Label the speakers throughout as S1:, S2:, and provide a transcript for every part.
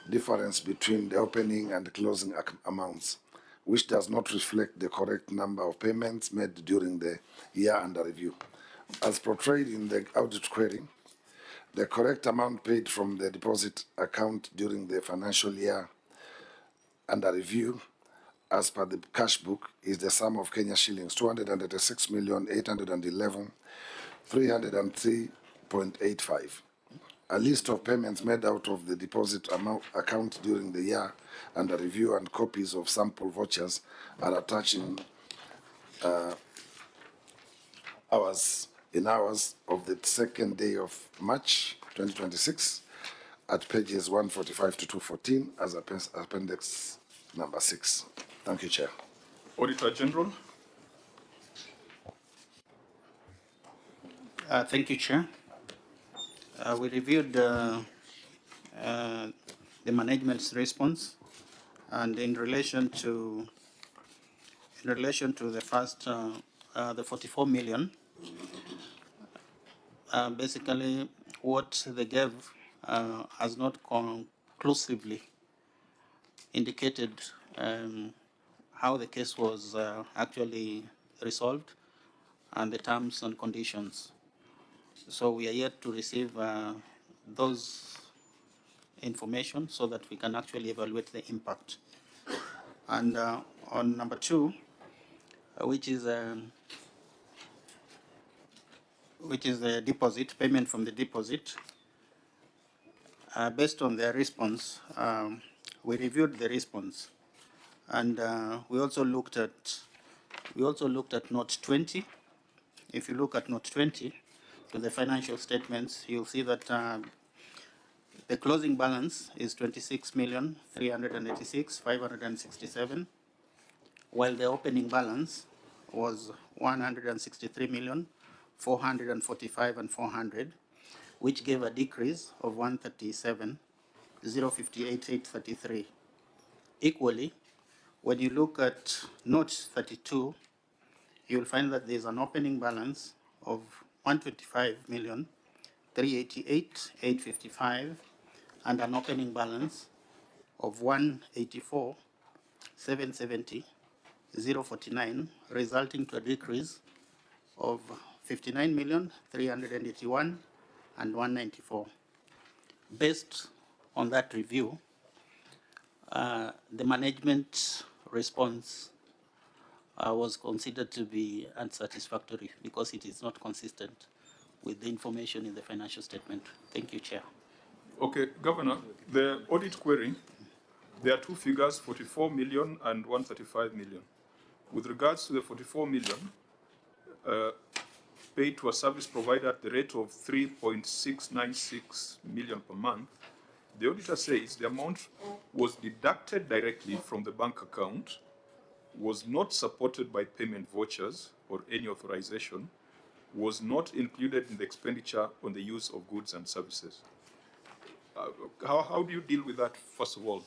S1: difference between the opening and closing amounts, which does not reflect the correct number of payments made during the year under review. As portrayed in the audit query, the correct amount paid from the deposit account during the financial year under review, as per the cash book, is the sum of Kenya shillings 286,811,303.85. A list of payments made out of the deposit account during the year under review and copies of sample vouchers are attached in hours of the second day of March 2026 at pages 145 to 214 as appendix number 6. Thank you, Chair.
S2: Auditor General.
S3: Thank you, Chair. We reviewed the management's response, and in relation to the first, the 44 million, basically what they gave has not conclusively indicated how the case was actually resolved and the terms and conditions. So we are yet to receive those information so that we can actually evaluate the impact. And on number 2, which is the deposit, payment from the deposit, based on their response, we reviewed the response, and we also looked at note 20. If you look at note 20 to the financial statements, you'll see that the closing balance is 26,386,567, while the opening balance was 163,445,400, which gave a decrease of 137,058,833. Equally, when you look at note 32, you'll find that there's an opening balance of 125,388,855 and an opening balance of 184,770,049, resulting to a decrease of 59,381 and 194. Based on that review, the management response was considered to be unsatisfactory because it is not consistent with the information in the financial statement. Thank you, Chair.
S2: Okay, Governor, the audit query, there are two figures, 44 million and 135 million. With regards to the 44 million, paid to a service provider at the rate of 3.696 million per month, the auditor says the amount was deducted directly from the bank account, was not supported by payment vouchers or any authorization, was not included in the expenditure on the use of goods and services. How do you deal with that, first of all?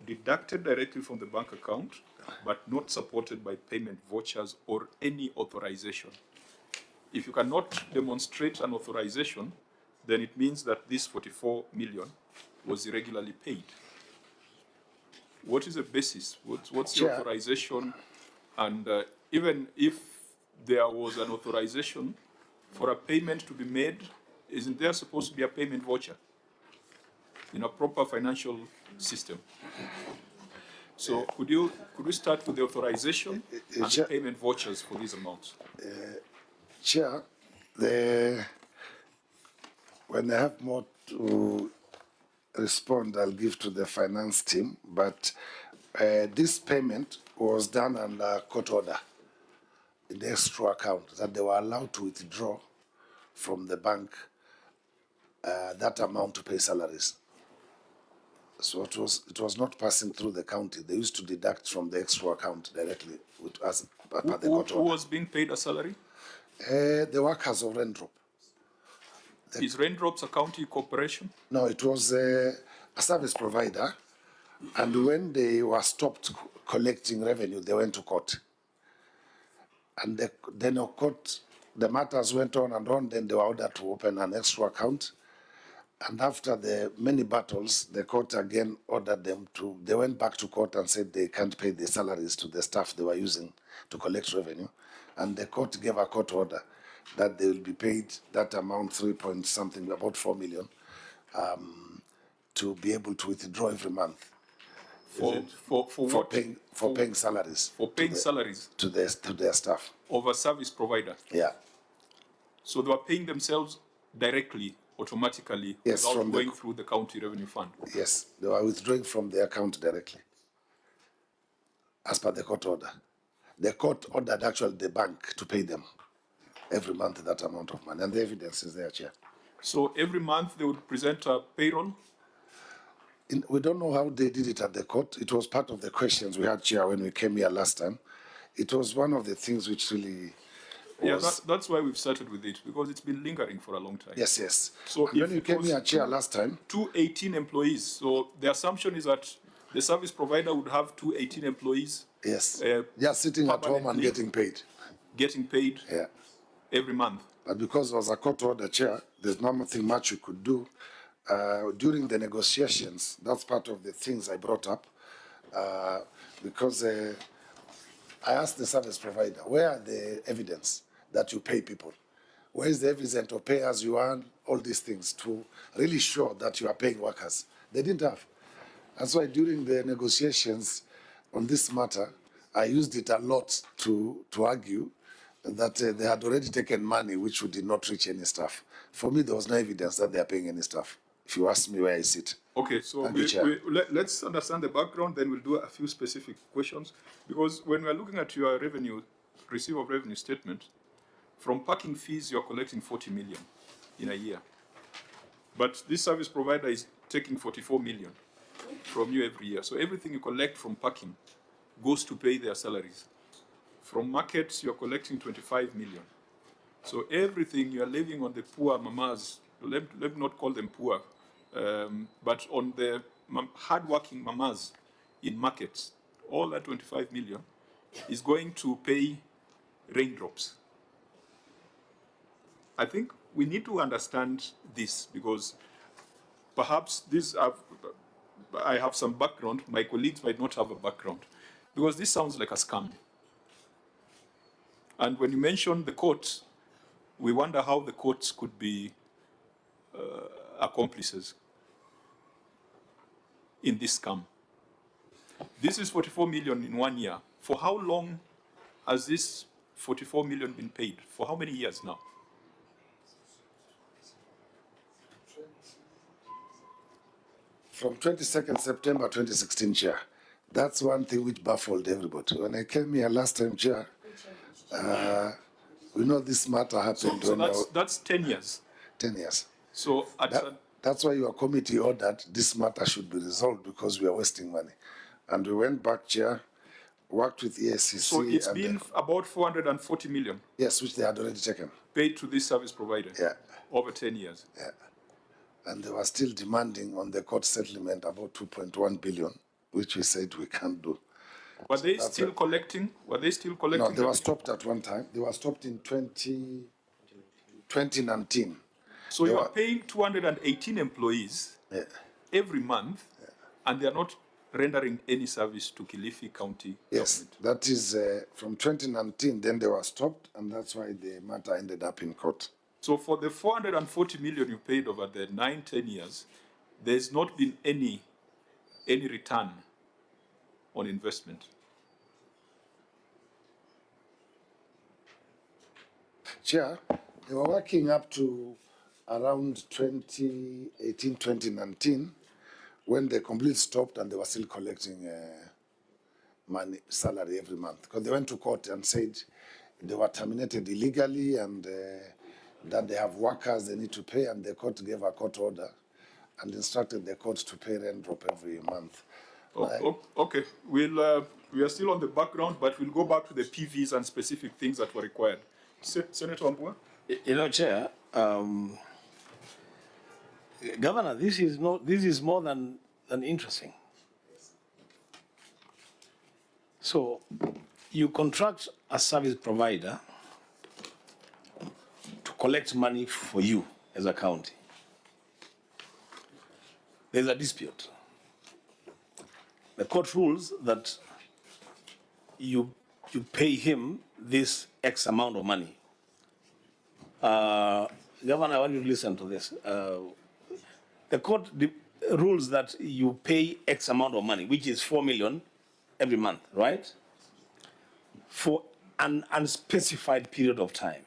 S2: Deducted directly from the bank account, but not supported by payment vouchers or any authorization. If you cannot demonstrate an authorization, then it means that this 44 million was irregularly paid. What is the basis? What's the authorization? And even if there was an authorization for a payment to be made, isn't there supposed to be a payment voucher in a proper financial system? So could we start with the authorization and the payment vouchers for these amounts?
S1: Chair, when I have more to respond, I'll give to the finance team, but this payment was done under court order in the escrow account that they were allowed to withdraw from the bank that amount to pay salaries. So it was not passing through the county. They used to deduct from the escrow account directly as per the court order.
S2: Who was being paid a salary?
S1: The workers of Rendrop.
S2: Is Rendrop's a county corporation?
S1: No, it was a service provider, and when they were stopped collecting revenue, they went to court. And then court, the matters went on and on, then they were ordered to open an escrow account, And after the many battles, the court again ordered them to, they went back to court and said they can't pay the salaries to the staff they were using to collect revenue. And the court gave a court order that they will be paid that amount, 3 point something, about 4 million, to be able to withdraw every month.
S2: For what?
S1: Paying salaries.
S2: For paying salaries
S1: to their staff.
S2: of a service provider.
S1: Yeah.
S2: So they were paying themselves directly, automatically,
S1: Yes,
S2: without
S1: from
S2: going through the county revenue fund.
S1: Yes, they were withdrawing from their account directly, as per the court order. The court ordered actually the bank to pay them every month that amount of money, and the evidence is there, Chair.
S2: So every month they would present a payroll?
S1: We don't know how they did it at the court. It was part of the questions we had, Chair, when we came here last time. It was one of the things which really was...
S2: Yeah, that's why we've started with it, because it's been lingering for a long time.
S1: Yes, yes.
S2: So
S1: and when you came here, Chair, last time...
S2: 218 employees. So the assumption is that the service provider would have 218 employees.
S1: Yes. Just sitting at home and getting paid.
S2: Getting paid every month. But
S1: because it was a court order, Chair, there's nothing much you could do. During the negotiations, that's part of the things I brought up, because I asked the service provider, where are the evidence that you pay people? Where is the evidence of pay as you earn, all these things, to really show that you are paying workers? They didn't have. That's why during the negotiations on this matter, I used it a lot to argue that they had already taken money which did not reach any staff. For me, there was no evidence that they are paying any staff, if you ask me where I sit.
S2: Okay, so let's understand the background, then we'll do a few specific questions. Because when we're looking at your revenue, receipt of revenue statement, from parking fees, you're collecting 40 million in a year. But this service provider is taking 44 million from you every year. So everything you collect from parking goes to pay their salaries. From markets, you're collecting 25 million. So everything you're living on the poor mamas, let me not call them poor, but on the hard-working mamas in markets, all that 25 million is going to pay raindrops. I think we need to understand this, because perhaps I have some background, my colleagues might not have a background, because this sounds like a scam. And when you mention the courts, we wonder how the courts could be accomplices in this scam. This is 44 million in 1 year. For how long has this 44 million been paid? For how many years now?
S1: From 22nd September 2016, Chair. That's one thing which baffled everybody. When I came here last time, Chair, we know this matter happened.
S2: So that's 10 years.
S1: 10 years.
S2: So
S1: that's why your committee ordered this matter should be resolved, because we are wasting money. And we went back, Chair, worked with the ACC.
S2: So it's been about 440 million.
S1: Yes, which they had already taken.
S2: Paid to this service provider.
S1: Yeah.
S2: Over 10 years.
S1: Yeah. And they were still demanding on the court settlement about 2.1 billion, which we said we can't do.
S2: Were they still collecting? Were they still collecting?
S1: No, they were stopped at one time. They were stopped in 2019.
S2: So you are paying 218 employees every month, and they are not rendering any service to Kilifi County
S1: Yes,
S2: government.
S1: that is from 2019, then they were stopped, and that's why the matter ended up in court.
S2: So for the 440 million you paid over the 9-10 years, there's not been any return on investment.
S1: Chair, they were working up to around 2018, 2019, when they completely stopped and they were still collecting money, salary every month. Because they went to court and said they were terminated illegally, and that they have workers they need to pay, and the court gave a court order and instructed the court to pay rent drop every month.
S2: Okay, we are still on the background, but we'll go back to the PVs and specific things that were required. Senator Ambua?
S4: You know, Chair, Governor, this is more than interesting. So, you contract a service provider to collect money for you as a county. there's a dispute. The court rules that you pay him this X amount of money. Governor, I want you to listen to this. The court rules that you pay X amount of money, which is 4 million every month, right? For an unspecified period of time.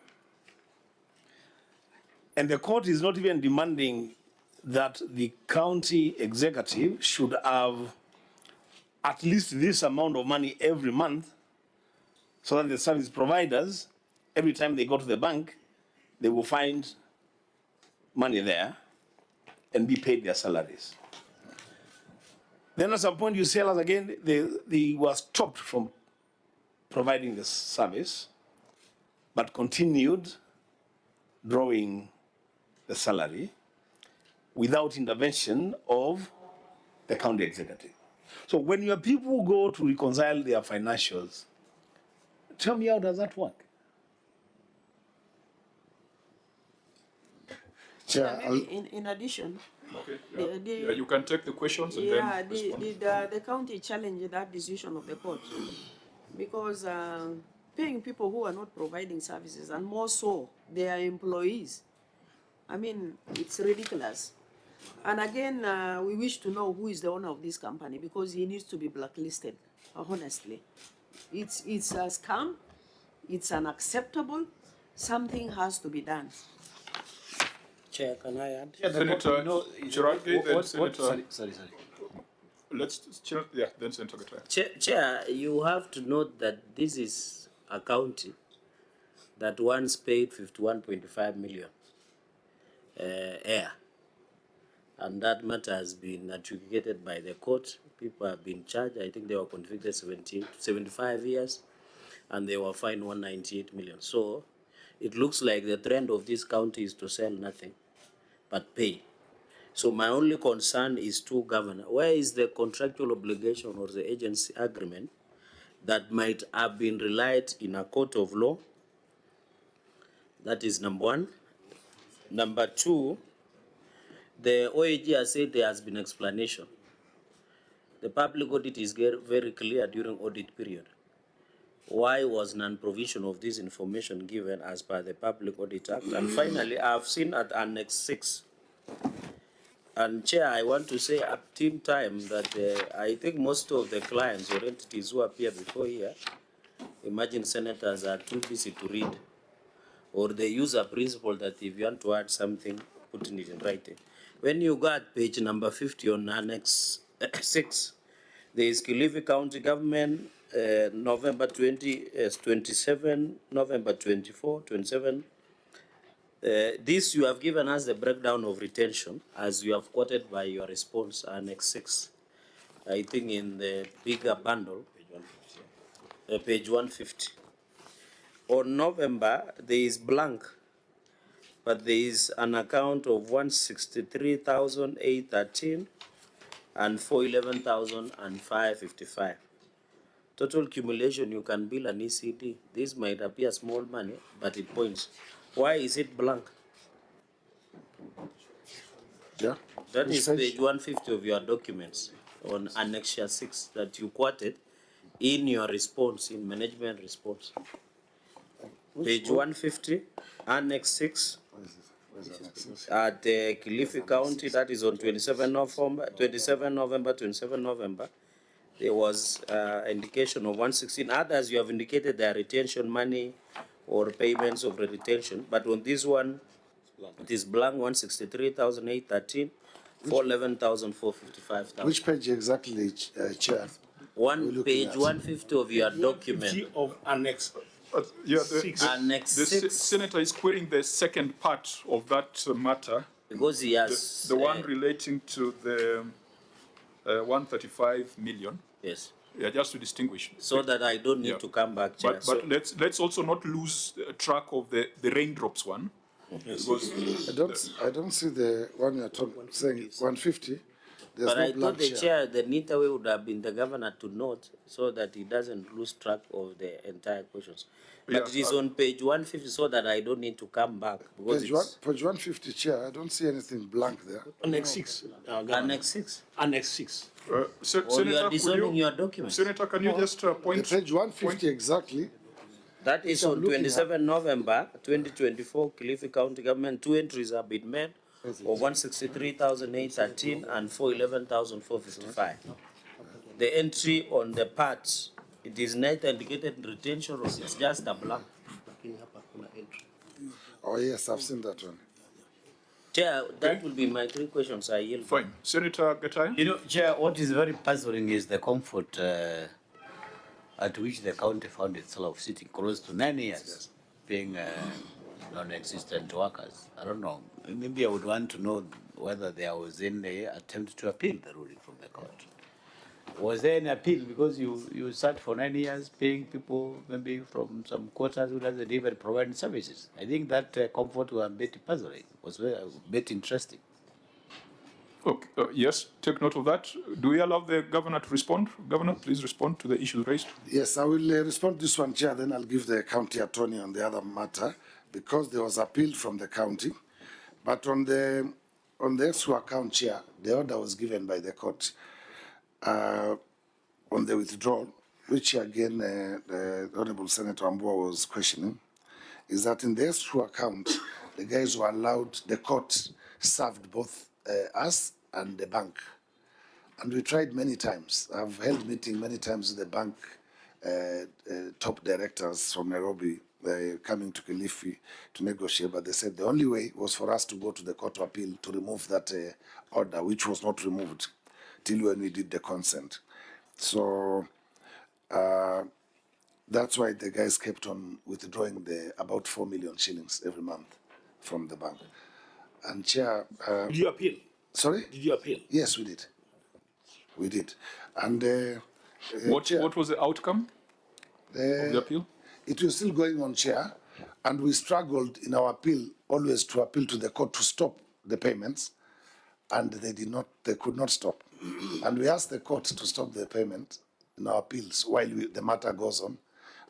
S4: And the court is not even demanding that the county executive should have at least this amount of money every month, so that the service providers, every time they go to the bank, they will find money there and be paid their salaries. Then at some point you sell us again, they were stopped from providing the service, but continued drawing the salary without intervention of the county executive. So when your people go to reconcile their financials, tell me, how does that work?
S1: Chair,
S5: Maybe in addition,
S2: Okay. Yeah, you can take the questions and then respond.
S5: did the county challenge that decision of the court? Because paying people who are not providing services, and more so their employees, I mean, it's ridiculous. And again, we wish to know who is the owner of this company, because he needs to be blacklisted, honestly. It's a scam, it's unacceptable, something has to be done.
S6: Chair, can I add?
S2: Senator Chiragi, then Senator.
S6: Sorry.
S2: Let's, then Senator Gataya.
S6: Chair, you have to note that this is a county that once paid 51.5 million air. And that matter has been adjudicated by the court. People have been charged. I think they were convicted 75 years, and they were fined 198 million. So it looks like the trend of this county is to sell nothing but pay. So my only concern is to Governor, where is the contractual obligation or the agency agreement that might have been relied in a court of law? That is number one. Number two, the OAG has said there has been explanation. The public audit is very clear during audit period. Why was non-provision of this information given as per the Public Audit Act? And finally, I have seen at Annex 6. And Chair, I want to say at team time that I think most of the clients or entities who appear before here, imagine senators are too busy to read, or they use a principle that if you want to add something, putting it in writing. When you got page number 50 on Annex 6, there is Kilifi County Government, November 27, November 24, 27. This you have given us the breakdown of retention as you have quoted by your response, Annex 6. I think in the bigger bundle, page 150. On November, there is blank, but there is an account of 163,813 and 411,555. Total accumulation, you can bill an ECD. This might appear small money, but it points. Why is it blank?
S1: yeah.
S6: That is page 150 of your documents on Annexure 6 that you quoted in your response, in management response. Page 150, Annex 6. At Kilifi County, that is on 27 November, there was indication of 116. Others you have indicated their retention money or payments of retention, but on this one, it is blank 163,813, 411,455.
S1: Which page exactly, Chair?
S6: One page 150 of your document.
S4: Of Annex
S6: Annex
S2: The
S6: 6.
S2: Senator is querying the second part of that matter,
S6: Because he has
S2: the one relating to the 135 million.
S6: yes.
S2: Yeah, just to distinguish.
S6: So that I don't need
S2: Yeah.
S6: to come back, Chair.
S2: But let's also not lose track of the raindrops one. Because
S1: I don't see the one you're talking, saying 150. There's
S6: But
S1: no
S6: I thought
S1: blank
S6: the
S1: chair.
S6: chair, the neater way would have been the governor to note so that he doesn't lose track of the entire questions. But
S2: Yes,
S6: it is on page 150 so that I don't need to come back because
S1: Page 150 chair, I don't see anything blank there.
S4: Annex 6. Governor.
S6: Annex 6.
S4: Annex 6.
S6: Or you
S2: Senator,
S6: are
S2: could
S6: disowning
S2: you,
S6: your documents.
S2: Senator, can you just
S1: The
S2: point?
S1: page 150 exactly.
S6: That is
S1: I'm
S6: on
S1: looking
S6: 27 November 2024, Kilifi County Government. 2 entries have been made of 163,813 and 411,455. The entry on the part, it is neither indicated in retention or it's just a blank.
S1: Oh yes, I've seen that one.
S6: Chair, that will be my 3 questions. I yield.
S2: Fine. Senator Gatai?
S7: You know, Chair, what is very puzzling is the comfort at which the county found itself sitting close to 9 years, paying non-existent workers. I don't know. Maybe I would want to know whether there was any attempt to appeal the ruling from the court. Was there an appeal? Because you sat for 9 years paying people maybe from some quarters who doesn't even provide services. I think that comfort was a bit puzzling, was a bit interesting.
S2: Okay, yes, take note of that. Do we allow the governor to respond? Governor, please respond to the issues raised.
S1: Yes, I will respond to this one, Chair, then I'll give the county attorney on the other matter, because there was appeal from the county. But on the escrow account, Chair, the order was given by the court on the withdrawal, which again the Honorable Senator Ambua was questioning, is that in the escrow account, the guys were allowed, the court served both us and the bank. And we tried many times. I've held meetings many times with the bank top directors from Nairobi coming to Kilifi to negotiate, but they said the only way was for us to go to the court of appeal to remove that order, which was not removed till when we did the consent. So that's why the guys kept on withdrawing about 4 million shillings every month from the bank. And Chair...
S4: Did you appeal?
S1: Sorry?
S4: Did you appeal?
S1: Yes, we did. We did. And
S2: What was the outcome of the appeal?
S1: it was still going on, Chair, and we struggled in our appeal always to appeal to the court to stop the payments, and they could not stop. And we asked the court to stop the payment in our appeals while the matter goes on,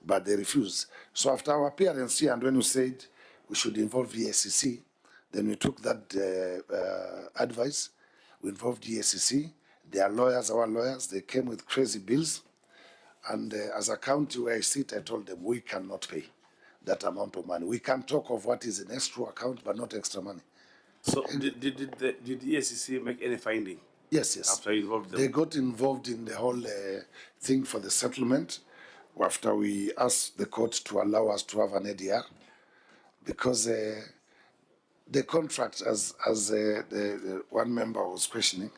S1: but they refused. So after our appearance here, and when we said we should involve the SEC, then we took that advice. We involved the SEC. Their lawyers, our lawyers, they came with crazy bills. And as a county where I sit, I told them we cannot pay that amount of money. We can talk of what is an escrow account, but not extra money.
S4: So did the ESCC make any finding?
S1: Yes, yes.
S4: After you involved them?
S1: They got involved in the whole thing for the settlement after we asked the court to allow us to have an ADR, because the contract, as the one member was questioning,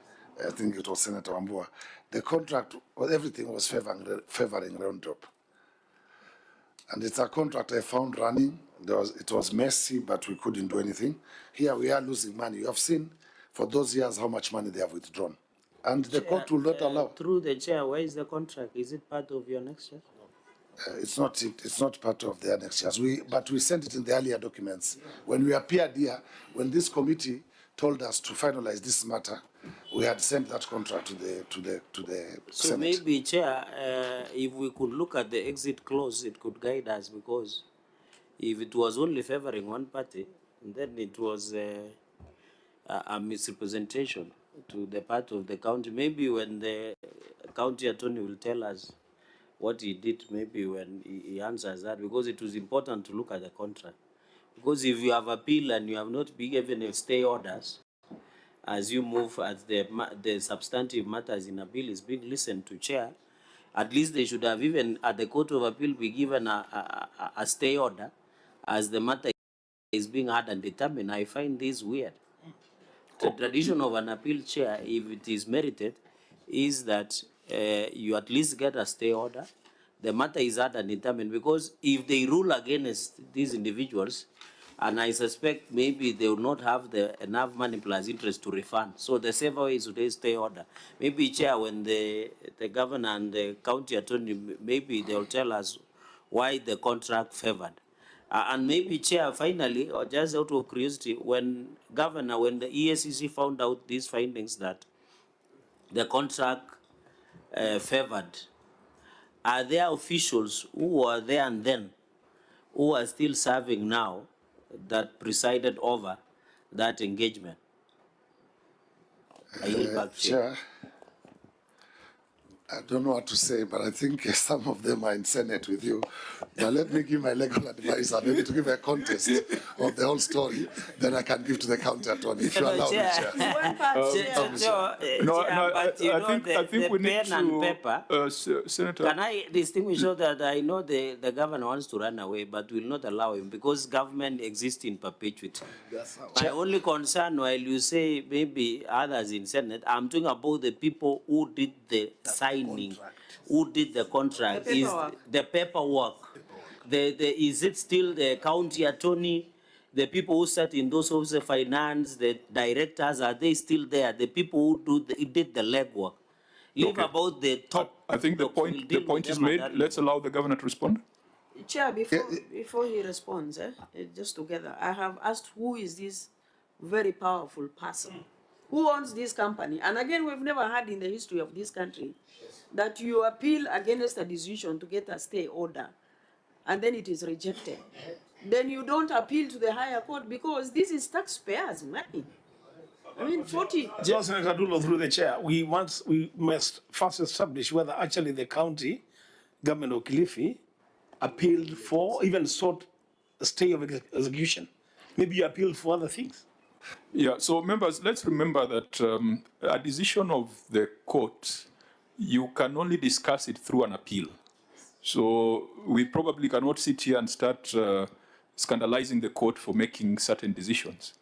S1: I think it was Senator Ambua, the contract, everything was favoring Roundup. And it's a contract I found running. It was messy, but we couldn't do anything. Here we are losing money. You have seen for those years how much money they have withdrawn. And the court will not allow.
S6: Through the chair, where is the contract? Is it part of your next year?
S1: It's not part of the annexures. But we sent it in the earlier documents. When we appeared here, when this committee told us to finalize this matter, we had sent that contract to the
S6: So
S1: Senate.
S6: maybe, Chair, if we could look at the exit clause, it could guide us, because if it was only favoring one party, then it was a misrepresentation to the part of the county. Maybe when the county attorney will tell us what he did, maybe when he answers that, because it was important to look at the contract. Because if you have appeal and you have not been given a stay orders, as you move as the substantive matters in appeal is being listened to, Chair, at least they should have even at the Court of Appeal be given a stay order as the matter is being heard and determined. I find this weird. The tradition of an appeal, Chair, if it is merited, is that you at least get a stay order. The matter is heard and determined, because if they rule against these individuals, and I suspect maybe they will not have enough money plus interest to refund. So the safer way is to stay order. Maybe, Chair, when the governor and the county attorney, maybe they'll tell us why the contract favored. And maybe, Chair, finally, or just out of curiosity, when the ESCC found out these findings that the contract favored, are there officials who were there and then, who are still serving now, that presided over that engagement? I yield back to you.
S1: Chair, I don't know what to say, but I think some of them are in Senate with you. But let me give my legal advisor maybe to give a context of the whole story, then I can give to the county attorney, if you allow me, Chair.
S2: I think we need
S6: pen and
S2: to,
S6: paper.
S2: Senator.
S6: Can I distinguish so that I know the governor wants to run away, but will not allow him because government exists in perpetuity. My only concern, while you say maybe others in Senate, I'm talking about the people who did the signing, who did the contract,
S5: The paperwork.
S6: is the paperwork. Is it still the county attorney, the people who sat in those offices of finance, the directors, are they still there? The people who did the legwork. Leave
S2: Okay.
S6: about the top.
S2: I think the
S6: folks, we'll
S2: point
S6: deal with
S2: is
S6: them at
S2: made.
S6: that
S2: Let's
S6: level.
S2: allow the governor to respond.
S5: Chair, before he responds, just together, I have asked who is this very powerful person? Who owns this company? And again, we've never had in the history of this country that you appeal against a decision to get a stay order, and then it is rejected. Then you don't appeal to the higher court because this is taxpayers' money. I mean, 40.
S4: So, Senator Dulo, through the chair, we must first establish whether actually the county government of Kilifi appealed for, even sought a stay of execution. Maybe you appealed for other things.
S2: Yeah, so members, let's remember that a decision of the court, you can only discuss it through an appeal. So we probably cannot sit here and start scandalizing the court for making certain decisions.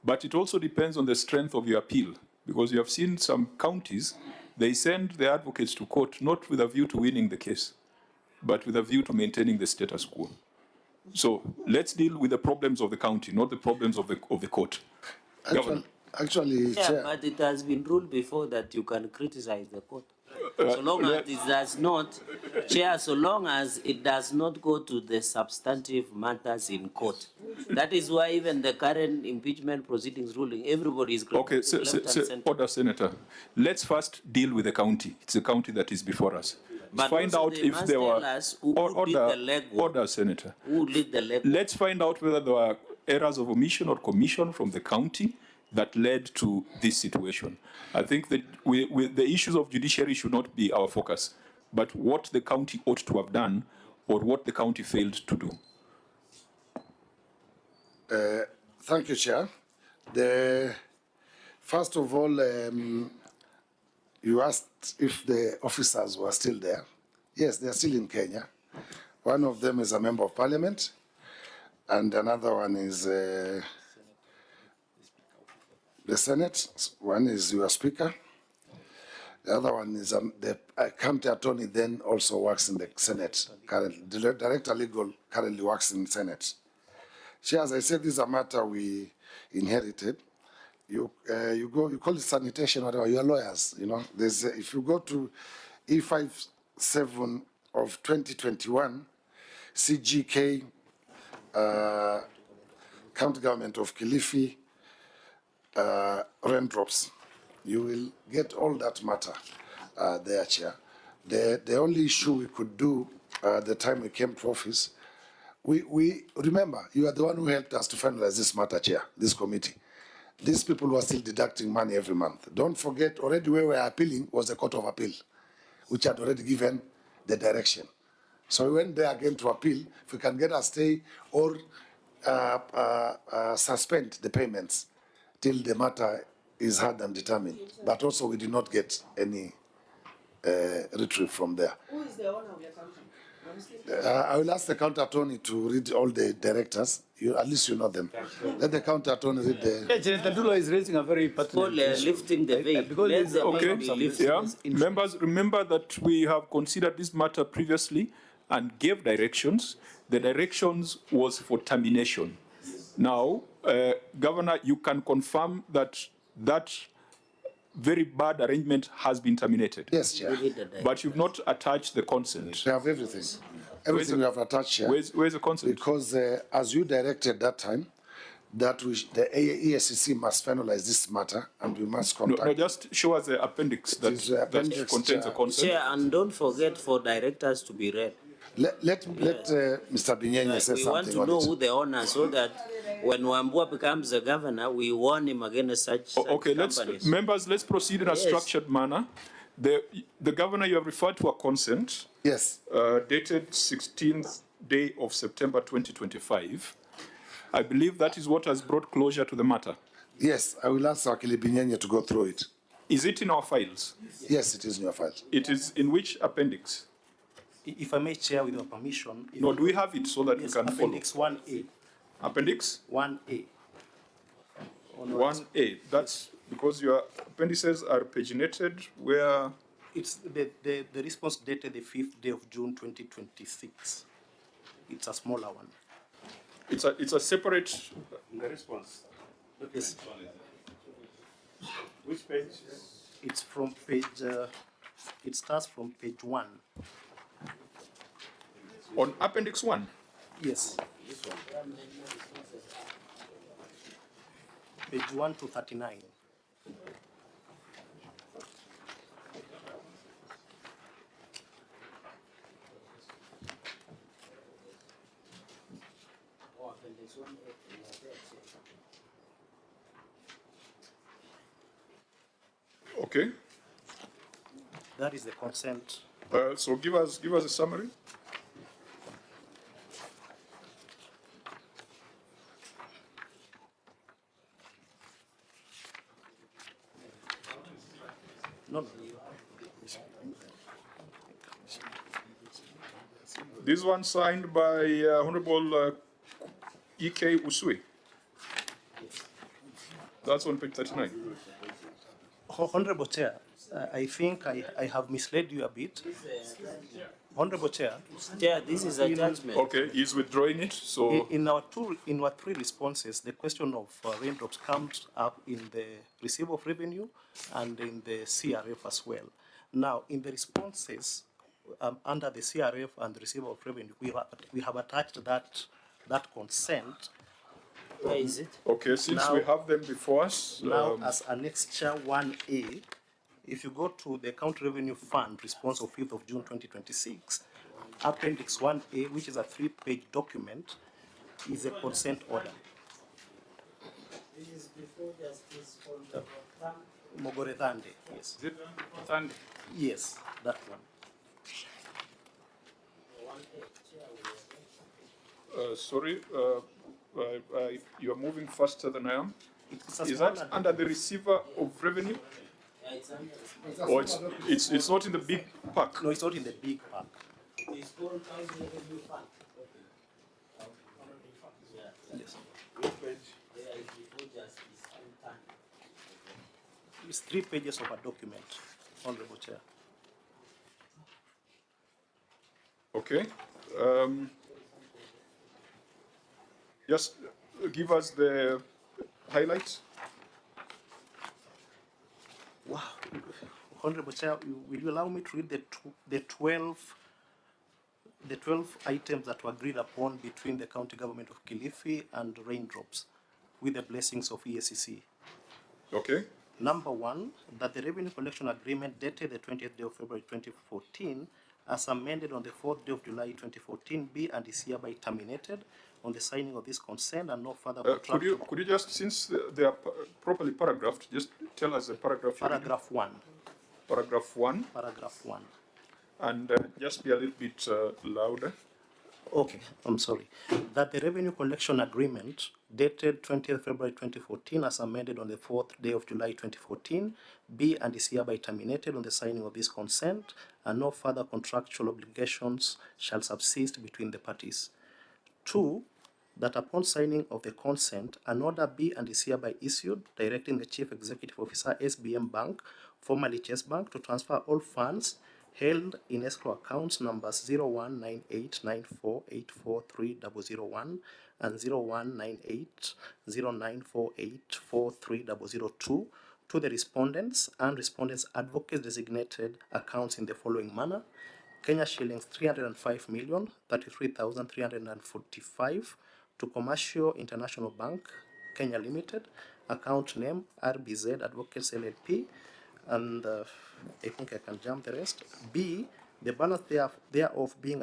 S2: But it also depends on the strength of your appeal, because you have seen some counties, they send their advocates to court not with a view to winning the case, but with a view to maintaining the status quo. So let's deal with the problems of the county, not the problems of the court. Governor.
S1: Actually,
S6: Yeah,
S1: Chair,
S6: but it has been ruled before that you can criticize the court. So long as it does not, Chair, so long as it does not go to the substantive matters in court. That is why even the current impeachment proceedings ruling, everybody is
S2: Okay, order, Senator. Let's first deal with the county. It's the county that is before us.
S6: But
S2: Find
S6: also
S2: out
S6: they
S2: if
S6: must
S2: there
S6: tell
S2: were
S6: us who did the legwork.
S2: Order, Senator.
S6: Who did the legwork?
S2: Let's find out whether there were errors of omission or commission from the county that led to this situation. I think that the issues of judiciary should not be our focus, but what the county ought to have done or what the county failed to do.
S1: thank you, Chair. First of all, you asked if the officers were still there. Yes, they're still in Kenya. One of them is a member of parliament, and another one is the Senate. One is your speaker. The other one is the county attorney, then also works in the Senate currently. The director legal currently works in the Senate. Chair, as I said, this is a matter we inherited. You call it sanitation, whatever. You are lawyers, you know. If you go to E57 of 2021, CGK, County Government of Kilifi, rent drops, you will get all that matter there, Chair. The only issue we could do the time we came to office, we remember, you are the one who helped us to finalize this matter, Chair, this committee. These people were still deducting money every month. Don't forget, already where we were appealing was the Court of Appeal, which had already given the direction. So we went there again to appeal, if we can get a stay or suspend the payments till the matter is heard and determined. But also we did not get any retrieve from there.
S5: Who is the owner of your company?
S1: I will ask the county attorney to read all the directors. At least you know them. Let the county attorney read the...
S7: Senator Dulo is raising a very pertinent issue.
S6: Lifting the veil.
S7: Because
S6: Let
S7: there's
S6: the
S2: Okay,
S6: veil be lifted.
S2: yeah. Members, remember that we have considered this matter previously and gave directions. The directions was for termination. Now, Governor, you can confirm that that very bad arrangement has been terminated.
S1: Yes, Chair.
S2: But you've not attached the consent.
S1: We have everything. Everything we have attached here.
S2: Where's the consent?
S1: Because as you directed that time, that the EACC must finalize this matter and we must
S2: No,
S1: contact.
S2: just show us the appendix that,
S1: is the appendix,
S2: that contains the consent.
S6: Chair, and don't forget for directors to be read.
S1: Let Mr. Binyenye say
S6: We want
S1: something
S6: to
S1: on
S6: know
S1: it.
S6: who the owner, so that when Wambua becomes the governor, we warn him against such
S2: Okay,
S6: companies.
S2: members, let's proceed in a
S6: Yes.
S2: structured manner. The governor, you have referred to a consent
S1: Yes.
S2: dated 16th day of September 2025. I believe that is what has brought closure to the matter.
S1: Yes, I will ask Wakili Binyenye to go through it.
S2: Is it in our files?
S1: Yes, it is in your file.
S2: It is in which appendix?
S8: If I may, Chair, with your permission.
S2: No, do we have it so that
S8: Yes,
S2: we can
S8: Appendix
S2: follow?
S8: 1A.
S2: Appendix
S8: 1A.
S2: 1A. That's because your appendices are paginated where
S8: It's the response dated the 5th day of June 2026. It's a smaller one.
S2: it's a separate.
S4: The response.
S8: Yes.
S4: Which page?
S8: It's from page, it starts from page 1.
S2: On appendix 1.
S8: Yes. Page 1 to 39.
S2: Okay.
S8: That is the consent.
S2: So give us a summary.
S8: No, no.
S2: This one signed by Honorable E.K. Usui. That's on page 39.
S8: Honorable Chair, I think I have misled you a bit. Honorable Chair,
S6: Chair, this is a judgment.
S2: Okay, he's withdrawing it, so
S8: in our three responses, the question of raindrops comes up in the receipt of revenue and in the CRF as well. Now, in the responses under the CRF and the receipt of revenue, we have attached that consent.
S6: Where is it?
S2: okay, since we have them before us,
S8: Now, as annexure 1A, if you go to the County Revenue Fund response of 5th of June 2026, Appendix 1A, which is a 3-page document, is a consent order.
S6: This is before justice
S8: Mogorethande, yes.
S2: is it Thandi?
S8: Yes, that one.
S2: Sorry, you are moving faster than I am.
S8: It's a
S2: Is
S8: smaller
S2: that under the receiver of revenue? Or it's not in the big pack?
S8: No, it's not in the big pack.
S6: It's called County Revenue Fund.
S8: Yes.
S6: There is before justice and
S8: It's 3 pages of a document, Honorable Chair.
S2: Okay. Just give us the highlights.
S8: Wow. Honorable Chair, will you allow me to read the 12 items that were agreed upon between the county government of Kilifi and Raindrops with the blessings of EACC?
S2: Okay.
S8: Number 1, that the revenue collection agreement dated the 20th day of February 2014, as amended on the 4th day of July 2014, be and is hereby terminated on the signing of this consent and no further contract.
S2: Could you just, since they are properly paragraphed, just tell us the paragraph?
S8: Paragraph 1.
S2: Paragraph 1.
S8: Paragraph 1.
S2: And just be a little bit louder.
S8: Okay, I'm sorry. That the revenue collection agreement dated 20th February 2014 as amended on the 4th day of July 2014 be and is hereby terminated on the signing of this consent and no further contractual obligations shall subsist between the parties. 2, that upon signing of the consent, an order be and is hereby issued directing the Chief Executive Officer, SBM Bank, formerly Chase Bank, to transfer all funds held in escrow accounts numbers 019894843001 and 01980948430002 to the respondents and respondents' advocates designated accounts in the following manner: Kenya shillings 305,033,345 to Commercial International Bank, Kenya Limited, account name RBZ Advocates LLP, and I think I can jump the rest. B, the balance thereof being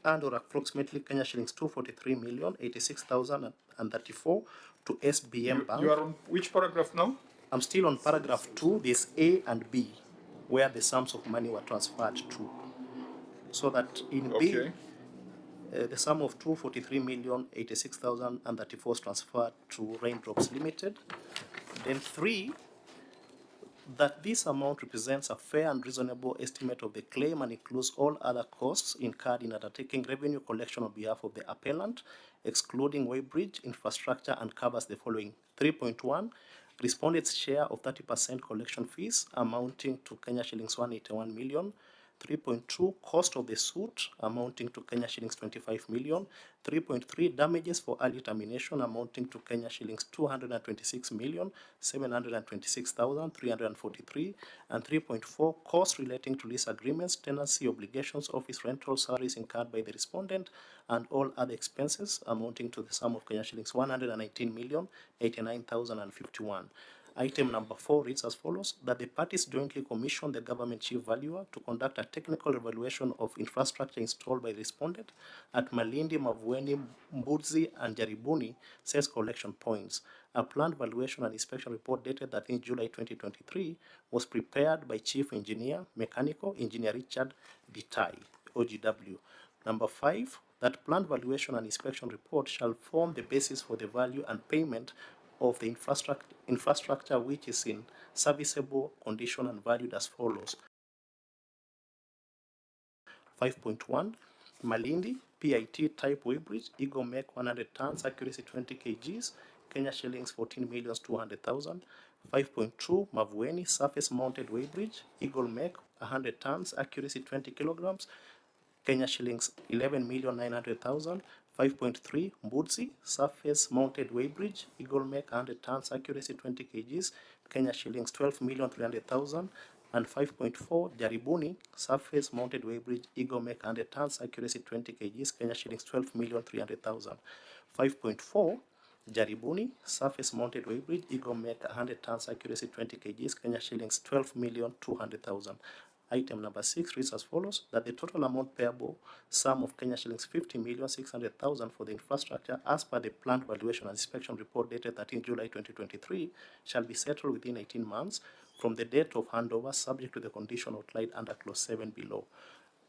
S8: earned or approximately Kenya shillings 243,086,034 to SBM Bank.
S2: You are on which paragraph now?
S8: I'm still on paragraph 2. There's A and B, where the sums of money were transferred to. So that in B, the sum of 243,086,034 was transferred to Raindrops Limited. Then 3, that this amount represents a fair and reasonable estimate of the claim and includes all other costs incurred in undertaking revenue collection on behalf of the appellant, excluding weighbridge infrastructure, and covers the following. 3.1, respondent's share of 30% collection fees amounting to Kenya shillings 181 million. 3.2, cost of the suit amounting to Kenya shillings 25 million. 3.3, damages for early termination amounting to Kenya shillings 226,726,343. And 3.4, costs relating to lease agreements, tenancy obligations, office rental, salaries incurred by the respondent, and all other expenses amounting to the sum of Kenya shillings 119,089,051. Item number 4 reads as follows: that the parties jointly commission the government chief valuer to conduct a technical evaluation of infrastructure installed by the respondent at Malindi, Mavueni, Mbudzi, and Jaribuni sales collection points. A planned valuation and inspection report dated 13 July 2023 was prepared by Chief Engineer, Mechanical Engineer Richard Ditai, OGW. Number 5, that planned valuation and inspection report shall form the basis for the value and payment of the infrastructure which is in serviceable condition and valued as follows. 5.1, Malindi, PIT type weighbridge, Eagle Make 100 tons, accuracy 20 kgs, Kenya shillings 14,200,000. 5.2, Mavueni, surface mounted weighbridge, Eagle Make 100 tons, accuracy 20 kilograms, Kenya shillings 11,900,000. 5.3, Mbudzi, surface mounted weighbridge, Eagle Make 100 tons, accuracy 20 kgs, Kenya shillings 12,300,000. And 5.4, Jaribuni, surface mounted weighbridge, Eagle Make 100 tons, accuracy 20 kgs, Kenya shillings 12,300,000. 5.4, Jaribuni, surface mounted weighbridge, Eagle Make 100 tons, accuracy 20 kgs, Kenya shillings 12,200,000. Item number 6 reads as follows: that the total amount payable sum of Kenya shillings 50,600,000 for the infrastructure as per the planned valuation and inspection report dated 13 July 2023 shall be settled within 18 months from the date of handover, subject to the condition outlined under clause 7 below.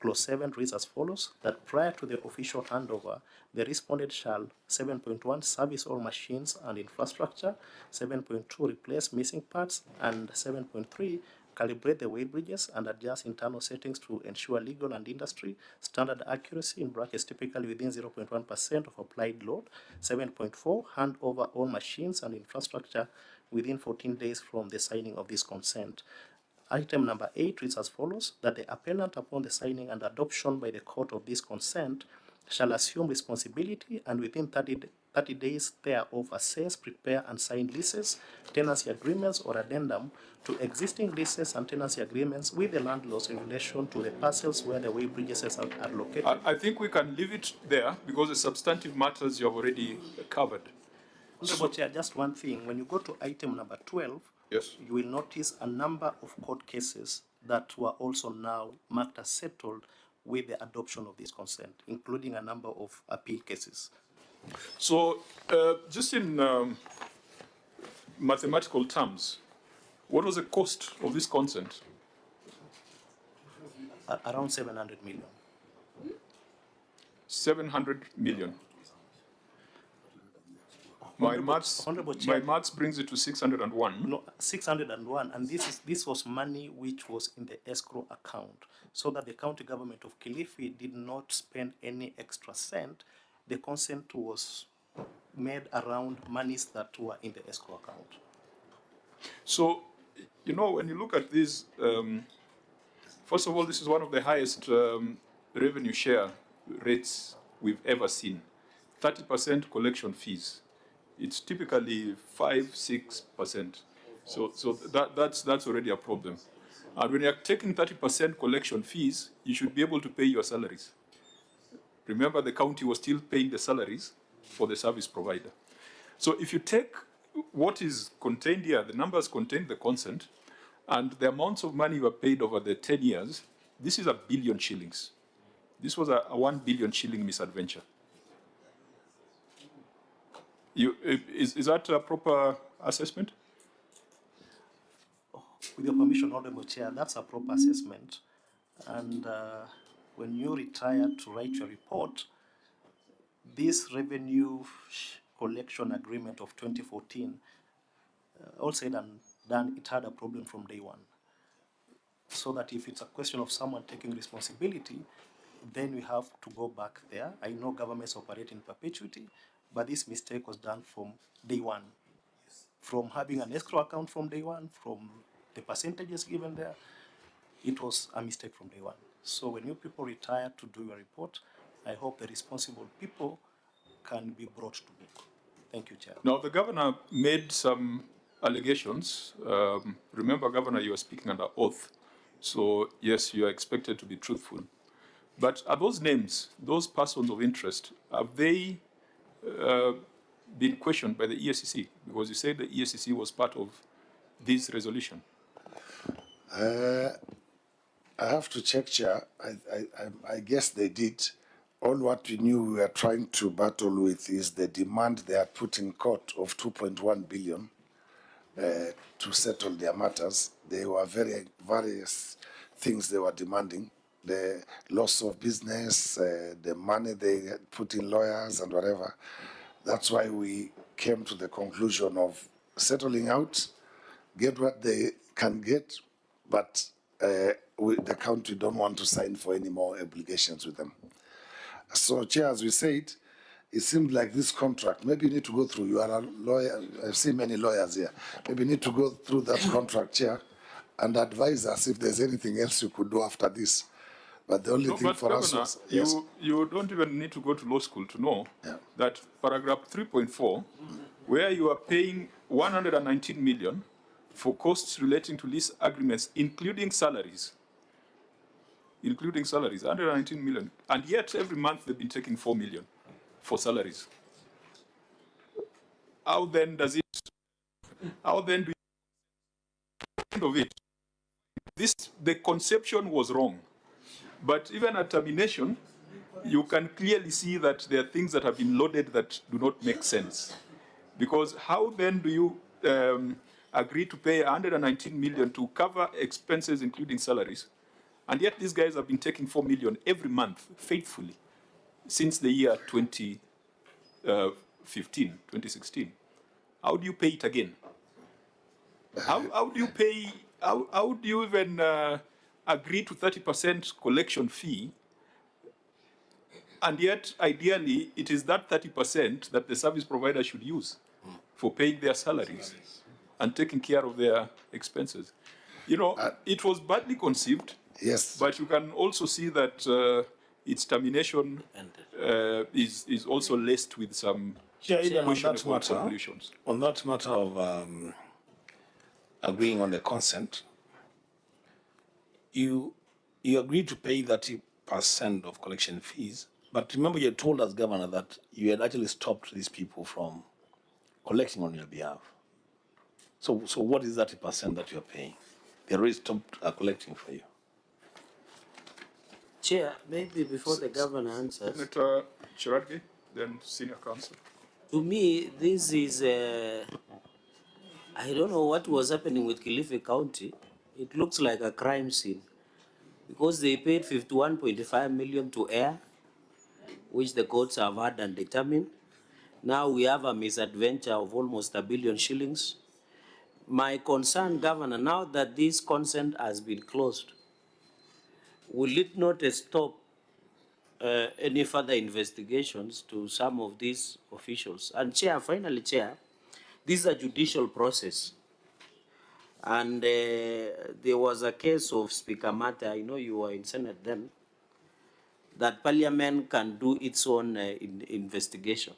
S8: Clause 7 reads as follows: that prior to the official handover, the respondent shall 7.1 service all machines and infrastructure, 7.2 replace missing parts, and 7.3 calibrate the weighbridges and adjust internal settings to ensure legal and industry standard accuracy in brackets typically within 0.1% of applied load. 7.4 hand over all machines and infrastructure within 14 days from the signing of this consent. Item number 8 reads as follows: that the appellant, upon the signing and adoption by the court of this consent, shall assume responsibility and within 30 days thereof assess, prepare, and sign leases, tenancy agreements, or addendum to existing leases and tenancy agreements with the landlords in relation to the parcels where the weighbridges are located.
S2: I think we can leave it there because the substantive matters you have already covered.
S8: Honorable Chair, just one thing. When you go to item number 12,
S2: yes,
S8: you will notice a number of court cases that were also now marked as settled with the adoption of this consent, including a number of appeal cases.
S2: So, just in mathematical terms, what was the cost of this consent?
S8: Around 700 million.
S2: 700 million. My maths brings it to 601.
S8: No, 601, and this was money which was in the escrow account, so that the county government of Kilifi did not spend any extra cent. The consent was made around monies that were in the escrow account.
S2: So, you know, when you look at this, first of all, this is one of the highest revenue share rates we've ever seen. 30% collection fees. It's typically 5-6%. So that's already a problem. And when you're taking 30% collection fees, you should be able to pay your salaries. Remember, the county was still paying the salaries for the service provider. So if you take what is contained here, the numbers contain the consent, and the amounts of money were paid over the 10 years, this is 1 billion shillings. This was a 1 billion shilling misadventure. Is that a proper assessment?
S8: With your permission, Honorable Chair, that's a proper assessment. And when you retire to write your report, this revenue collection agreement of 2014, all said and done, it had a problem from day one. So that if it's a question of someone taking responsibility, then we have to go back there. I know governments operate in perpetuity, but this mistake was done from day one. From having an escrow account from day one, from the percentages given there, it was a mistake from day one. So when you people retire to do your report, I hope the responsible people can be brought to book. Thank you, Chair.
S2: Now, the governor made some allegations. Remember, Governor, you are speaking under oath. So, yes, you are expected to be truthful. But are those names, those persons of interest, have they been questioned by the EACC? Because you said the EACC was part of this resolution.
S1: I have to check, Chair. I guess they did. All what we knew we were trying to battle with is the demand they had put in court of 2.1 billion to settle their matters. There were various things they were demanding. The loss of business, the money they had put in lawyers and whatever. That's why we came to the conclusion of settling out, get what they can get, but the country don't want to sign for any more obligations with them. So, Chair, as we said, it seems like this contract, maybe you need to go through, you are a lawyer, I've seen many lawyers here, maybe you need to go through that contract, Chair, and advise us if there's anything else you could do after this. But the only thing for us was, yes.
S2: You don't even need to go to law school to know that paragraph 3.4, where you are paying 119 million for costs relating to lease agreements, including salaries, 119 million. And yet every month they've been taking 4 million for salaries. How then do you, end of it, the conception was wrong. But even at termination, you can clearly see that there are things that have been loaded that do not make sense. Because how then do you agree to pay 119 million to cover expenses, including salaries? And yet these guys have been taking 4 million every month, faithfully, since the year 2016. How do you pay it again? How do you pay, how do you even agree to 30% collection fee, and yet ideally it is that 30% that the service provider should use for paying their salaries and taking care of their expenses? You know, it was badly conceived,
S1: yes,
S2: but you can also see that its termination is also laced with some questionable conclusions.
S4: On that matter of agreeing on the consent, you agreed to pay 30% of collection fees, but remember you told us, Governor, that you had actually stopped these people from collecting on your behalf. So what is that 30% that you're paying? They already stopped collecting for you.
S6: Chair, maybe before the governor answers.
S2: Senator Cherargei, then Senior Counsel.
S6: To me, this is, I don't know what was happening with Kilifi County. It looks like a crime scene because they paid 51.5 million to air, which the courts have had and determined. Now we have a misadventure of almost 1 billion shillings. My concern, Governor, now that this consent has been closed, will it not stop any further investigations to some of these officials? And Chair, finally, Chair, this is a judicial process. And there was a case of Speaker Mata, I know you were in Senate then, that Parliament can do its own investigation.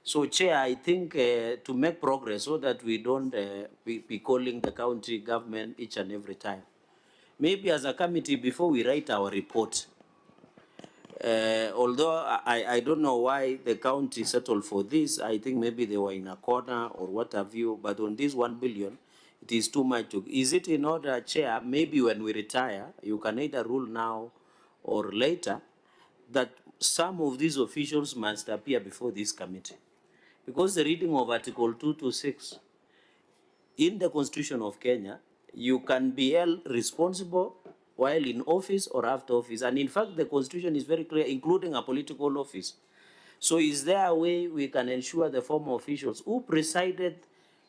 S6: So, Chair, I think to make progress so that we don't be calling the county government each and every time, maybe as a committee, before we write our report, Although I don't know why the county settled for this, I think maybe they were in a corner or what have you, but on this 1 billion, it is too much. Is it in order, Chair, maybe when we retire, you can either rule now or later, that some of these officials must appear before this committee? Because the reading of Article 226 in the Constitution of Kenya, you can be held responsible while in office or after office. And in fact, the Constitution is very clear, including a political office. So is there a way we can ensure the former officials who presided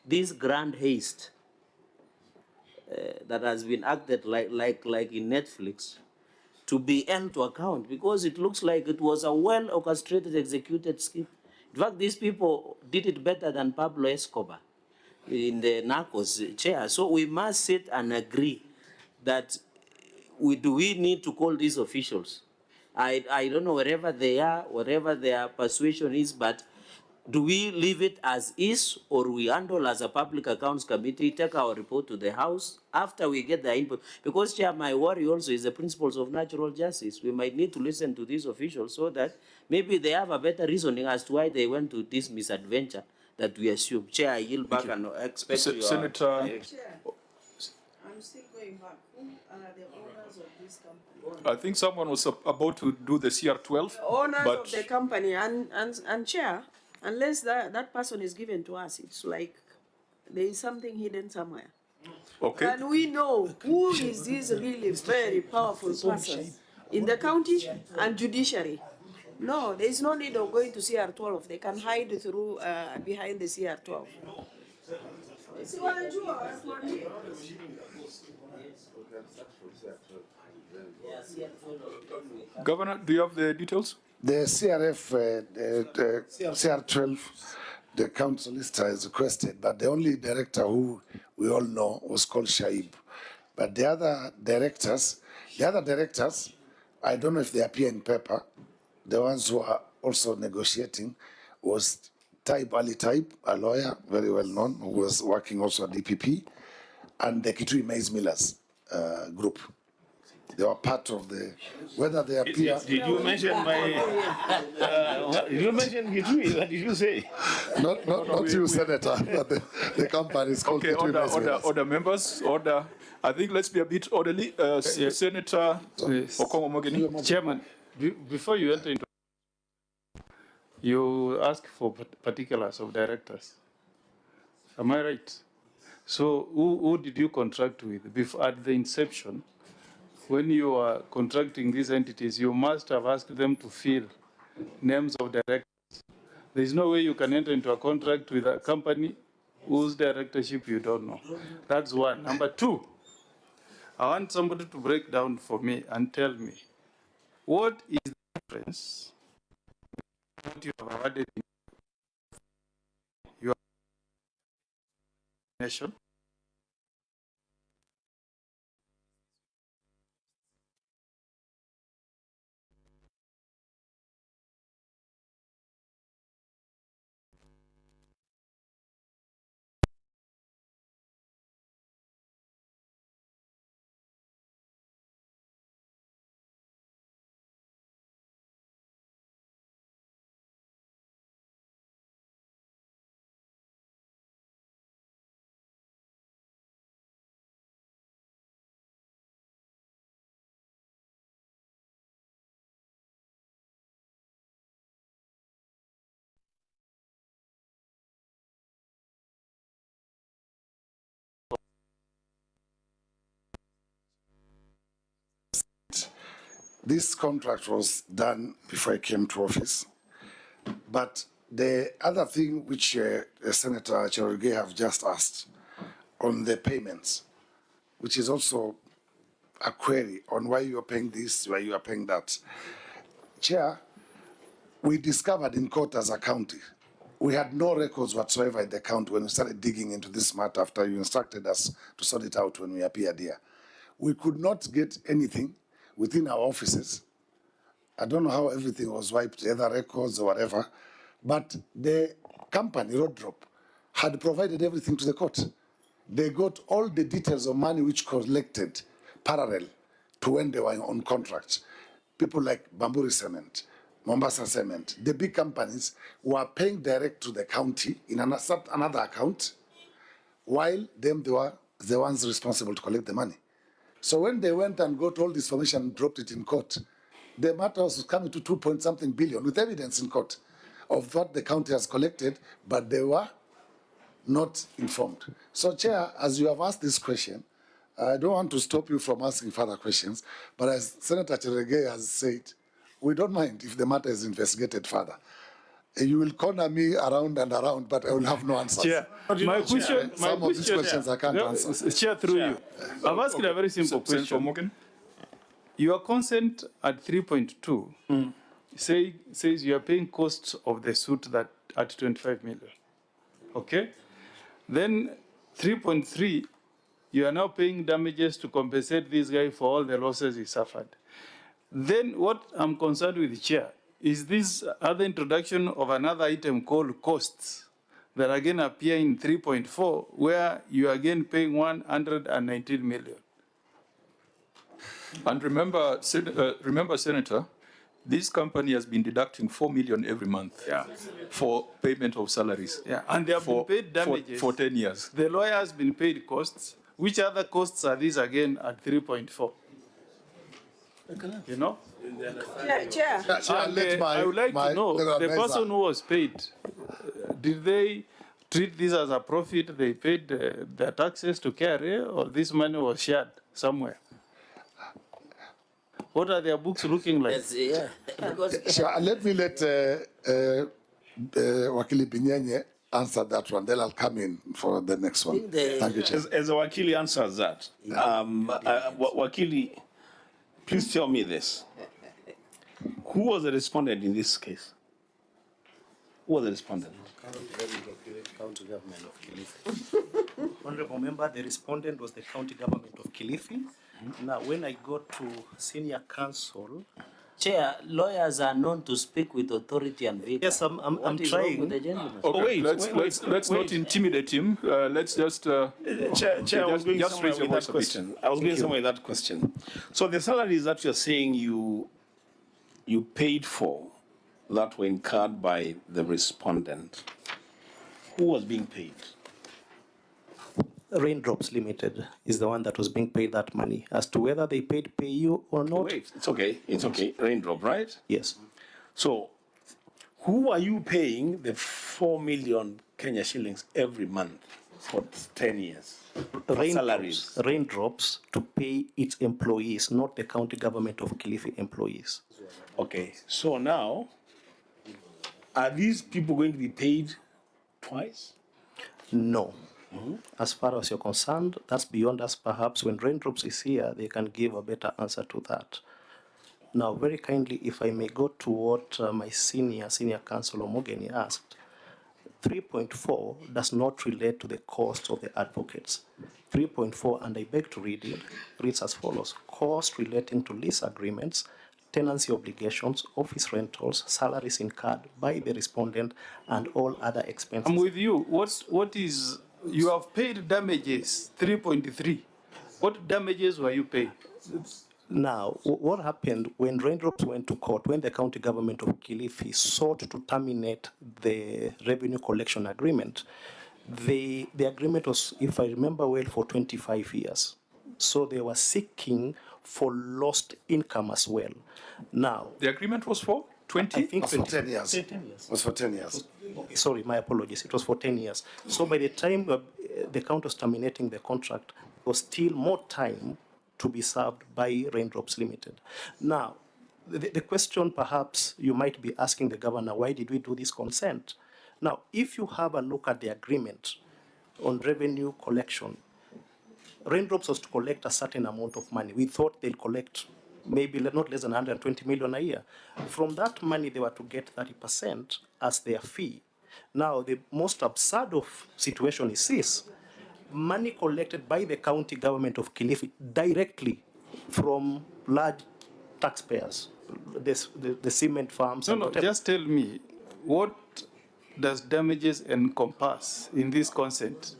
S6: this grand haste that has been acted like in Netflix to be held to account? Because it looks like it was a well orchestrated, executed scheme. In fact, these people did it better than Pablo Escobar in the Narcos, Chair. So we must sit and agree that we need to call these officials. I don't know wherever they are, whatever their persuasion is, but do we leave it as is, or we handle as a public accounts committee, take our report to the House after we get the input? Because, Chair, my worry also is the principles of natural justice. We might need to listen to these officials so that maybe they have a better reasoning as to why they went to this misadventure that we assume. Chair, I yield back and expect your...
S2: Senator...
S5: Chair, I'm still going back. Who are the owners of this company?
S2: I think someone was about to do the CR12.
S5: The owners
S2: but
S5: of the company and Chair, unless that person is given to us, it's like there is something hidden somewhere.
S2: Okay.
S5: And we know who is this really very powerful person in the county and judiciary. No, there is no need of going to CR12. They can hide through behind the CR12.
S2: Governor, do you have the details?
S1: The CR12, the count solicitor has requested, but the only director who we all know was called Shaib. But the other directors, I don't know if they appear in paper. The ones who are also negotiating was Taib Ali Taib, a lawyer, very well known, who was working also at DPP, and the Kitui Maize Millers group. They were part of the, whether they appear...
S4: Did you mention my... did you mention Kitui? What did you say?
S1: Not you, Senator, but the company is called Kitui Maize Millers.
S2: Order, members, order. I think let's be a bit orderly. Senator Okongo Mogeni.
S9: Chairman, before you enter into... You ask for particulars of directors. Am I right? So who did you contract with? Before, at the inception, when you are contracting these entities, you must have asked them to fill names of directors. There is no way you can enter into a contract with a company whose directorship you don't know. That's one. Number two, I want somebody to break down for me and tell me, what is the difference what you have added in your nation?
S1: This contract was done before I came to office. But the other thing which Senator Cheruge have just asked on the payments, which is also a query on why you are paying this, why you are paying that. Chair, we discovered in court as a county, we had no records whatsoever in the county when we started digging into this matter after you instructed us to sort it out when we appeared here. We could not get anything within our offices. I don't know how everything was wiped, either records or whatever, but the company, Road Drop, had provided everything to the court. They got all the details of money which collected parallel to when they were on contract. people like Bamburi Cement, Mombasa Cement, the big companies were paying direct to the county in another account, while them they were the ones responsible to collect the money. So when they went and got all this information and dropped it in court, the matter was coming to 2-point-something billion with evidence in court of what the county has collected, but they were not informed. So, Chair, as you have asked this question, I don't want to stop you from asking further questions, but as Senator Cherege has said, we don't mind if the matter is investigated further. You will corner me around and around, but I will have no answers.
S9: Chair, my question,
S1: Some of these questions I can't answer.
S9: Chair, through you. I've asked a very simple
S2: Senator
S9: question.
S2: Morgan?
S9: Your consent at 3.2 says you are paying costs of the suit that at 25 million. Okay? Then 3.3, you are now paying damages to compensate this guy for all the losses he suffered. Then what I'm concerned with, Chair, is this other introduction of another item called costs that again appear in 3.4, where you are again paying 119 million.
S2: And remember, Senator, this company has been deducting 4 million every month for payment of salaries.
S9: Yeah, and they have been paid damages
S2: for 10 years.
S9: The lawyer has been paid costs. Which other costs are these again at 3.4? You know?
S5: Chair.
S9: And, I would like to know, the person who was paid, did they treat this as a profit? They paid their taxes to KRA, or this money was shared somewhere? What are their books looking like?
S6: Yeah.
S1: Sure, let me let Wakili Binyenye answer that one. Then I'll come in for the next one. Thank you, Chair.
S4: As Wakili answers that, Wakili, please tell me this. Who was the respondent in this case? Who was the respondent?
S8: County government of Kilifi. Honorable member, the respondent was the county government of Kilifi. Now, when I go to senior counsel,
S6: Chair, lawyers are known to speak with authority and vigor.
S8: yes, I'm
S6: What is
S8: trying.
S6: wrong with the gentleman?
S2: Okay, let's not intimidate him. Let's just
S4: Chair, I was going
S2: just
S4: somewhere
S2: raise your
S4: with
S2: voice
S4: that
S2: a bit.
S4: question. I was going somewhere with that question. So the salaries that you're saying you paid for, that were incurred by the respondent, who was being paid?
S8: Raindrops Limited is the one that was being paid that money. As to whether they paid PayU or not,
S4: Wait, it's okay. Raindrop, right?
S8: yes.
S4: So, who are you paying the 4 million Kenya shillings every month for 10 years? Salaries.
S8: Raindrops to pay its employees, not the county government of Kilifi employees.
S4: Okay, so now, are these people going to be paid twice?
S8: No. As far as you're concerned, that's beyond us. Perhaps when Raindrops is here, they can give a better answer to that. Now, very kindly, if I may go to what my senior counsel Omogeni asked, 3.4 does not relate to the cost of the advocates. 3.4, and I beg to read it, reads as follows: cost relating to lease agreements, tenancy obligations, office rentals, salaries incurred by the respondent, and all other expenses.
S9: I'm with you. What is, you have paid damages, 3.3. What damages were you paid?
S8: Now, what happened when Raindrops went to court, when the county government of Kilifi sought to terminate the revenue collection agreement? The agreement was, if I remember well, for 25 years. So they were seeking for lost income as well. Now,
S2: the agreement was for 20?
S8: I think
S1: For 10 years.
S8: 10 years.
S1: It was for 10 years.
S8: Okay, sorry, my apologies. It was for 10 years. So by the time the county was terminating the contract, there was still more time to be served by Raindrops Limited. Now, the question perhaps you might be asking the governor, why did we do this consent? Now, if you have a look at the agreement on revenue collection, Raindrops was to collect a certain amount of money. We thought they'll collect maybe not less than 120 million a year. From that money, they were to get 30% as their fee. Now, the most absurd of situation is this: money collected by the county government of Kilifi directly from large taxpayers, the cement farms.
S9: No, just tell me, what does damages encompass in this consent?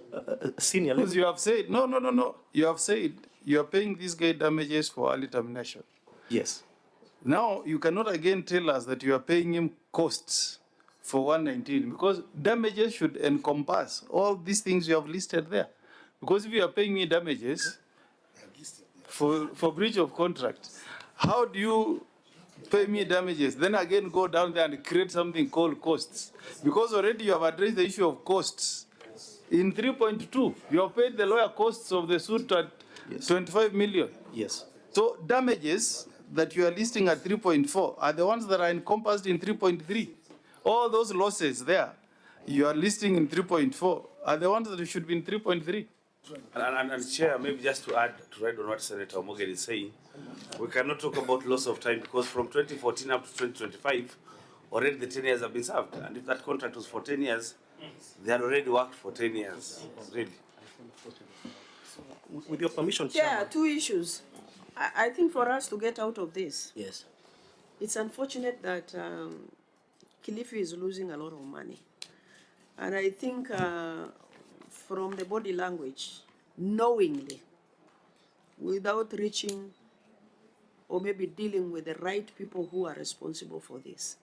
S8: Senior,
S9: because you have said, no. You have said you are paying this guy damages for early termination.
S8: Yes.
S9: Now, you cannot again tell us that you are paying him costs for 119, because damages should encompass all these things you have listed there. Because if you are paying me damages for breach of contract, how do you pay me damages, then again go down there and create something called costs? Because already you have addressed the issue of costs. In 3.2, you have paid the lawyer costs of the suit at 25 million.
S8: Yes.
S9: So damages that you are listing at 3.4 are the ones that are encompassed in 3.3. All those losses there you are listing in 3.4 are the ones that should be in 3.3.
S10: And Chair, maybe just to add to read on what Senator Morgan is saying, we cannot talk about loss of time because from 2014 up to 2025, already the 10 years have been served. And if that contract was for 10 years, they had already worked for 10 years, really.
S8: With your permission,
S5: There
S8: Chairman.
S5: are two issues. I think for us to get out of this,
S6: Yes.
S5: it's unfortunate that Kilifi is losing a lot of money. And I think from the body language, knowingly, without reaching or maybe dealing with the right people who are responsible for this.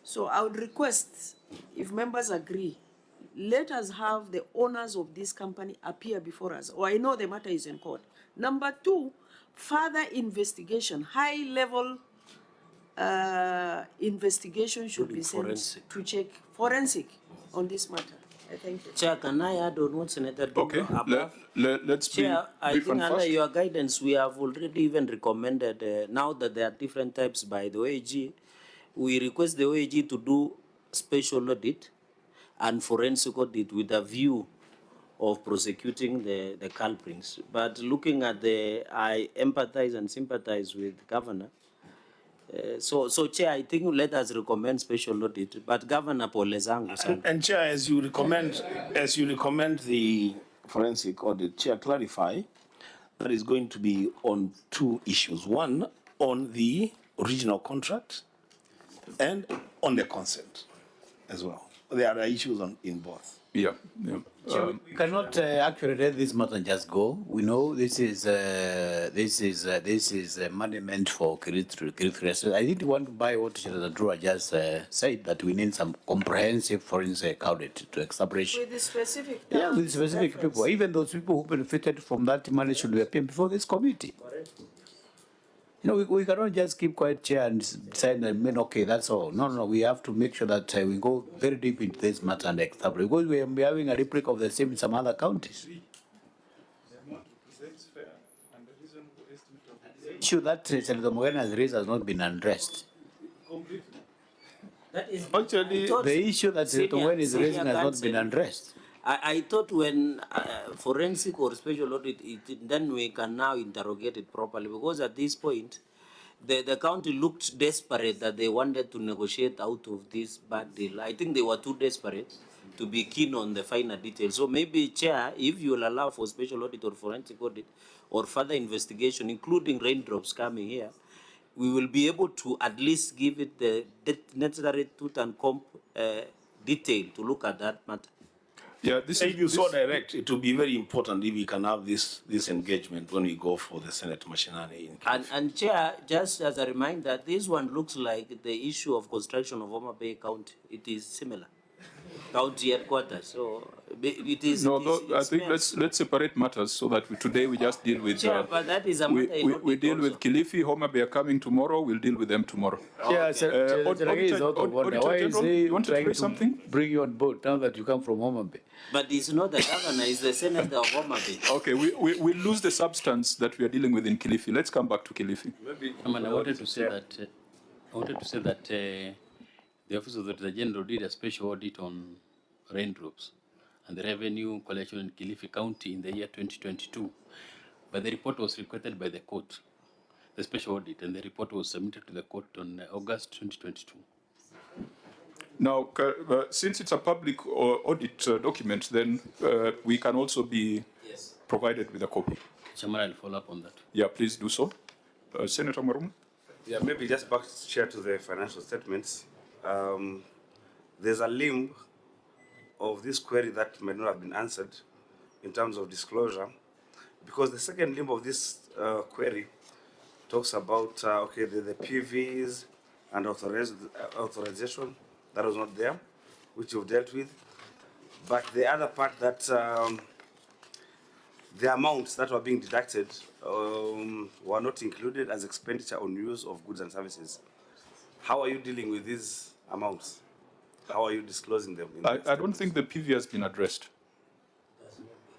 S5: So I would request, if members agree, let us have the owners of this company appear before us, or I know the matter is in court. Number two, further investigation, high-level investigation should be sent
S6: Forensic.
S5: to check forensic on this matter. I thank you.
S6: Chair, can I add on what Senator Duga
S2: Okay,
S6: above?
S2: let's be
S6: Chair, I
S2: brief
S6: think
S2: and
S6: under
S2: fast.
S6: your guidance, we have already even recommended, now that there are different types by the OAG, we request the OAG to do special audit and forensic audit with a view of prosecuting the culprits. But looking at I empathize and sympathize with Governor. So Chair, I think let us recommend special audit, but Governor pole zangu sana.
S4: And Chair, as you recommend the forensic audit, Chair, clarify that is going to be on two issues. One, on the original contract and on the consent as well. There are issues in both.
S2: Yeah.
S7: We cannot actually let this matter just go. We know this is money meant for Kilifi. I didn't want to buy what Senator Drua just said, that we need some comprehensive forensic audit to establish.
S5: With the specific
S7: Yeah, with specific
S5: reference.
S7: people. Even those people who benefited from that money should be appeared before this committee. You know, we cannot just keep quiet, Chair, and decide that, okay, that's all. No, we have to make sure that we go very deep into this matter and establish, because we are having a replica of the same in some other counties. The issue that Senator Morgan has raised has not been addressed.
S6: That is,
S7: Actually, the issue that Senator Morgan is raising has not been addressed.
S6: I thought when forensic or special audit, then we can now interrogate it properly, because at this point, the county looked desperate that they wanted to negotiate out of this bad deal. I think they were too desperate to be keen on the finer details. So maybe, Chair, if you will allow for special audit or forensic audit or further investigation, including raindrops coming here, we will be able to at least give it the necessary tooth and comb detail to look at that matter.
S2: Yeah,
S4: If you so direct, it will be very important if we can have this engagement when we go for the Senate machinani in Kilifi.
S6: And Chair, just as a reminder, this one looks like the issue of construction of Homa Bay County. It is similar. County headquarters. So it is.
S2: No,
S6: I
S2: think let's separate matters so that today we just deal with.
S6: Chair, but that is a matter
S2: we deal with Kilifi. Homa Bay are coming tomorrow. We'll deal with them tomorrow.
S7: Yeah, Auditor
S2: General, you want to say something?
S7: Bring you on board now that you come from Homa Bay.
S6: But it's not the governor; it's the senator of Homa Bay.
S2: Okay, we lose the substance that we are dealing with in Kilifi. Let's come back to Kilifi.
S11: I wanted to say that the Office of the Auditor General did a special audit on raindrops and the revenue collection in Kilifi County in the year 2022. But the report was requested by the court, the special audit, and the report was submitted to the court on August 2022.
S2: Now, since it's a public audit document, then we can also be provided with a copy.
S11: Chairman, I'll follow up on that.
S2: Yeah, please do so. Senator Marum?
S10: Yeah, maybe just back, Chair, to the financial statements. There's a limb of this query that may not have been answered in terms of disclosure, because the second limb of this query talks about, okay, the PVs and authorization, that was not there, which you've dealt with. But the other part that the amounts that were being deducted were not included as expenditure on use of goods and services. How are you dealing with these amounts? How are you disclosing them?
S2: I don't think the PV has been addressed.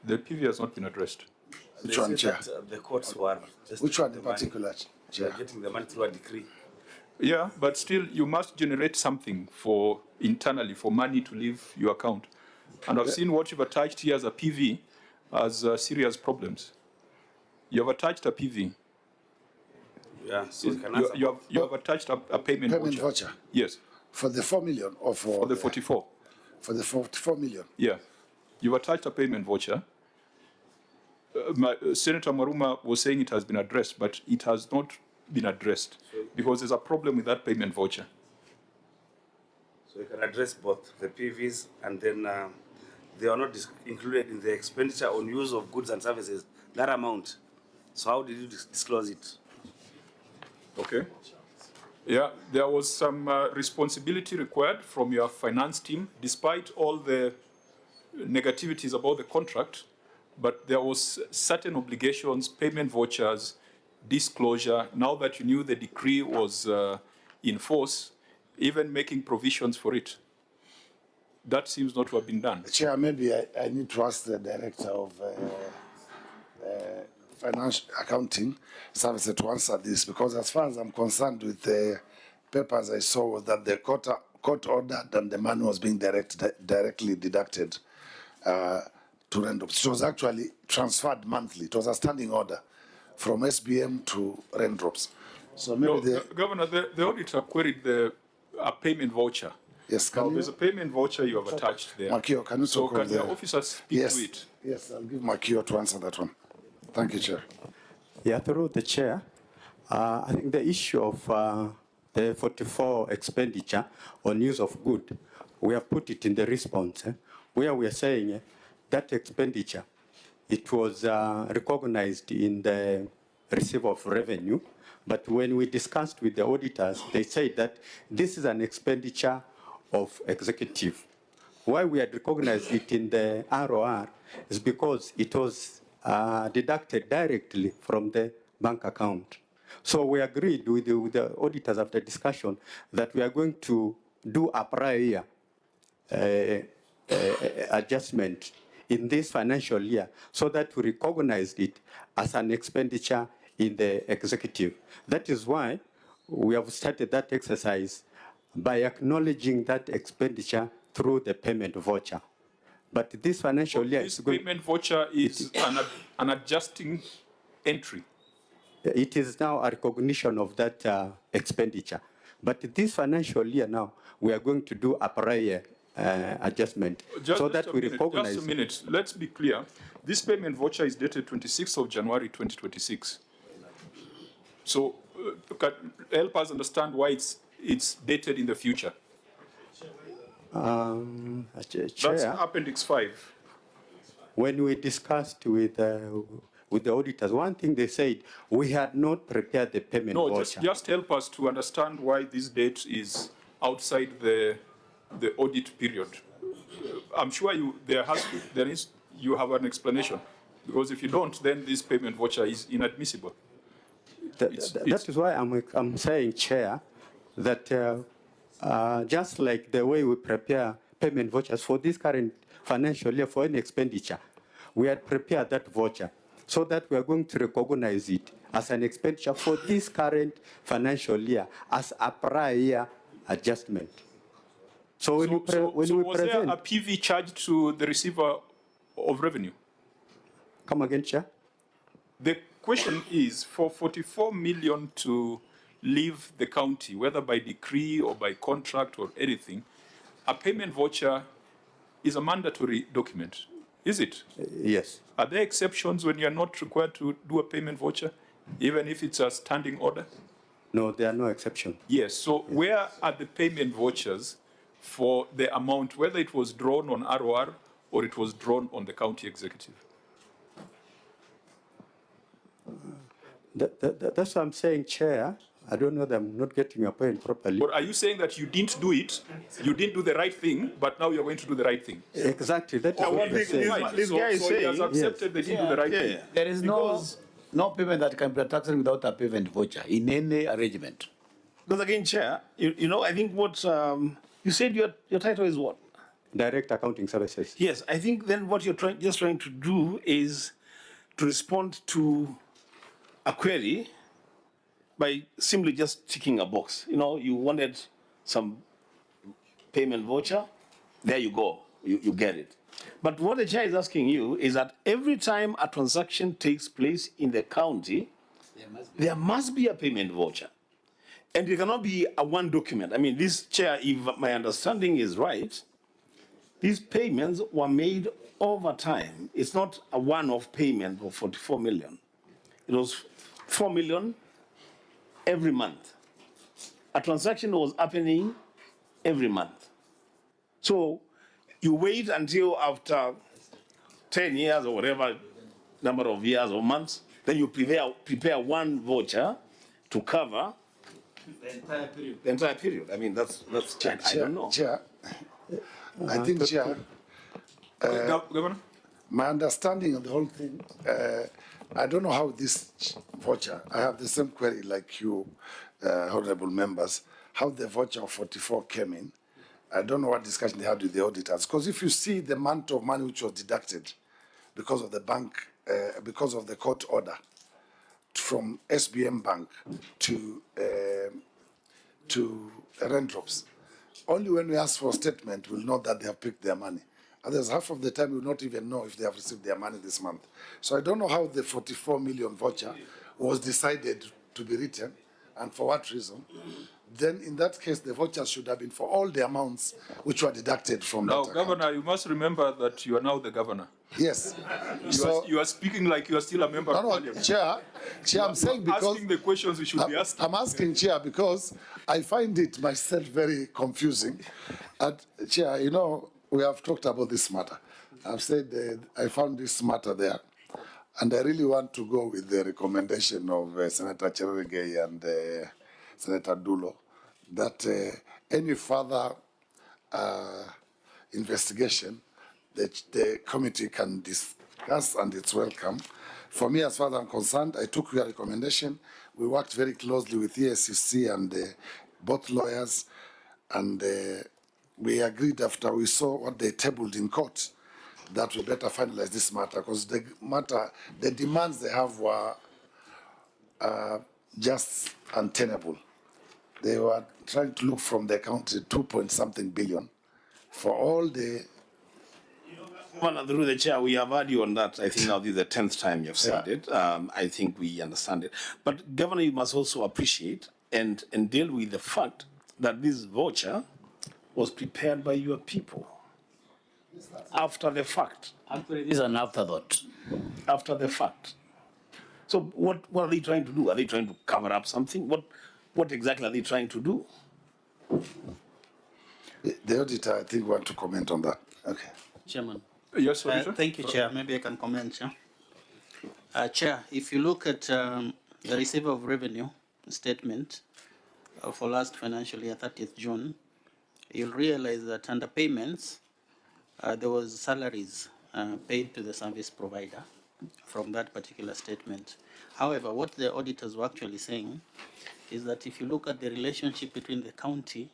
S2: The PV has not been addressed.
S1: Which one, Chair?
S10: The courts were just
S1: Which one in
S10: the money.
S1: particular,
S10: They're
S1: Chair?
S10: getting the money through a decree.
S2: Yeah, but still, you must generate something for internally for money to leave your account. And I've seen what you've attached here as a PV as serious problems. You have attached a PV.
S10: Yeah, so you can answer.
S2: You have attached a payment voucher. Yes.
S1: For the 4 million or for
S2: the 44.
S1: For the 44 million.
S2: Yeah. You've attached a payment voucher. Senator Maruma was saying it has been addressed, but it has not been addressed because there's a problem with that payment voucher.
S10: So you can address both the PVs and then they are not included in the expenditure on use of goods and services, that amount. So how did you disclose it?
S2: Okay. Yeah, there was some responsibility required from your finance team, despite all the negativities about the contract, but there was certain obligations, payment vouchers, disclosure. Now that you knew the decree was in force, even making provisions for it. That seems not to have been done.
S1: Chair, maybe I need to ask the Director of Financial Accounting Services to answer this, because as far as I'm concerned with the papers I saw was that the court ordered and the money was being directly deducted to Rendrops. It was actually transferred monthly. It was a standing order from SBM to Rendrops. So maybe
S2: Governor, the auditor queried the payment voucher.
S1: Yes,
S2: now, there's a payment voucher you have attached there.
S1: Makio, can you
S2: so
S1: talk
S2: can the officer speak to it?
S1: Yes, I'll give Makio to answer that one. Thank you, Chair.
S12: Yeah, through the Chair, I think the issue of the 44 expenditure on use of good, we have put it in the response, where we are saying that expenditure, it was recognized in the receipt of revenue, but when we discussed with the auditors, they said that this is an expenditure of executive. Why we had recognized it in the ROR is because it was deducted directly from the bank account. So we agreed with the auditors after discussion that we are going to do a prior year adjustment in this financial year so that we recognized it as an expenditure in the executive. That is why we have started that exercise by acknowledging that expenditure through the payment voucher. But this financial year...
S2: This payment voucher is an adjusting entry.
S12: It is now a recognition of that expenditure. But this financial year now, we are going to do a prior adjustment so that we recognize...
S2: Just a minute. Let's be clear. This payment voucher is dated 26th of January 2026. So help us understand why it's dated in the future.
S12: Chair,
S2: that's Appendix 5.
S12: When we discussed with the auditors, one thing they said, we had not prepared the payment voucher.
S2: Just help us to understand why this date is outside the audit period. I'm sure you have an explanation, because if you don't, then this payment voucher is inadmissible.
S12: That is why I'm saying, Chair, that just like the way we prepare payment vouchers for this current financial year for any expenditure, we had prepared that voucher so that we are going to recognize it as an expenditure for this current financial year as a prior year adjustment. So when we present...
S2: was there a PV charge to the receiver of revenue?
S12: Come again, Chair?
S2: The question is, for 44 million to leave the county, whether by decree or by contract or anything, a payment voucher is a mandatory document, is it?
S12: Yes.
S2: Are there exceptions when you are not required to do a payment voucher, even if it's a standing order?
S12: No, there are no exceptions.
S2: Yes, so where are the payment vouchers for the amount, whether it was drawn on ROR or it was drawn on the county executive?
S12: That's what I'm saying, Chair. I don't know that I'm not getting your point properly.
S2: But are you saying that you didn't do it, you didn't do the right thing, but now you're going to do the right thing?
S12: Exactly. That is what
S4: this,
S12: they're saying.
S4: this, this guy is
S2: So he has
S4: saying,
S2: accepted they didn't do the right thing.
S7: There is no payment that can be taxed without a payment voucher in any arrangement.
S4: because again, Chair, you know, I think what, you said your title is what?
S12: Direct accounting services.
S4: Yes, I think then what you're trying to do is to respond to a query by simply just ticking a box. You know, you wanted some payment voucher, there you go, you get it. But what the chair is asking you is that every time a transaction takes place in the county, there must be a payment voucher. And it cannot be a one document. I mean, this chair, if my understanding is right, these payments were made over time. It's not a one-off payment of 44 million. It was 4 million every month. A transaction was happening every month. So you wait until after 10 years or whatever number of years or months, then you prepare one voucher to cover the entire period. I mean, that's I don't know.
S1: Chair, I think, Chair,
S2: Governor?
S1: my understanding of the whole thing, I don't know how this voucher, I have the same query like you, honorable members, how the voucher of 44 came in. I don't know what discussion they had with the auditors, because if you see the amount of money which was deducted because of the bank, because of the court order from SBM Bank to Raindrops, only when we ask for a statement, we'll know that they have picked their money. Others, half of the time, we'll not even know if they have received their money this month. So I don't know how the 44 million voucher was decided to be written and for what reason. Then in that case, the vouchers should have been for all the amounts which were deducted from
S2: Now,
S1: that account.
S2: Governor, you must remember that you are now the governor.
S1: Yes.
S2: You are speaking like you are still a member of Parliament.
S1: Chair, I'm saying because
S2: asking the questions we should be asking.
S1: I'm asking, Chair, because I find it myself very confusing. And Chair, you know, we have talked about this matter. I've said I found this matter there, and I really want to go with the recommendation of Senator Cherargei and Senator Dulo that any further investigation that the committee can discuss, and it's welcome. For me, as far as I'm concerned, I took your recommendation. We worked very closely with ESCC and both lawyers, and we agreed after we saw what they tabled in court that we better finalize this matter, because the demands they have were just untenable. They were trying to look from the county 2-point-something billion for all the.
S4: Through the chair, we have heard you on that. I think now this is the 10th time you've said it. I think we understand it. But Governor, you must also appreciate and deal with the fact that this voucher was prepared by your people after the fact.
S7: Actually, this is an afterthought.
S4: After the fact. So what are they trying to do? Are they trying to cover up something? What exactly are they trying to do?
S1: The auditor, I think, want to comment on that. Okay.
S3: Chairman.
S2: Yes, Auditor?
S3: Thank you, Chair. Maybe I can comment, Chair. Chair, if you look at the receiver of revenue statement for last financial year, 30th June, you'll realize that under payments, there was salaries paid to the service provider from that particular statement. However, what the auditors were actually saying is that if you look at the relationship between the county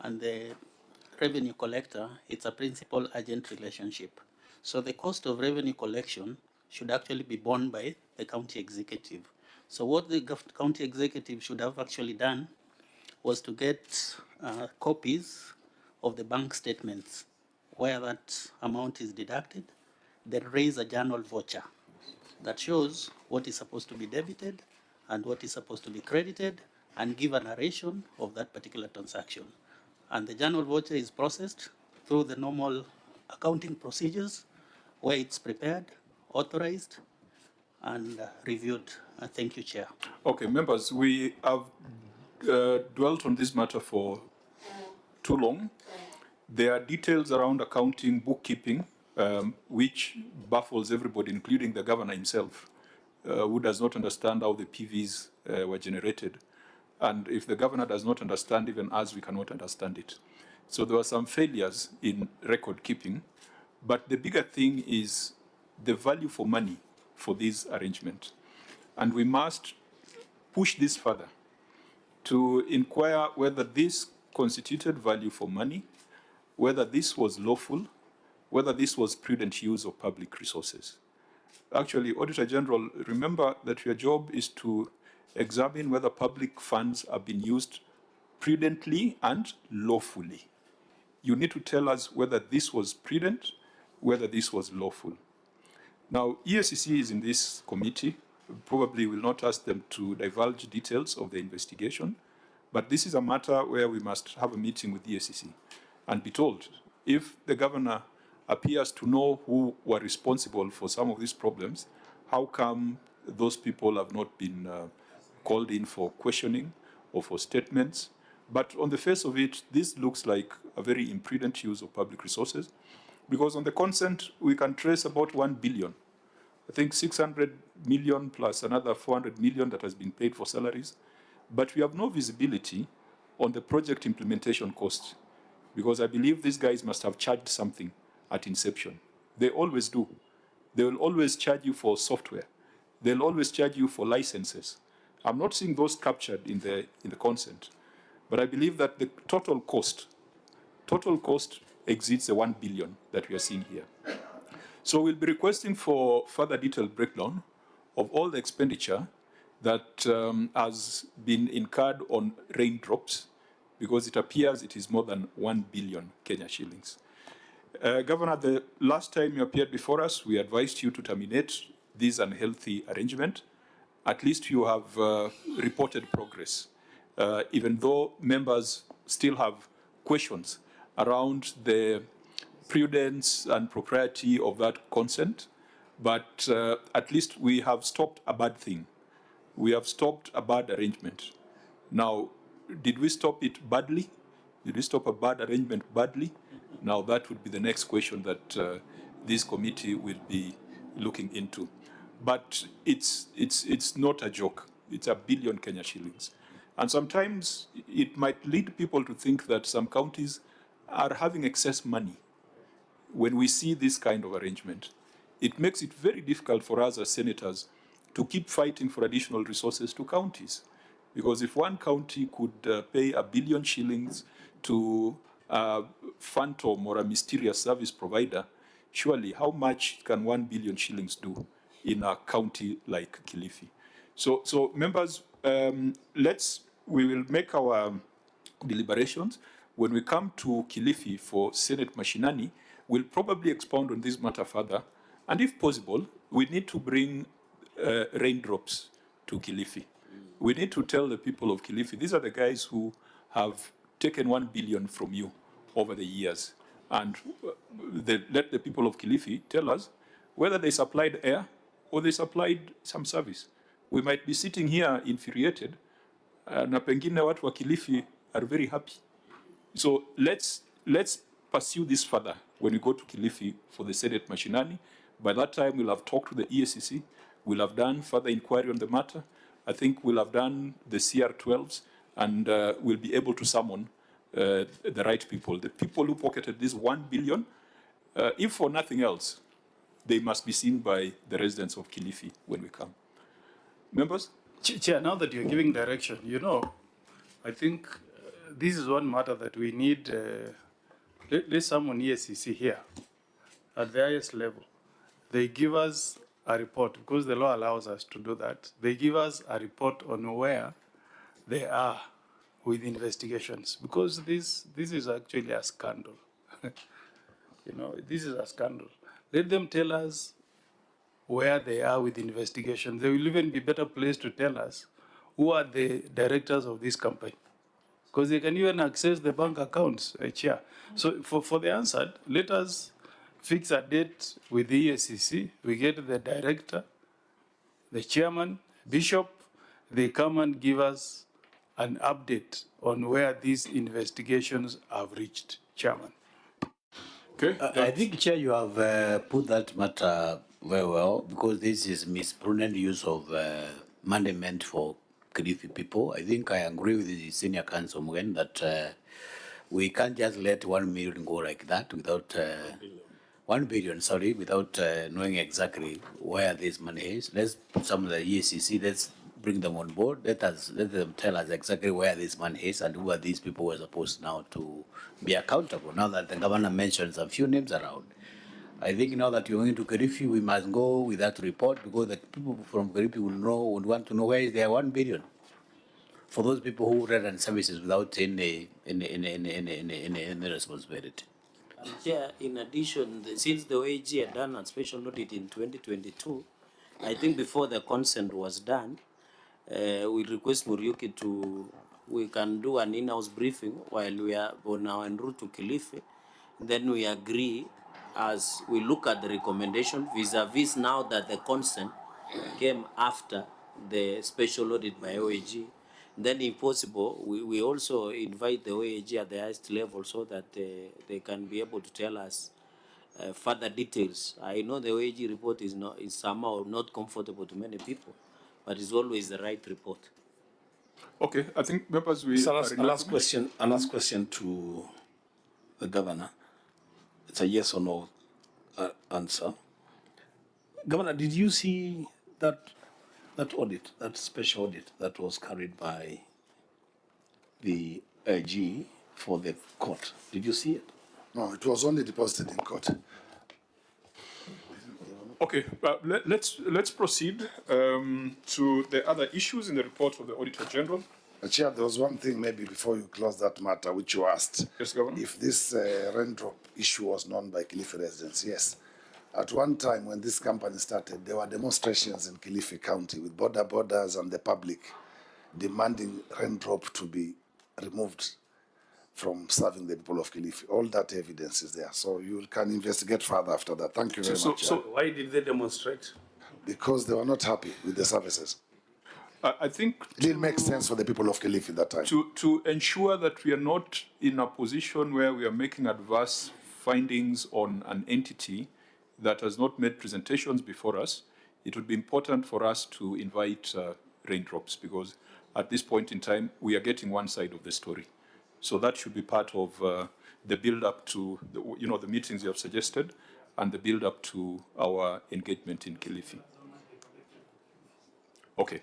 S3: and the revenue collector, it's a principal-agent relationship. So the cost of revenue collection should actually be borne by the county executive. So what the county executive should have actually done was to get copies of the bank statements where that amount is deducted, then raise a journal voucher that shows what is supposed to be debited and what is supposed to be credited, and give a narration of that particular transaction. And the journal voucher is processed through the normal accounting procedures where it's prepared, authorized, and reviewed. Thank you, Chair.
S2: Okay, members, we have dwelt on this matter for too long. There are details around accounting, bookkeeping, which baffles everybody, including the governor himself. who does not understand how the PVs were generated. And if the governor does not understand, even us, we cannot understand it. So there were some failures in record keeping, but the bigger thing is the value for money for this arrangement. And we must push this further to inquire whether this constituted value for money, whether this was lawful, whether this was prudent use of public resources. Actually, Auditor General, remember that your job is to examine whether public funds have been used prudently and lawfully. You need to tell us whether this was prudent, whether this was lawful. Now, EACC is in this committee. Probably will not ask them to divulge details of the investigation, but this is a matter where we must have a meeting with EACC and be told if the governor appears to know who were responsible for some of these problems, how come those people have not been called in for questioning or for statements? But on the face of it, this looks like a very imprudent use of public resources, because on the consent, we can trace about 1 billion. I think 600 million plus another 400 million that has been paid for salaries. But we have no visibility on the project implementation costs, because I believe these guys must have charged something at inception. They always do. They will always charge you for software. They'll always charge you for licenses. I'm not seeing those captured in the consent, but I believe that the total cost exceeds the 1 billion that we are seeing here. So we'll be requesting for further detailed breakdown of all the expenditure that has been incurred on raindrops, because it appears it is more than 1 billion Kenya shillings. Governor, the last time you appeared before us, we advised you to terminate this unhealthy arrangement. At least you have reported progress, even though members still have questions around the prudence and propriety of that consent. But at least we have stopped a bad thing. We have stopped a bad arrangement. Now, did we stop it badly? Did we stop a bad arrangement badly? Now, that would be the next question that this committee will be looking into. But it's not a joke. It's 1 billion Kenya shillings. And sometimes it might lead people to think that some counties are having excess money. When we see this kind of arrangement, it makes it very difficult for us as senators to keep fighting for additional resources to counties. Because if one county could pay 1 billion shillings to a phantom or a mysterious service provider, surely how much can 1 billion shillings do in a county like Kilifi? So members, we will make our deliberations. When we come to Kilifi for Senate Mashinani, we'll probably expound on this matter further. And if possible, we need to bring raindrops to Kilifi. We need to tell the people of Kilifi, these are the guys who have taken 1 billion from you over the years. And let the people of Kilifi tell us whether they supplied air or they supplied some service. We might be sitting here infuriated, na pengine watu wa Kilifi are very happy. So let's pursue this further when we go to Kilifi for the Senate Mashinani. By that time, we'll have talked to the EACC, we'll have done further inquiry on the matter. I think we'll have done the CR12s, and we'll be able to summon the right people. The people who pocketed this 1 billion, if for nothing else, they must be seen by the residents of Kilifi when we come. Members?
S9: Chair, now that you're giving direction, I think this is one matter that we need. Let's summon EACC here at the highest level. They give us a report, because the law allows us to do that. They give us a report on where they are with investigations, because this is actually a scandal. This is a scandal. Let them tell us where they are with investigation. They will even be better placed to tell us who are the directors of this company, because they can even access the bank accounts, Chair. So for the answer, let us fix a date with the EACC. We get the director, the chairman, bishop. They come and give us an update on where these investigations have reached, Chairman.
S2: Okay.
S7: I think, Chair, you have put that matter very well, because this is misprudent use of money meant for Kilifi people. I think I agree with the senior counsel Mung'Aro that we can't just let 1 million go like that without 1 billion, sorry, without knowing exactly where this money is. Let's put some of the EACC, let's bring them on board. Let them tell us exactly where this money is and who are these people who are supposed now to be accountable. Now that the governor mentions a few names around, I think now that you're going to Kilifi, we must go with that report, because the people from Kilifi would want to know where is their 1 billion for those people who run services without any responsibility.
S6: Chair, in addition, since the OAG had done a special audit in 2022, I think before the consent was done, we request Muriuki we can do an in-house briefing while we are on our en route to Kilifi. Then we agree as we look at the recommendation vis-a-vis now that the consent came after the special audit by OAG. Then if possible, we also invite the OAG at the highest level so that they can be able to tell us further details. I know the OAG report is somehow not comfortable to many people, but it's always the right report.
S2: Okay, I think members we.
S4: So a last question to the governor. It's a yes or no answer. Governor, did you see that audit, that special audit that was carried by the AG for the court? Did you see it?
S1: No, it was only deposited in court.
S2: Okay, let's proceed to the other issues in the report of the Auditor General.
S1: Chair, there was one thing maybe before you close that matter, which you asked.
S2: Yes, Governor.
S1: If this rent drop issue was known by Kilifi residents, yes. At one time when this company started, there were demonstrations in Kilifi County with borders and the public demanding rent drop to be removed from serving the people of Kilifi. All that evidence is there. So you can investigate further after that. Thank you very much.
S10: So why did they demonstrate?
S1: Because they were not happy with the services.
S2: I think
S1: it didn't make sense for the people of Kilifi that time.
S2: To ensure that we are not in a position where we are making adverse findings on an entity that has not made presentations before us, it would be important for us to invite raindrops, because at this point in time, we are getting one side of the story. So that should be part of the build-up to the meetings you have suggested and the build-up to our engagement in Kilifi. Okay.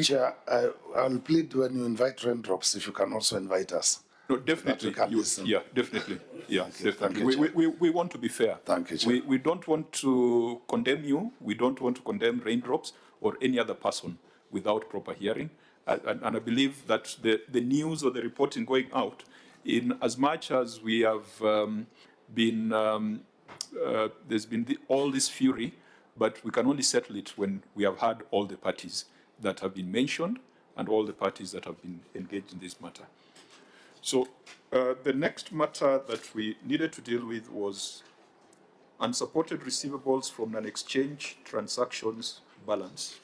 S1: Chair, I'll plead when you invite raindrops, if you can also invite us.
S2: No, definitely. Yeah, definitely. Yeah, definitely. We want to be fair.
S1: Thank you, Chair.
S2: We don't want to condemn you. We don't want to condemn raindrops or any other person without proper hearing. And I believe that the news or the reporting going out, in as much as we have there's been all this fury, but we can only settle it when we have had all the parties that have been mentioned and all the parties that have been engaged in this matter. So the next matter that we needed to deal with was unsupported receivables from an exchange transactions balance.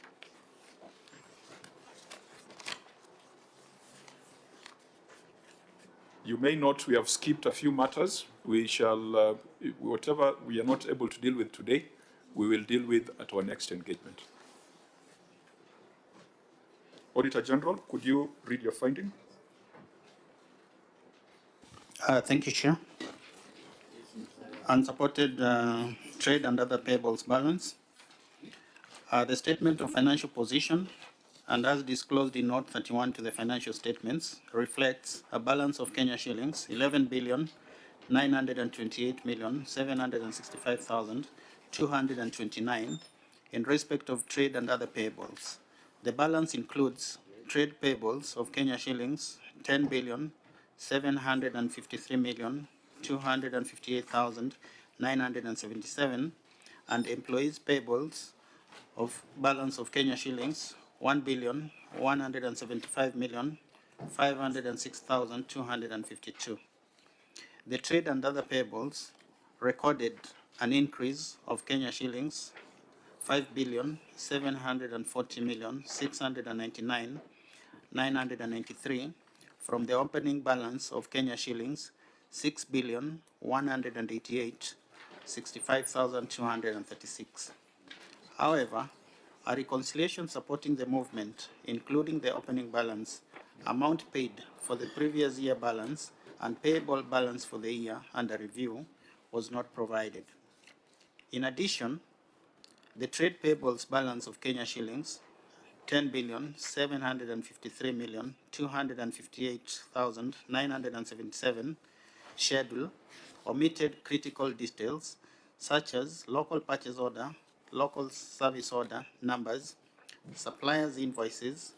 S2: You may note we have skipped a few matters. We shall, whatever we are not able to deal with today, we will deal with at our next engagement. Auditor General, could you read your finding?
S3: Thank you, Chair. Unsupported trade and other payables balance. The statement of financial position, and as disclosed in Note 31 to the financial statements, reflects a balance of Kenya shillings 11,928,765,229 in respect of trade and other payables. The balance includes trade payables of Kenya shillings 10,753,258,977 and employees payables of balance of Kenya shillings 1,175,506,252. The trade and other payables recorded an increase of Kenya shillings 5,740,699,993 from the opening balance of Kenya shillings 6,188,65,236. However, a reconciliation supporting the movement, including the opening balance, amount paid for the previous year balance, and payable balance for the year under review was not provided. In addition, the trade payables balance of Kenya shillings 10,753,258,977 schedule omitted critical details such as local purchase order, local service order numbers, suppliers' invoices,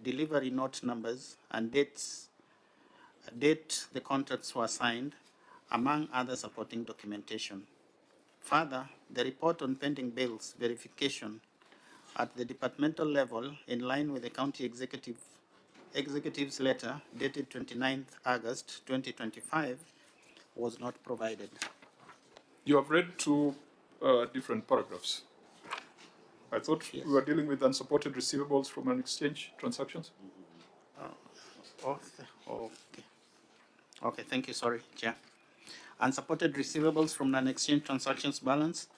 S3: delivery note numbers, and date the contracts were signed, among other supporting documentation. Further, the report on pending bills verification at the departmental level, in line with the county executive's letter dated 29th August 2025, was not provided.
S2: You have read two different paragraphs. I thought
S3: Yes.
S2: we were dealing with unsupported receivables from an exchange transactions.
S3: Okay. Okay, thank you, sorry, Chair. Unsupported receivables from non-exchange transactions balance.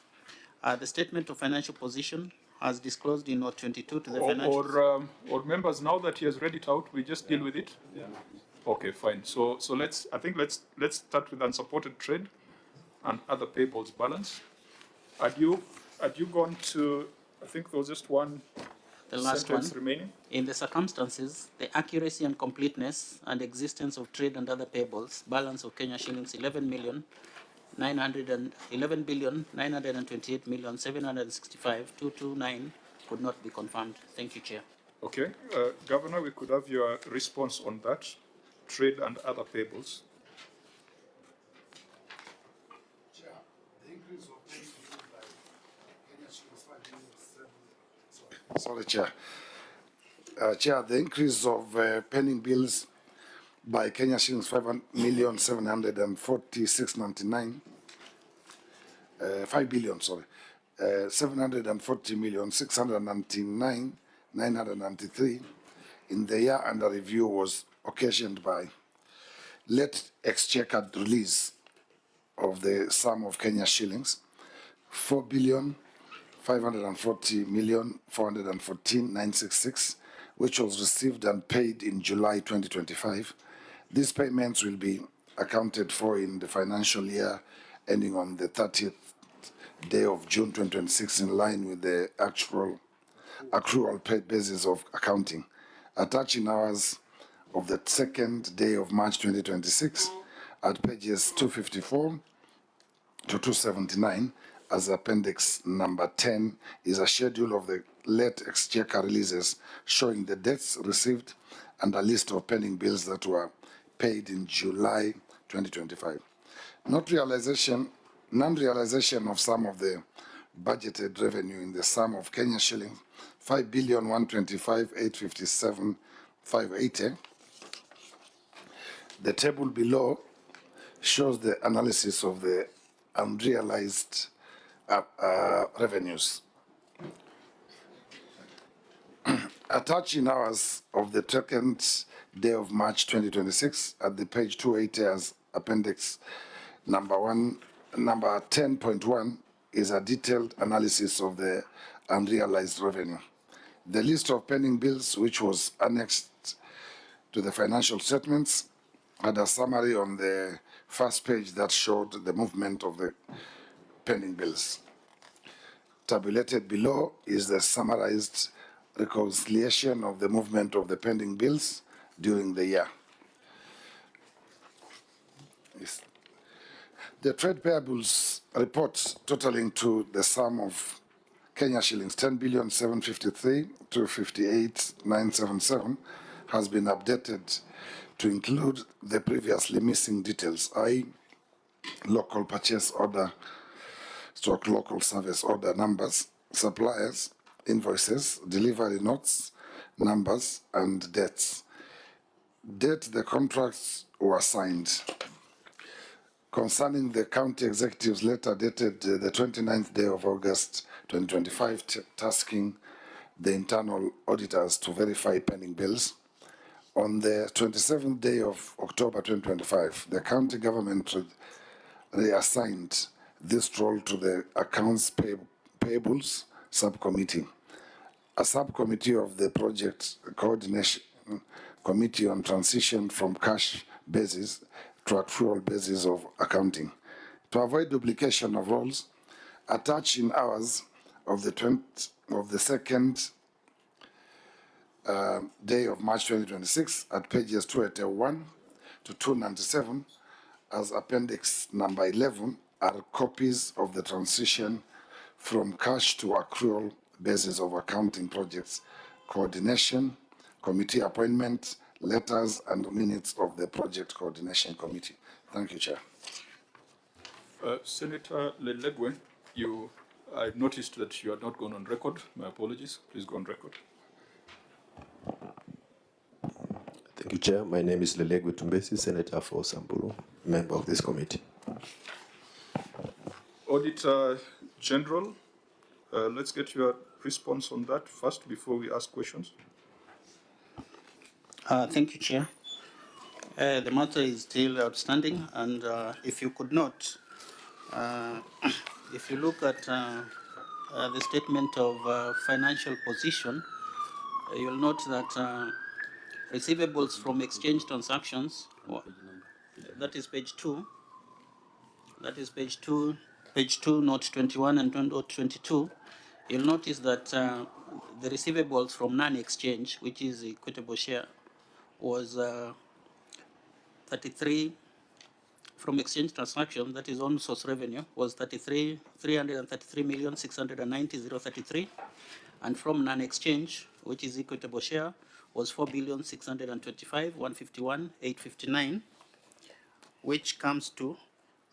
S3: The statement of financial position as disclosed in Note 22 to the financial.
S2: Or members, now that he has read it out, we just deal with it? Yeah. Okay, fine. So let's start with unsupported trade and other payables balance. Had you gone to, I think there was just one
S3: The last one.
S2: sentence remaining?
S3: In the circumstances, the accuracy and completeness and existence of trade and other payables balance of Kenya shillings 11,928,765,229 could not be confirmed. Thank you, Chair.
S2: Okay, Governor, we could have your response on that, trade and other payables.
S1: Sorry, Chair. Chair, the increase of pending bills by Kenya shillings 5,740,699, 5 billion, sorry, 740,699,993 in the year under review was occasioned by late exchequer release of the sum of Kenya shillings 4,540,414,966, which was received and paid in July 2025. These payments will be accounted for in the financial year ending on the 30th day of June 2026, in line with the actual accrual basis of accounting. Attaching hours of the second day of March 2026 at pages 254 to 279 as appendix number 10 is a schedule of the late exchequer releases showing the dates received and a list of pending bills that were paid in July 2025. Non-realization of some of the budgeted revenue in the sum of Kenya shilling 5,125,857,580. The table below shows the analysis of the unrealized revenues. Attaching hours of the second day of March 2026 at the page 280 as appendix number 10.1 is a detailed analysis of the unrealized revenue. The list of pending bills, which was annexed to the financial statements, had a summary on the first page that showed the movement of the pending bills. Tabulated below is the summarized reconciliation of the movement of the pending bills during the year. Yes. The trade payables report totaling to the sum of Kenya shillings 10,753,258,977 has been updated to include the previously missing details, i.e. local purchase order, local service order numbers, suppliers, invoices, delivery notes, numbers, and dates. Date the contracts were signed. Concerning the county executive's letter dated the 29th day of August 2025, tasking the internal auditors to verify pending bills, on the 27th day of October 2025, the county government reassigned this role to the accounts payables subcommittee. A subcommittee of the project coordination committee on transition from cash basis to accrual basis of accounting. To avoid duplication of roles, attached in hours of the second day of March 2026 at pages 281 to 297 as appendix number 11 are copies of the transition from cash to accrual basis of accounting projects, coordination, committee appointment, letters, and minutes of the project coordination committee. Thank you, Chair.
S2: Senator Lelegwe, I noticed that you had not gone on record. My apologies. Please go on record.
S13: Thank you, Chair. My name is Lelegwe Tumbesi, Senator for Samburu, member of this committee.
S2: Auditor General, let's get your response on that first before we ask questions.
S3: Thank you, Chair. The matter is still outstanding, and if you could note, if you look at the statement of financial position, you'll note that receivables from exchange transactions, that is page 2, note 21 and note 22, you'll notice that the receivables from non-exchange, which is equitable share, was 33 from exchange transaction, that is on source revenue, was 333,690,033, and from non-exchange, which is equitable share, was 4,625,151,859, which comes to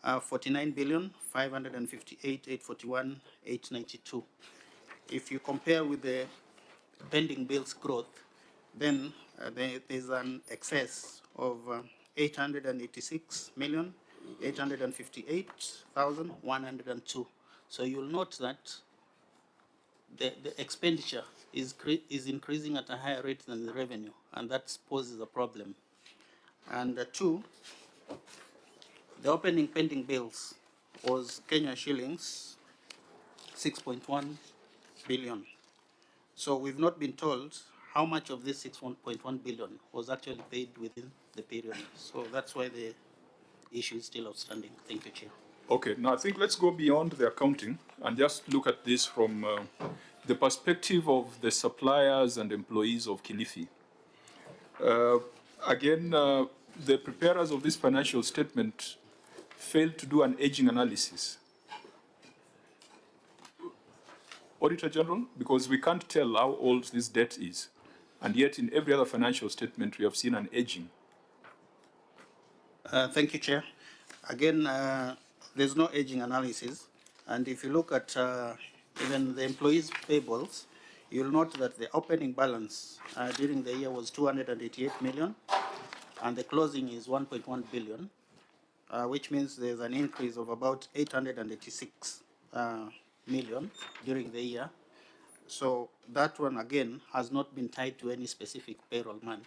S3: 49,558,841,892. If you compare with the pending bills growth, then there's an excess of 886,858,102. So you'll note that the expenditure is increasing at a higher rate than the revenue, and that poses a problem. And two, the opening pending bills was Kenya shillings 6.1 billion. So we've not been told how much of this 6.1 billion was actually paid within the period. So that's why the issue is still outstanding. Thank you, Chair.
S2: Okay, now I think let's go beyond the accounting and just look at this from the perspective of the suppliers and employees of Kilifi. Again, the preparers of this financial statement failed to do an aging analysis. Auditor General, because we can't tell how old this debt is, and yet in every other financial statement we have seen an aging.
S3: Thank you, Chair. Again, there's no aging analysis, and if you look at even the employees' payables, you'll note that the opening balance during the year was 288 million, and the closing is 1.1 billion, which means there's an increase of about 886 million during the year. So that one, again, has not been tied to any specific payroll month.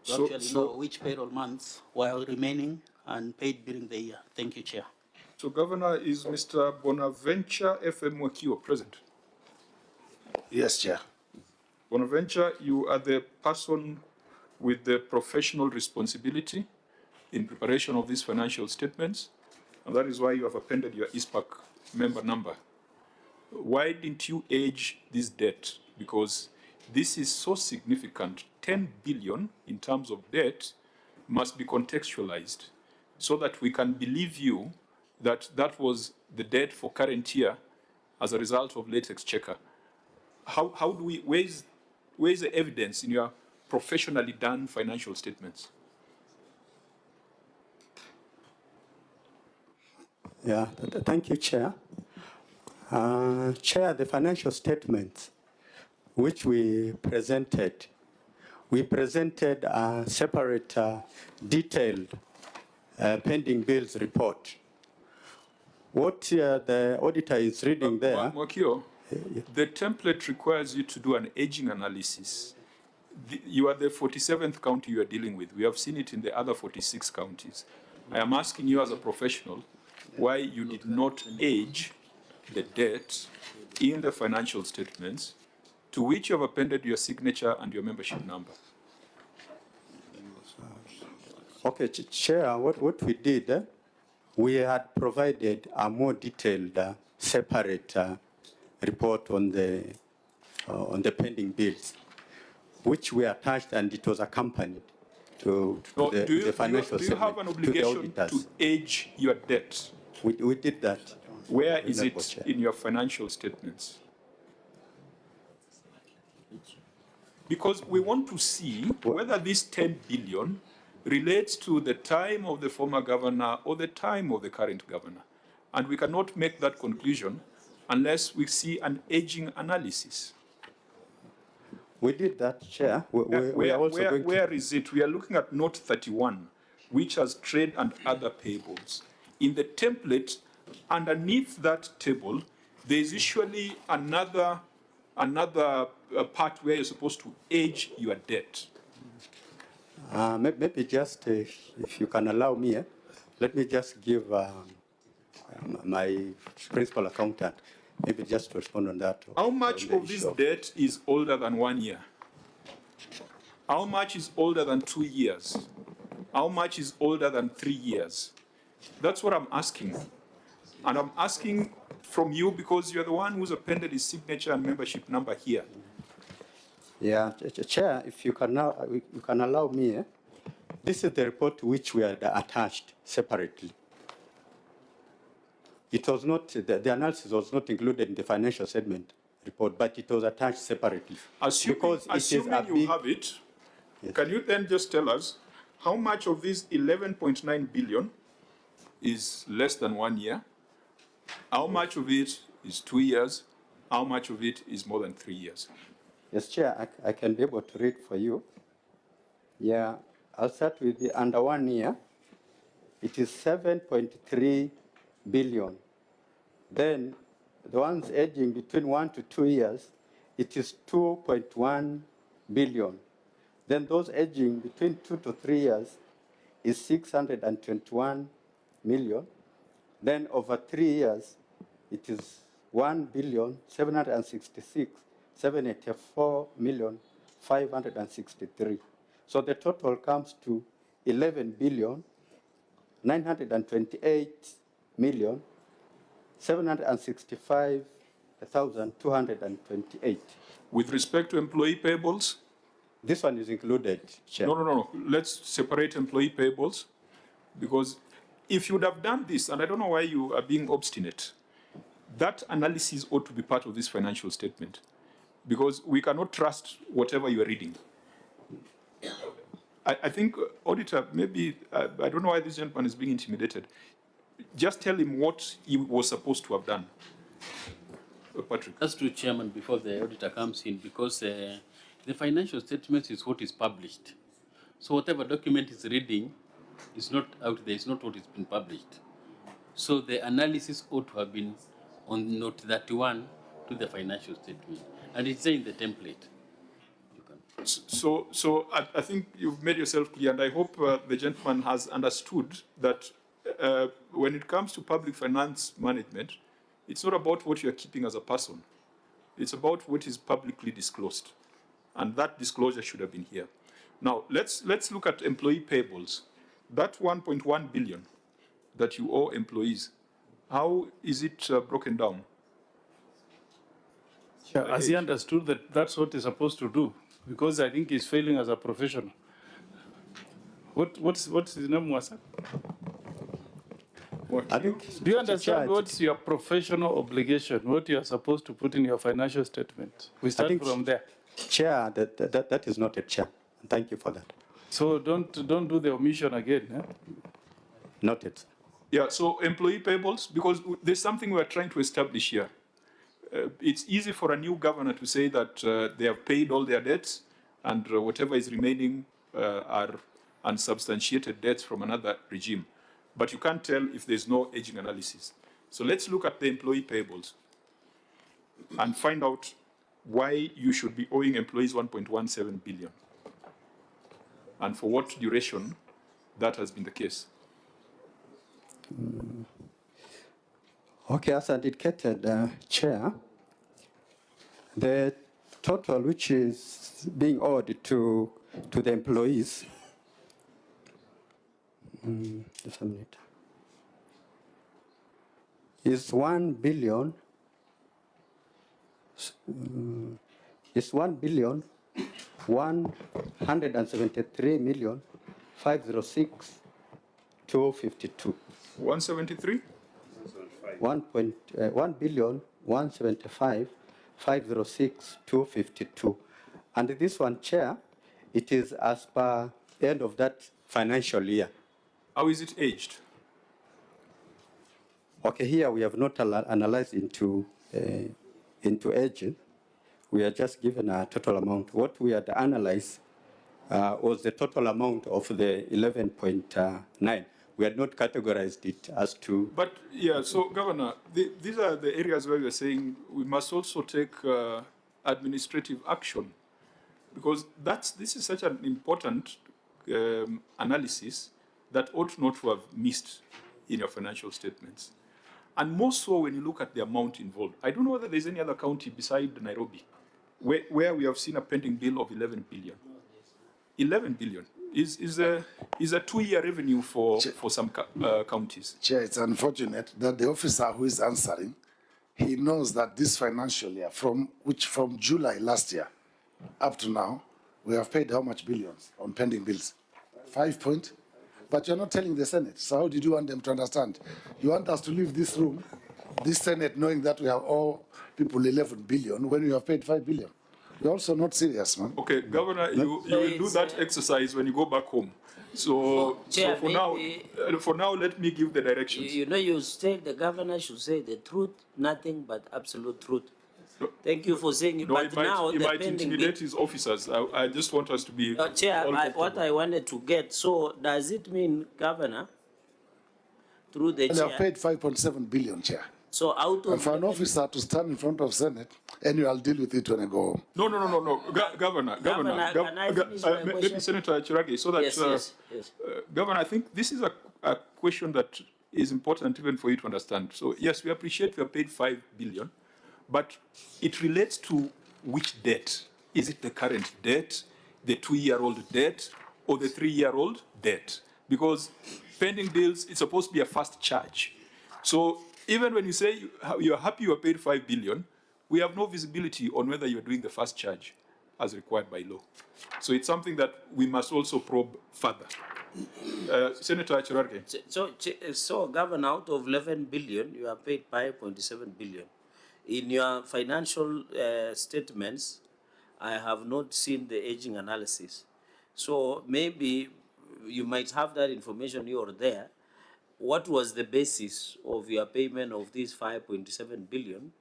S3: To actually know which payroll months were remaining and paid during the year. Thank you, Chair.
S2: So, Governor, is Mr. Bonaventure FM Wakio present?
S1: Yes, Chair.
S2: Bonaventure, you are the person with the professional responsibility in preparation of these financial statements, and that is why you have appended your ISPAC member number. Why didn't you age this debt? Because this is so significant. 10 billion in terms of debt must be contextualized so that we can believe you that that was the debt for current year as a result of late exchequer. How do we, where's the evidence in your professionally done financial statements?
S12: Yeah, thank you, Chair. Chair, the financial statements which we presented a separate detailed pending bills report. What the auditor is reading there...
S2: Mwakio, the template requires you to do an aging analysis. You are the 47th county you are dealing with. We have seen it in the other 46 counties. I am asking you as a professional why you did not age the debt in the financial statements to which you have appended your signature and your membership number.
S12: Okay, Chair, what we did, we had provided a more detailed, separate report on the pending bills, which we attached, and it was accompanied to
S2: No,
S12: the financial
S2: do you have an
S12: statement,
S2: obligation to age your debt?
S12: We did that.
S2: Where is
S12: Honorable
S2: it
S12: Chair.
S2: in your financial statements? Because we want to see whether this 10 billion relates to the time of the former governor or the time of the current governor. And we cannot make that conclusion unless we see an aging analysis.
S12: We did that, Chair. We are also going to...
S2: Where is it? We are looking at note 31, which has trade and other payables. In the template, underneath that table, there is usually another part where you're supposed to age your debt.
S12: Maybe just, if you can allow me, let me just give my principal accountant, maybe just to respond on that.
S2: How much of this debt is older than 1 year? How much is older than 2 years? How much is older than 3 years? That's what I'm asking. And I'm asking from you because you're the one who's appended his signature and membership number here.
S12: Yeah, Chair, if you can now, you can allow me, this is the report to which we had attached separately. It was not, the analysis was not included in the financial statement report, but it was attached separately.
S2: Assuming you have it,
S12: yes.
S2: Can you then just tell us how much of this 11.9 billion is less than 1 year? How much of it is 2 years? How much of it is more than 3 years?
S12: Yes, Chair, I can be able to read for you. Yeah, I'll start with the under 1 year. It is 7.3 billion. Then the ones aging between 1 to 2 years, it is 2.1 billion. Then those aging between 2 to 3 years is 621 million. Then over 3 years, it is 1,764,563. So the total comes to 11,928,765,228.
S2: With respect to employee payables?
S12: This one is included, Chair.
S2: No. Let's separate employee payables, because if you would have done this, and I don't know why you are being obstinate, that analysis ought to be part of this financial statement, because we cannot trust whatever you are reading. I think, Auditor, maybe, I don't know why this gentleman is being intimidated. Just tell him what he was supposed to have done. Patrick.
S11: That's true, Chairman, before the auditor comes in, because the financial statement is what is published. So whatever document is reading is not out there, it's not what has been published. So the analysis ought to have been on note 31 to the financial statement, and it's there in the template.
S2: So I think you've made yourself clear, and I hope the gentleman has understood that when it comes to public finance management, it's not about what you're keeping as a person. It's about what is publicly disclosed. And that disclosure should have been here. Now, let's look at employee payables. That 1.1 billion that you owe employees, how is it broken down?
S9: Yeah, has he understood that that's what he's supposed to do? Because I think he's failing as a professional. What's his name, Wasa? Do you understand what's your professional obligation, what you are supposed to put in your financial statement? We start from there.
S12: Chair, that is not a chair. Thank you for that.
S9: So don't do the omission again. Eh?
S12: Noted.
S2: Yeah, so employee payables, because there's something we're trying to establish here. It's easy for a new governor to say that they have paid all their debts and whatever is remaining are unsubstantiated debts from another regime. But you can't tell if there's no aging analysis. So let's look at the employee payables and find out why you should be owing employees 1.17 billion and for what duration that has been the case.
S12: Okay, as indicated, Chair, the total which is being owed to the employees, just a minute, is 1 billion, is 1,173,506,252.
S2: 173?
S12: 1,175,506,252. And this one, Chair, it is as per the end of that financial year.
S2: How is it aged?
S12: Okay, here we have not analyzed into aging. We are just given a total amount. What we had analyzed was the total amount of the 11.9. We had not categorized it as to.
S2: But yeah, so Governor, these are the areas where we are saying we must also take administrative action, because this is such an important analysis that ought not to have missed in your financial statements. And more so when you look at the amount involved. I don't know whether there's any other county beside Nairobi where we have seen a pending bill of 11 billion. 11 billion is a 2-year revenue for some counties.
S1: Chair, it's unfortunate that the officer who is answering, he knows that this financial year, from July last year up to now, we have paid how much billions on pending bills? 5 point? But you're not telling the Senate. So how did you want them to understand? You want us to leave this room, this Senate, knowing that we have all people 11 billion when we have paid 5 billion? You're also not serious, man.
S2: Okay, Governor, you will do that exercise when you go back home. So,
S6: Chair,
S2: for now, let me give the directions.
S6: You know, you say the governor should say the truth, nothing but absolute truth. Thank you for saying it.
S2: No,
S6: but now
S2: he might intimidate his officers. I just want us to be.
S6: Chair, what I wanted to get. So, does it mean, Governor, through the chair?
S1: They have paid 5.7 billion, Chair.
S6: So out of
S1: and for an officer to stand in front of Senate, and you will deal with it when I go home.
S2: No. Governor, maybe Senator Chiragi, so that,
S6: yes.
S2: Governor, I think this is a question that is important even for you to understand. So yes, we appreciate we have paid 5 billion, but it relates to which debt? Is it the current debt, the 2-year-old debt, or the 3-year-old debt? Because pending bills, it's supposed to be a fast charge. So even when you say you're happy you are paid 5 billion, we have no visibility on whether you're doing the fast charge as required by law. So it's something that we must also probe further. Senator Chirarke.
S6: So, Governor, out of 11 billion, you have paid 5.7 billion. In your financial statements, I have not seen the aging analysis. So maybe you might have that information here or there. What was the basis of your payment of this 5.7 billion?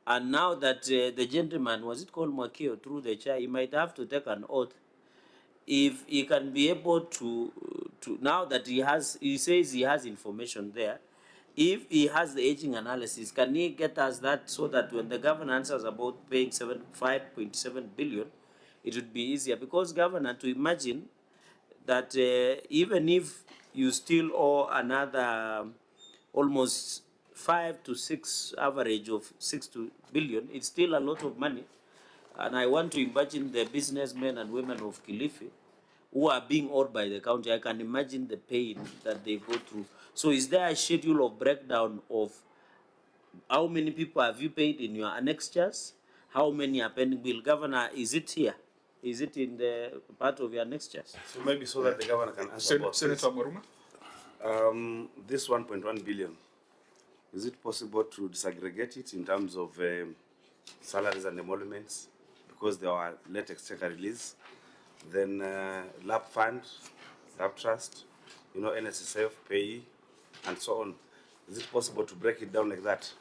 S6: And now that the gentleman, was it called Makio, through the chair, he might have to take an oath. If he can be able to now that he says he has information there, if he has the aging analysis, can he get us that so that when the governor answers about paying 5.7 billion, it would be easier? Because, Governor, to imagine that even if you still owe another almost 5 to 6, average of 6 billion, it's still a lot of money. And I want to imagine the businessmen and women of Kilifi who are being owed by the county. I can imagine the pain that they go through. So is there a schedule of breakdown of how many people have you paid in your annexures? How many are pending bill? Governor, is it here? Is it in the part of your annexures?
S10: So maybe so that the governor can answer about
S2: Senator Maruma?
S10: This 1.1 billion, is it possible to disaggregate it in terms of salaries and emoluments, because there are late exchequer release, then LAP fund, LAP trust, NSSF, payee, and so on? Is it possible to break it down like that?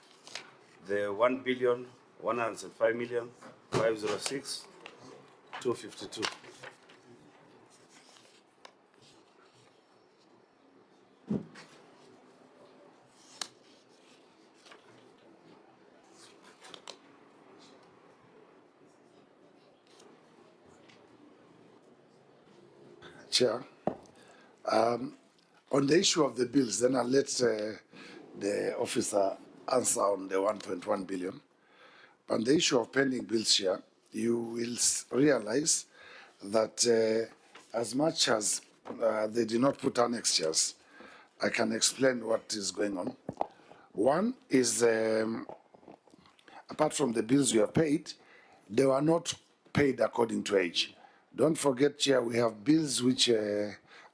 S10: The 1,175,506,252.
S1: Chair, on the issue of the bills, then I'll let the officer answer on the 1.1 billion. On the issue of pending bills here, you will realize that as much as they did not put annexures, I can explain what is going on. One is, apart from the bills you have paid, they were not paid according to age. Don't forget, Chair, we have bills which,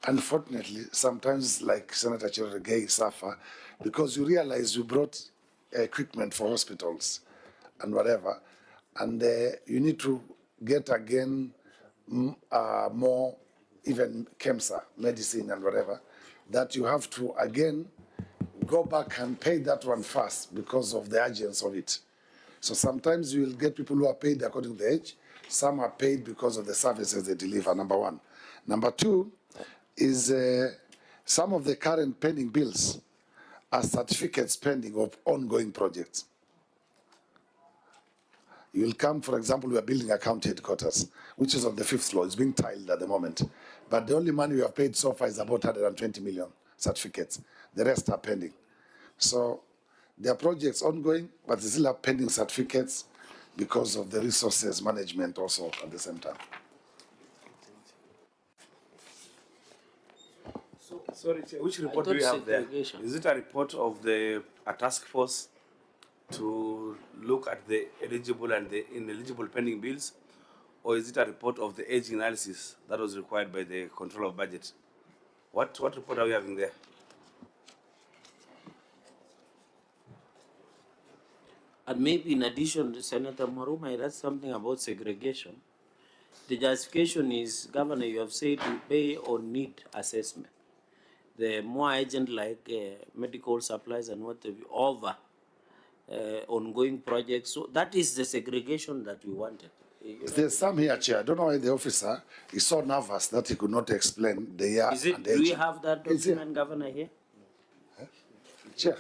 S1: unfortunately, sometimes, like Senator Cherogay, suffer because you realize you brought equipment for hospitals and whatever, and you need to get again more, even KEMSA, medicine and whatever, that you have to again go back and pay that one first because of the urgency of it. So sometimes you will get people who are paid according to age. Some are paid because of the services they deliver, number one. Number two is some of the current pending bills are certificates pending of ongoing projects. You will come, for example, we are building a county headquarters, which is on the 5th floor. It's being tiled at the moment. But the only money we have paid so far is about 120 million certificates. The rest are pending. So there are projects ongoing, but they still have pending certificates because of the resources management also at the same time.
S10: Sorry, Chair, which report do you have there? Is it a report of a task force to look at the eligible and the ineligible pending bills, or is it a report of the aging analysis that was required by the control of budget? What report are we having there?
S6: And maybe in addition, Senator Maru might add something about segregation. The justification is, Governor, you have said you pay on need assessment. The more agent like medical supplies and whatever over ongoing projects. So that is the segregation that we wanted.
S1: There's some here, Chair. I don't know why the officer is so nervous that he could not explain the year.
S6: Is it,
S1: and
S6: do we have that document, Governor, here?
S1: Chair,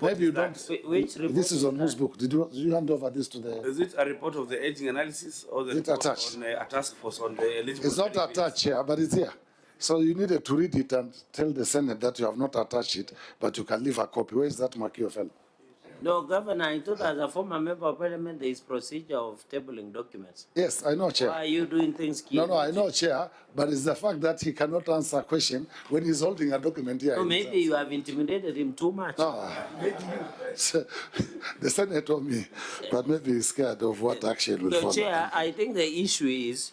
S1: maybe you don't.
S6: Which report?
S1: This is on whose book? Did you hand over this to the?
S10: Is it a report of the aging analysis or the report on a task force on the eligible?
S1: It's not attached, Chair, but it's here. So you needed to read it and tell the Senate that you have not attached it, but you can leave a copy. Where is that Makiofel?
S6: No, Governor, I thought as a former member of parliament, there is procedure of tabling documents.
S1: Yes, I know, Chair.
S6: Why are you doing things?
S1: No, I know, Chair, but it's the fact that he cannot answer a question when he's holding a document here.
S6: No, maybe you have intimidated him too much.
S1: No, so, the Senate told me, but maybe he's scared of what action will follow.
S6: Chair, I think the issue is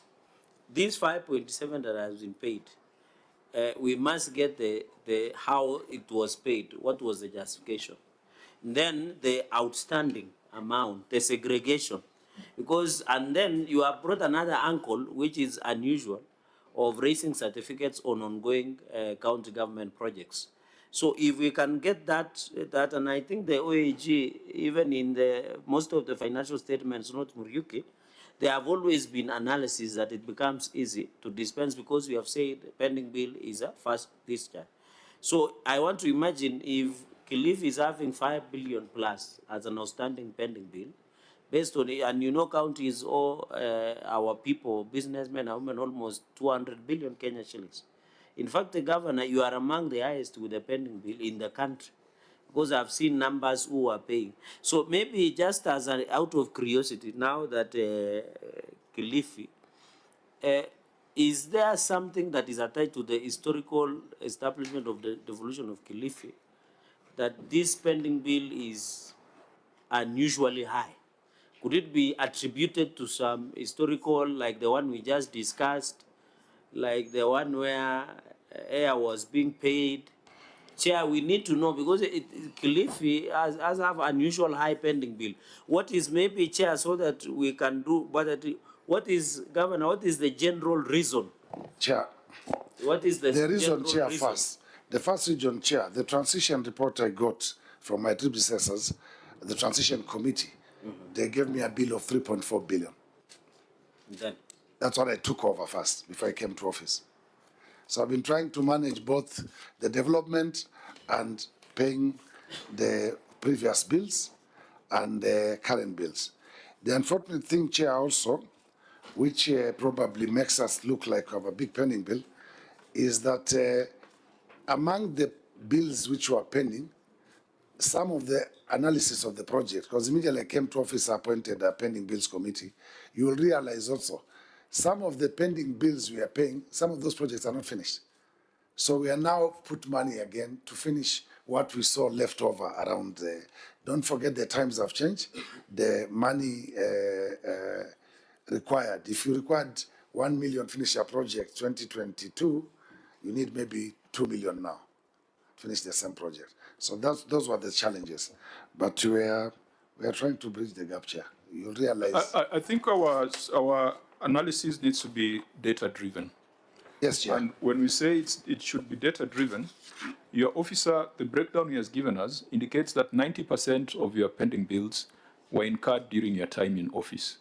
S6: this 5.7 that has been paid. We must get the how it was paid. What was the justification? Then the outstanding amount, the segregation, because, and then you have brought another angle, which is unusual, of raising certificates on ongoing county government projects. So if we can get that, and I think the OAG, even in the most of the financial statements, not Muriuki, there have always been analysis that it becomes easy to dispense because we have said pending bill is a fast discharge. So I want to imagine if Kilifi is having 5 billion plus as an outstanding pending bill, based on it, and you know counties owe our people, businessmen and women, almost 200 billion Kenya shillings. In fact, the Governor, you are among the highest with the pending bill in the country, because I've seen numbers who are paying. So maybe just as out of curiosity, now that Kilifi, is there something that is attached to the historical establishment of the devolution of Kilifi that this spending bill is unusually high? Could it be attributed to some historical, like the one we just discussed, like the one where air was being paid? Chair, we need to know, because Kilifi has have unusual high pending bill. What is maybe, Chair, so that we can do, but what is, Governor, what is the general reason?
S1: Chair.
S6: What is the
S1: reason, Chair,
S6: reason?
S1: first? The first region, Chair, the transition report I got from my predecessors, the transition committee, they gave me a bill of 3.4 billion.
S6: Then.
S1: That's what I took over first before I came to office. So I've been trying to manage both the development and paying the previous bills and the current bills. The unfortunate thing, Chair, also, which probably makes us look like we have a big pending bill, is that among the bills which were pending, some of the analysis of the project, because immediately I came to office, I appointed a pending bills committee, you will realize also some of the pending bills we are paying, some of those projects are not finished. So we are now put money again to finish what we saw left over around there. Don't forget the times have changed. The money required, if you required 1 million finish a project 2022, you need maybe 2 million now to finish the same project. So those were the challenges. But we are trying to bridge the gap, Chair. You'll realize.
S2: I think our analysis needs to be data-driven.
S1: Yes, Chair.
S2: And when we say it should be data-driven, your officer, the breakdown he has given us, indicates that 90% of your pending bills were incurred during your time in office.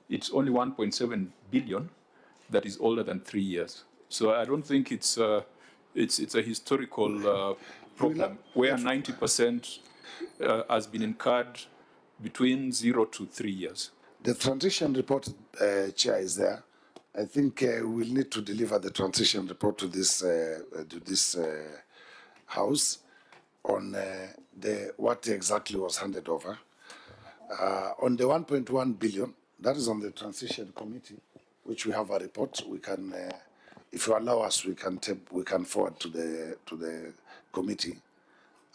S2: It's only 1.7 billion that is older than 3 years. So I don't think it's a historical problem where 90% has been incurred between 0 to 3 years.
S1: The transition report, Chair, is there. I think we'll need to deliver the transition report to this House on what exactly was handed over. On the 1.1 billion, that is on the transition committee, which we have a report. We can, if you allow us, we can forward to the committee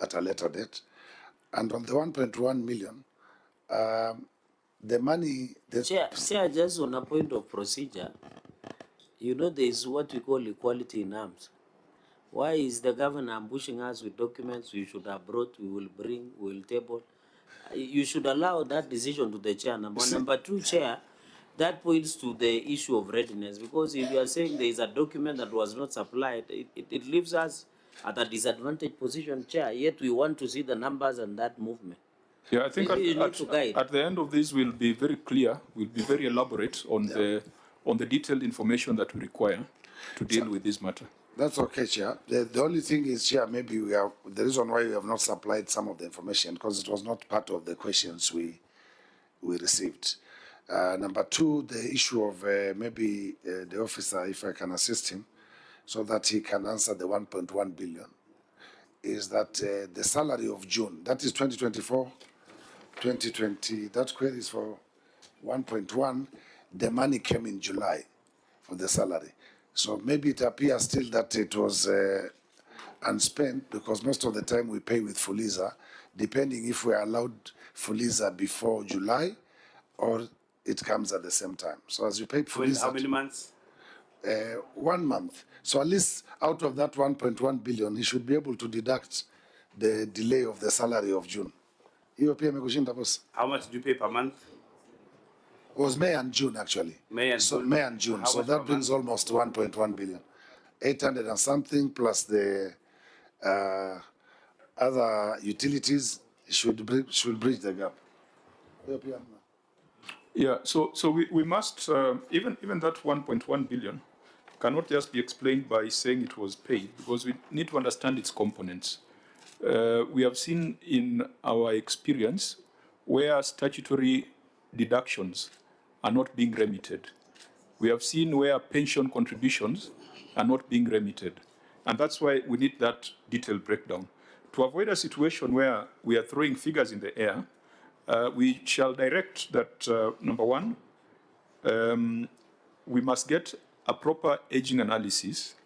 S1: at a later date. And on the 1.1 million, the money.
S6: Chair, just on a point of procedure, you know there is what we call equality in arms. Why is the governor ambushing us with documents we should have brought, we will bring, we will table? You should allow that decision to the chair, number one. Number two, Chair, that points to the issue of readiness, because if you are saying there is a document that was not supplied, it leaves us at a disadvantaged position, Chair, yet we want to see the numbers and that movement.
S2: Yeah, I think at the end of this, we'll be very clear, we'll be very elaborate on the detailed information that we require to deal with this matter.
S1: That's okay, Chair. The only thing is, Chair, maybe the reason why we have not supplied some of the information, because it was not part of the questions we received. Number two, the issue of maybe the officer, if I can assist him, so that he can answer the 1.1 billion, is that the salary of June, that is 2024, 2020, that query is for 1.1, the money came in July for the salary. So maybe it appears still that it was unspent, because most of the time we pay with Fuliza, depending if we are allowed Fuliza before July or it comes at the same time. So as you pay Fuliza.
S10: How many months?
S1: 1 month. So at least out of that 1.1 billion, he should be able to deduct the delay of the salary of June.
S10: How much do you pay per month?
S1: It was May and June, actually.
S10: May and June.
S1: May and June. So that brings almost 1.1 billion. 800 and something plus the other utilities should bridge the gap.
S2: Yeah, so we must, even that 1.1 billion cannot just be explained by saying it was paid, because we need to understand its components. We have seen in our experience where statutory deductions are not being remitted. We have seen where pension contributions are not being remitted. And that's why we need that detailed breakdown. To avoid a situation where we are throwing figures in the air, we shall direct that, number one, we must get a proper aging analysis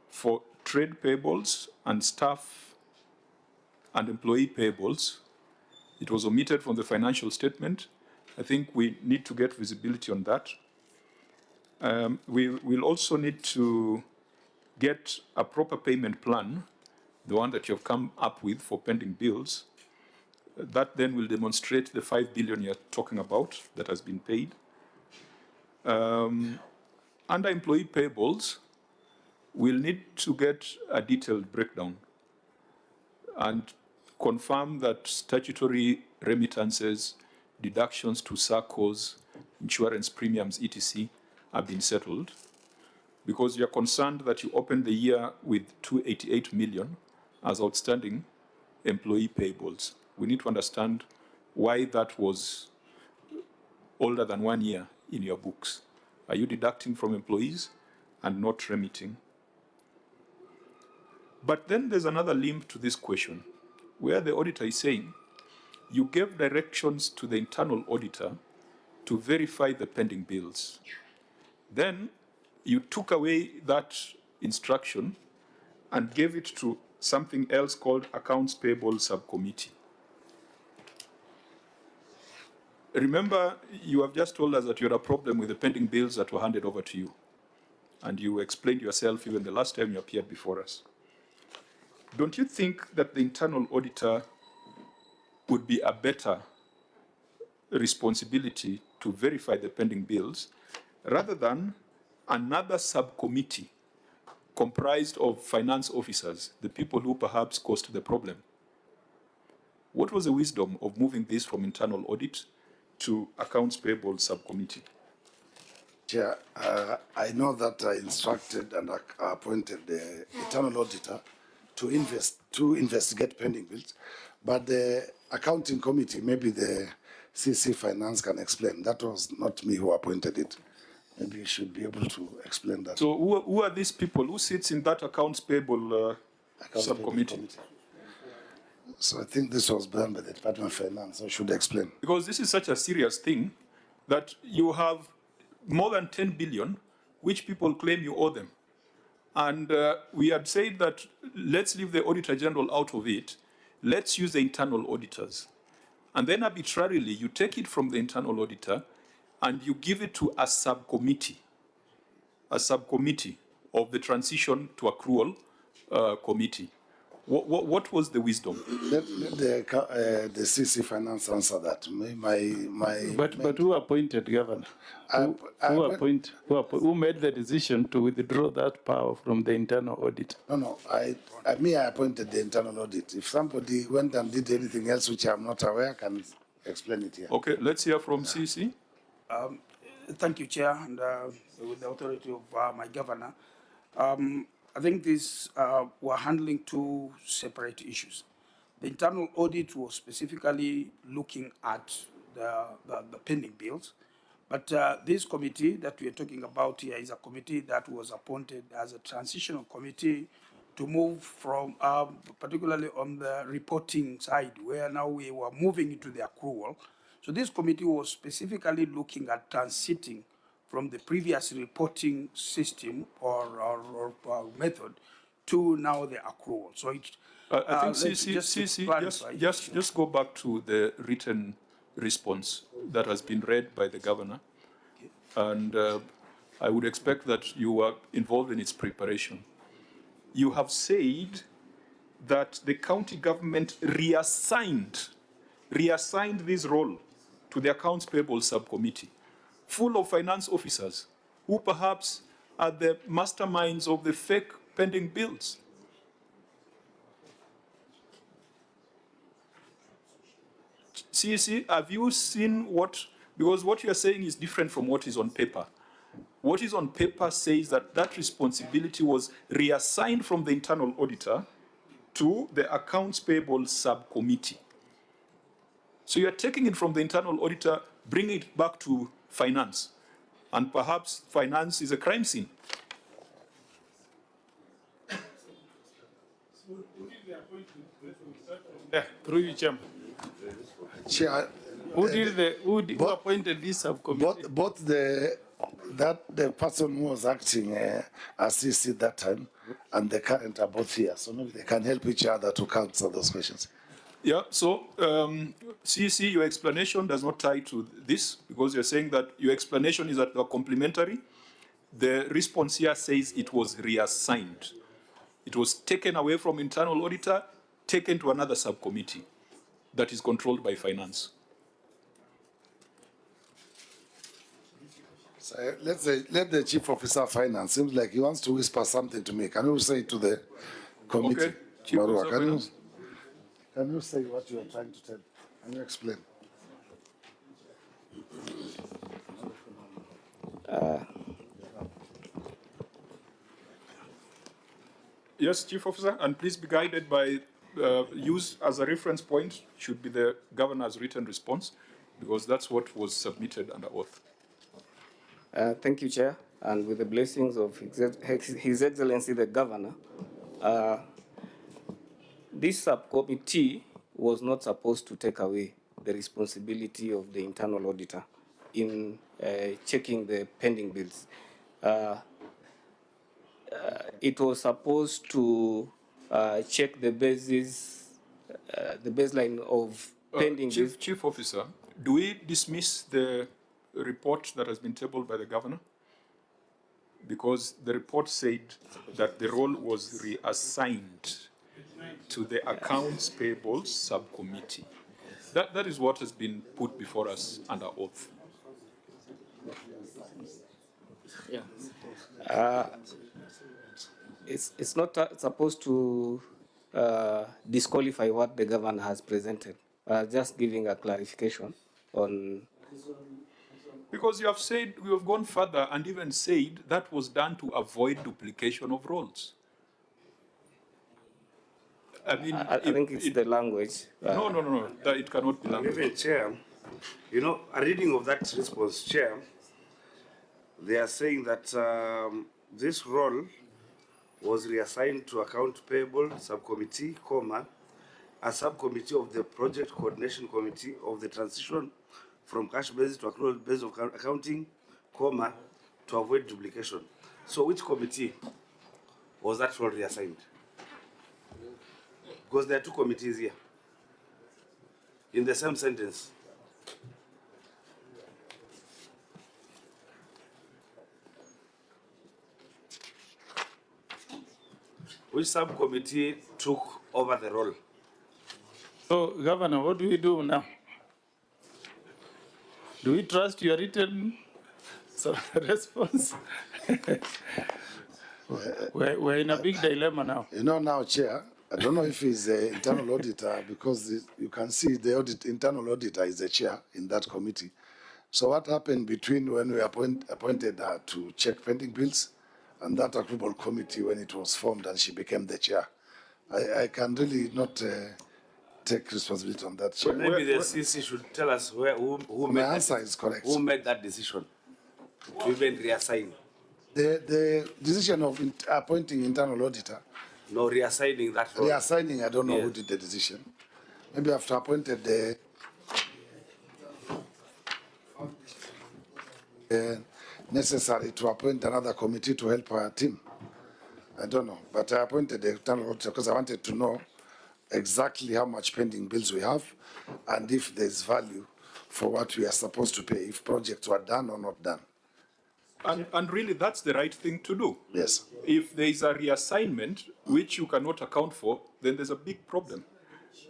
S2: for trade payables and staff and employee payables. It was omitted from the financial statement. I think we need to get visibility on that. We will also need to get a proper payment plan, the one that you have come up with for pending bills. That then will demonstrate the 5 billion you're talking about that has been paid. Under employee payables, we'll need to get a detailed breakdown and confirm that statutory remittances, deductions to SACCOs, insurance premiums, etc., have been settled, because you're concerned that you opened the year with 288 million as outstanding employee payables. We need to understand why that was older than 1 year in your books. Are you deducting from employees and not remitting? But then there's another limb to this question. where the auditor is saying, you gave directions to the internal auditor to verify the pending bills. Then you took away that instruction and gave it to something else called Accounts Payable Subcommittee. Remember, you have just told us that you had a problem with the pending bills that were handed over to you. And you explained yourself even the last time you appeared before us. Don't you think that the internal auditor would be a better responsibility to verify the pending bills rather than another subcommittee comprised of finance officers, the people who perhaps caused the problem? What was the wisdom of moving this from internal audit to accounts payable subcommittee?
S1: Chair, I know that I instructed and appointed the internal auditor to investigate pending bills, but the accounting committee, maybe the CC Finance can explain. That was not me who appointed it. Maybe you should be able to explain that.
S2: So who are these people? Who sits in that accounts payable subcommittee?
S1: So I think this was done by the Department of Finance. I should explain.
S2: Because this is such a serious thing that you have more than 10 billion, which people claim you owe them. And we had said that let's leave the Auditor General out of it. Let's use the internal auditors. And then arbitrarily, you take it from the internal auditor and you give it to a subcommittee of the transition to accrual committee. What was the wisdom?
S1: Let the CC Finance answer that.
S9: But who appointed governor? Who made the decision to withdraw that power from the internal audit?
S1: No, I appointed the internal audit. If somebody went and did anything else which I'm not aware, I can explain it here.
S2: Okay, let's hear from CC.
S14: Thank you, Chair, and with the authority of my governor. I think we're handling two separate issues. The internal audit was specifically looking at the pending bills, but this committee that we are talking about here is a committee that was appointed as a transitional committee to move from, particularly on the reporting side, where now we were moving into the accrual. So this committee was specifically looking at transiting from the previous reporting system or method to now the accrual. So it,
S2: I think just go back to the written response that has been read by the governor. And I would expect that you were involved in its preparation. You have said that the county government reassigned this role to the accounts payable subcommittee, full of finance officers who perhaps are the masterminds of the fake pending bills. CEC, have you seen because what you are saying is different from what is on paper. What is on paper says that responsibility was reassigned from the internal auditor to the accounts payable subcommittee. So you are taking it from the internal auditor, bringing it back to finance. And perhaps finance is a crime scene.
S9: Yeah, through you, Chairman.
S1: Chair,
S9: Who appointed this subcommittee?
S1: Both the person who was acting as CC that time and the current are both here, so maybe they can help each other to answer those questions.
S2: Yeah, so CC, your explanation does not tie to this because you're saying that your explanation is that they're complementary. The response here says it was reassigned. It was taken away from internal auditor, taken to another subcommittee that is controlled by finance.
S1: So let the chief officer of finance, seems like he wants to whisper something to me. Can you say to the committee?
S2: Okay, chief officer of finance.
S1: Can you say what you are trying to tell? Can you explain?
S2: Yes, Chief Officer, and please be guided by use as a reference point should be the governor's written response, because that's what was submitted under oath.
S15: Thank you, Chair, and with the blessings of His Excellency the Governor, this subcommittee was not supposed to take away the responsibility of the internal auditor in checking the pending bills. It was supposed to check the baseline of pending bills.
S2: Chief Officer, do we dismiss the report that has been tabled by the governor? Because the report said that the role was reassigned to the accounts payable subcommittee. That is what has been put before us under oath.
S15: Yeah. It's not supposed to disqualify what the governor has presented. Just giving a clarification on.
S2: Because you have said, we have gone further and even said that was done to avoid duplication of roles. I mean,
S15: I think it's the language.
S2: No, that it cannot be language.
S10: Even Chair, you know, a reading of that response, Chair, they are saying that this role was reassigned to account payable subcommittee, comma, a subcommittee of the project coordination committee of the transition from cash basis to accrual basis of accounting, comma, to avoid duplication. So which committee was that role reassigned? Because there are two committees here in the same sentence. Which subcommittee took over the role?
S9: So, Governor, what do we do now? Do we trust your written response? we're in a big dilemma now.
S1: You know now, Chair, I don't know if he's the internal auditor because you can see the internal auditor is the chair in that committee. So what happened between when we appointed her to check pending bills and that approval committee when it was formed and she became the chair? I can really not take responsibility on that, Chair.
S10: Well, maybe the CC should tell us who made
S1: My answer is correct.
S10: Who made that decision to even reassign?
S1: The decision of appointing internal auditor.
S10: No, reassigning that role.
S1: Reassigning, I don't know who did the decision. Maybe after appointed the necessary to appoint another committee to help our team. I don't know, but I appointed the internal auditor because I wanted to know exactly how much pending bills we have and if there's value for what we are supposed to pay, if projects were done or not done.
S2: And really, that's the right thing to do.
S1: Yes.
S2: If there is a reassignment which you cannot account for, then there's a big problem.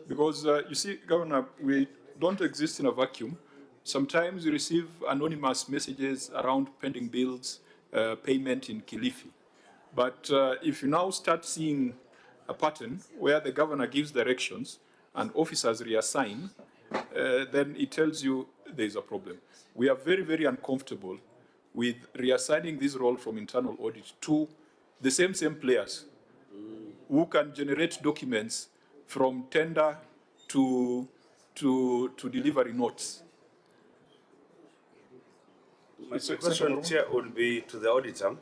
S2: Because you see, Governor, we don't exist in a vacuum. Sometimes you receive anonymous messages around pending bills, payment in Kilifi. But if you now start seeing a pattern where the governor gives directions and officers reassign, then it tells you there's a problem. We are very, very uncomfortable with reassigning this role from internal audit to the same players who can generate documents from tender to delivery notes.
S10: My question, Chair, would be to the auditor,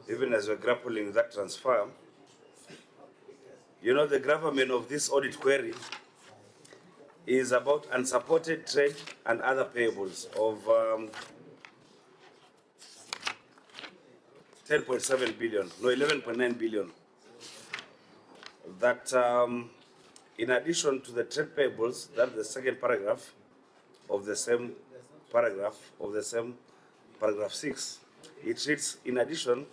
S10: even as we're grappling with that transfer. You know, the gravamen of this audit query is about unsupported trade and other payables of 10.7 billion, no, 11.9 billion. That in addition to the trade payables, that's the second paragraph of the same paragraph, paragraph 6. It reads, in addition,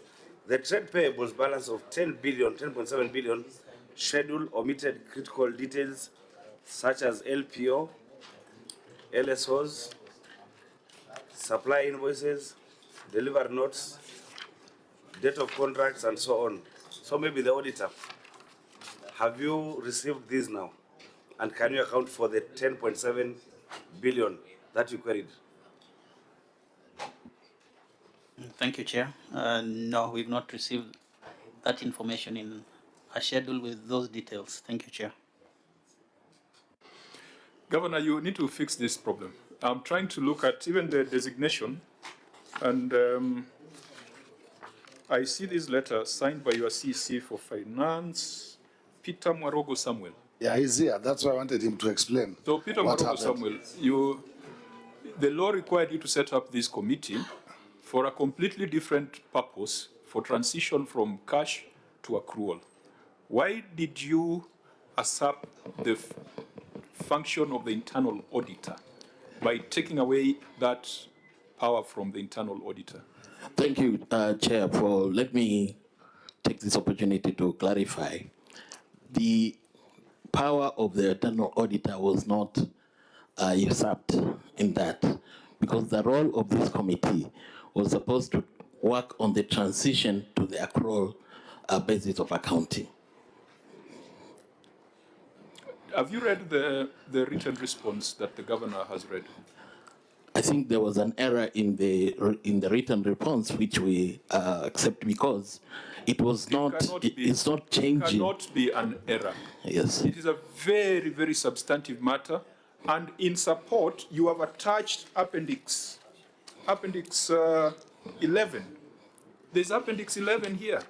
S10: the trade payables balance of 10 billion, 10.7 billion, schedule omitted critical details such as LPO, LSOs, supply invoices, deliver notes, date of contracts, and so on. So maybe the auditor, have you received these now? And can you account for the 10.7 billion that you queried?
S3: Thank you, Chair. No, we've not received that information in a schedule with those details. Thank you, Chair.
S2: Governor, you need to fix this problem. I'm trying to look at even the designation, and I see this letter signed by your CC for finance, Peter Mwarogo Samuel.
S1: Yeah, he's here. That's why I wanted him to explain.
S2: So Peter
S1: what
S2: Mwarogo
S1: happened.
S2: Samuel, the law required you to set up this committee for a completely different purpose, for transition from cash to accrual. Why did you usurp the function of the internal auditor by taking away that power from the internal auditor?
S16: Thank you, Chair, for let me take this opportunity to clarify. The power of the internal auditor was not usurped in that, because the role of this committee was supposed to work on the transition to the accrual basis of accounting.
S2: Have you read the written response that the governor has read?
S16: I think there was an error in the written response, which we accept because it was it's not changing.
S2: It cannot be an error.
S16: Yes.
S2: It is a very, very substantive matter, and in support, you have attached appendix 11. There's appendix 11 here,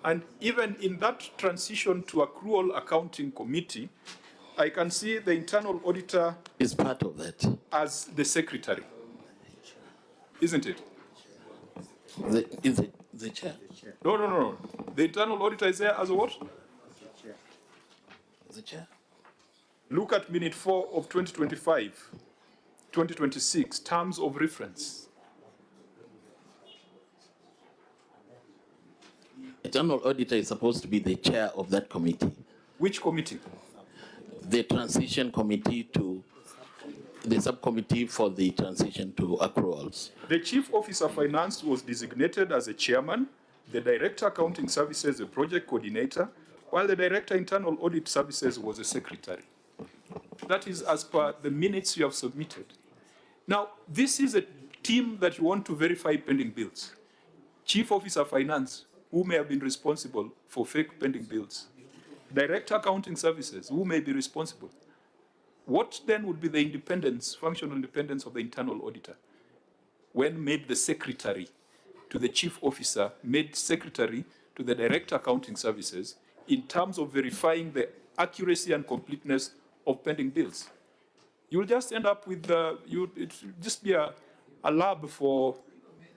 S2: and even in that transition to accrual accounting committee, I can see the internal auditor
S16: is part of that
S2: as the secretary, isn't it?
S16: Is it the chair?
S2: No. The internal auditor is there as a what?
S16: The chair.
S2: Look at minute 4 of 2025, 2026, terms of reference.
S16: Internal auditor is supposed to be the chair of that committee.
S2: Which committee?
S16: The transition committee to the subcommittee for the transition to accruals.
S2: The chief officer finance was designated as a chairman, the director accounting services a project coordinator, while the director internal audit services was a secretary. That is as per the minutes you have submitted. Now, this is a team that you want to verify pending bills. Chief officer finance, who may have been responsible for fake pending bills. Director accounting services, who may be responsible. What then would be the independence, functional independence of the internal auditor? When made the secretary to the chief officer, made secretary to the director accounting services in terms of verifying the accuracy and completeness of pending bills. You'll just end up with, it will just be a lab for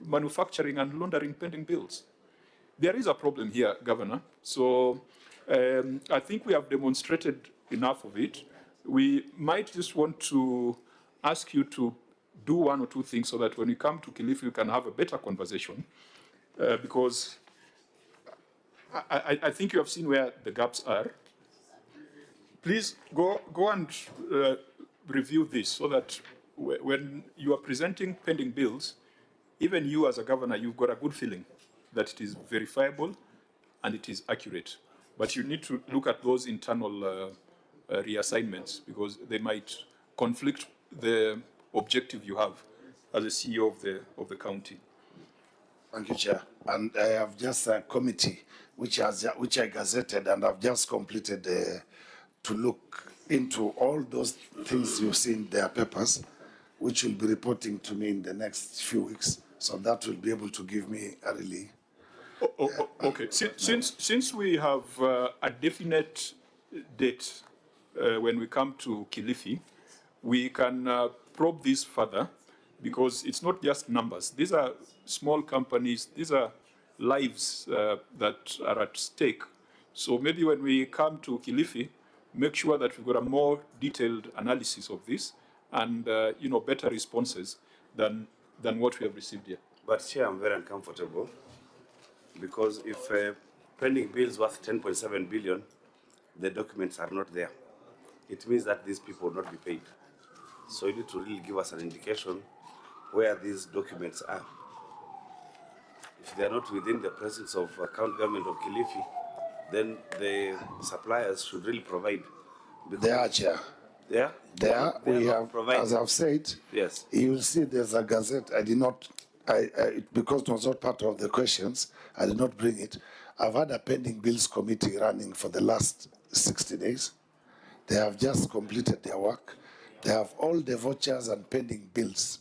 S2: manufacturing and laundering pending bills. There is a problem here, Governor. So I think we have demonstrated enough of it. We might just want to ask you to do one or two things so that when we come to Kilifi, we can have a better conversation. Because I think you have seen where the gaps are. Please go and review this so that when you are presenting pending bills, even you as a governor, you've got a good feeling that it is verifiable and it is accurate. But you need to look at those internal reassignments because they might conflict the objective you have as a CEO of the county.
S1: Thank you, Chair. And I have just a committee which I gazetted and I've just completed to look into all those things you see in their papers, which will be reporting to me in the next few weeks. So that will be able to give me a really.
S2: Okay. Since we have a definite date when we come to Kilifi, we can probe this further because it's not just numbers. These are small companies. These are lives that are at stake. So maybe when we come to Kilifi, make sure that we've got a more detailed analysis of this and better responses than what we have received here.
S10: But Chair, I'm very uncomfortable because if pending bills worth 10.7 billion, the documents are not there. It means that these people will not be paid. So you need to really give us an indication where these documents are. If they are not within the presence of county government of Kilifi, then the suppliers should really provide.
S1: They are, Chair.
S10: Yeah?
S1: We have, as I've said,
S10: yes.
S1: You'll see there's a gazette. I did not, because it was not part of the questions, I did not bring it. I've had a pending bills committee running for the last 60 days. They have just completed their work. They have all the vouchers and pending bills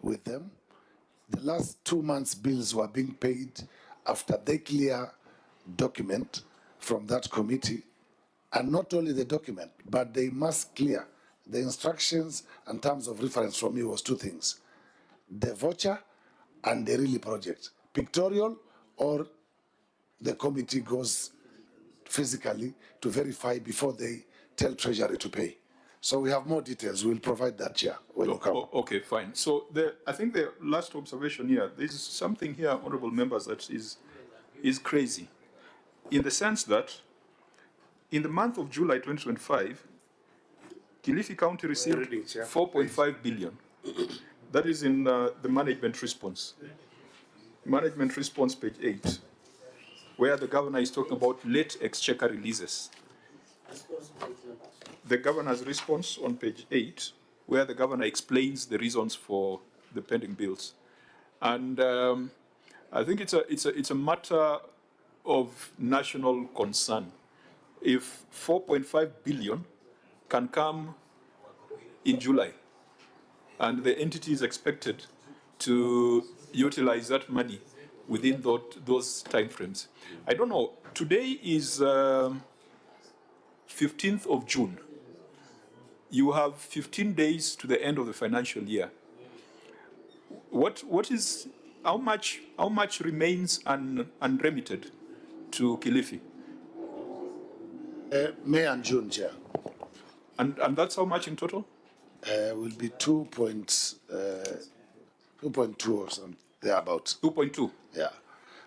S1: with them. The last 2 months' bills were being paid after they clear document from that committee And not only the document, but they must clear the instructions and terms of reference from me was two things: the voucher and the really project, pictorial, or the committee goes physically to verify before they tell Treasury to pay. So we have more details. We'll provide that, Chair, when you come.
S2: Okay, fine. So I think the last observation here, there is something here, honorable members, that is crazy, in the sense that in the month of July 2025, Kilifi County received 4.5 billion. That is in the management response. Management response, page 8, where the governor is talking about late exchequer releases. The governor's response on page 8, where the governor explains the reasons for the pending bills. And I think it's a matter of national concern. If 4.5 billion can come in July, and the entity is expected to utilize that money within those timeframes. I don't know, today is 15th of June. You have 15 days to the end of the financial year. How much remains unremitted to Kilifi?
S1: May and June, Chair.
S2: And that's how much in total?
S1: Will be 2.2 or something, thereabouts.
S2: 2.2?
S1: Yeah.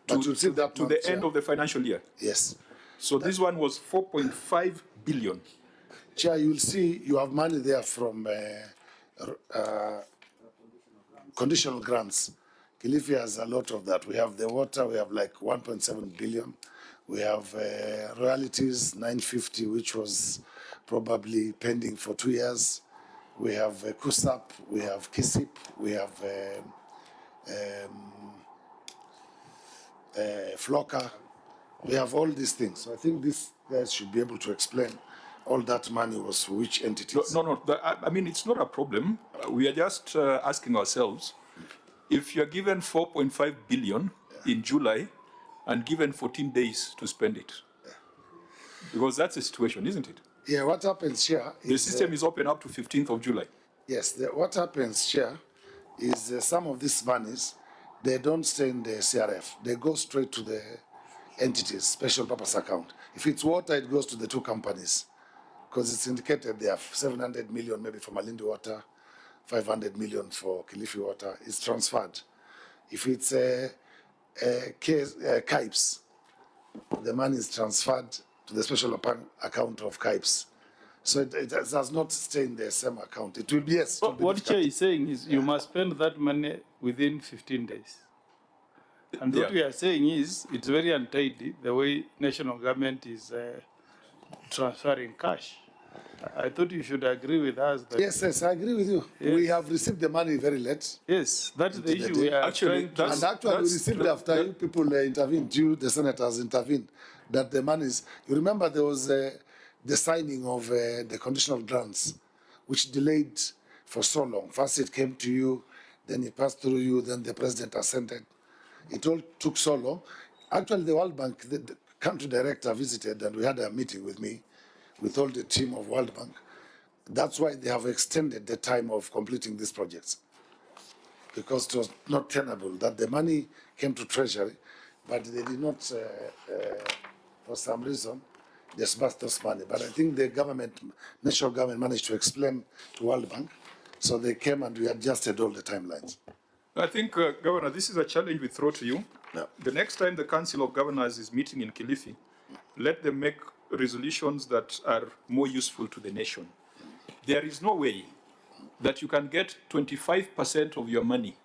S1: But you'll see that
S2: to the end of the financial year?
S1: Yes.
S2: So this one was 4.5 billion.
S1: Chair, you'll see you have money there from conditional grants. Kilifi has a lot of that. We have the water, we have like 1.7 billion. We have royalties, 950, which was probably pending for 2 years. We have KUSAP, we have KISIP, we have FLOCA. We have all these things. So I think these guys should be able to explain all that money was for which entities.
S2: No, I mean, it's not a problem. We are just asking ourselves, if you're given 4.5 billion in July and given 14 days to spend it, because that's the situation, isn't it?
S1: Yeah, what happens here is...
S2: The system is open up to 15th of July.
S1: Yes, what happens here is some of these monies, they don't stay in the CRF. They go straight to the entities, special purpose account. If it's water, it goes to the two companies, because it's indicated they have 700 million maybe for Malindi Water, 500 million for Kilifi Water. It's transferred. If it's KIPES, the money is transferred to the special account of KIPES. So it does not stay in the same account. It will be, yes.
S9: What Chair is saying is you must spend that money within 15 days. And what we are saying is it's very untidy the way national government is transferring cash. I thought you should agree with us. That
S1: yes, I agree with you. Yes. We have received the money very late.
S9: Yes, that's the issue we are
S1: actually, and actually we received after you people intervened, the senators intervened, that the money is... You remember there was the signing of the conditional grants, which delayed for so long. First it came to you, then it passed through you, then the president assented. It all took so long. Actually, the World Bank, the country director visited, and we had a meeting with me, with all the team of World Bank. That's why they have extended the time of completing these projects, because it was not tenable that the money came to Treasury, but they did not, for some reason, disburse this money. But I think the government, national government, managed to explain to World Bank, so they came and we adjusted all the timelines.
S2: I think, Governor, this is a challenge we throw to you.
S1: No.
S2: The next time the Council of Governors is meeting in Kilifi, let them make resolutions that are more useful to the nation. There is no way that you can get 25% of your money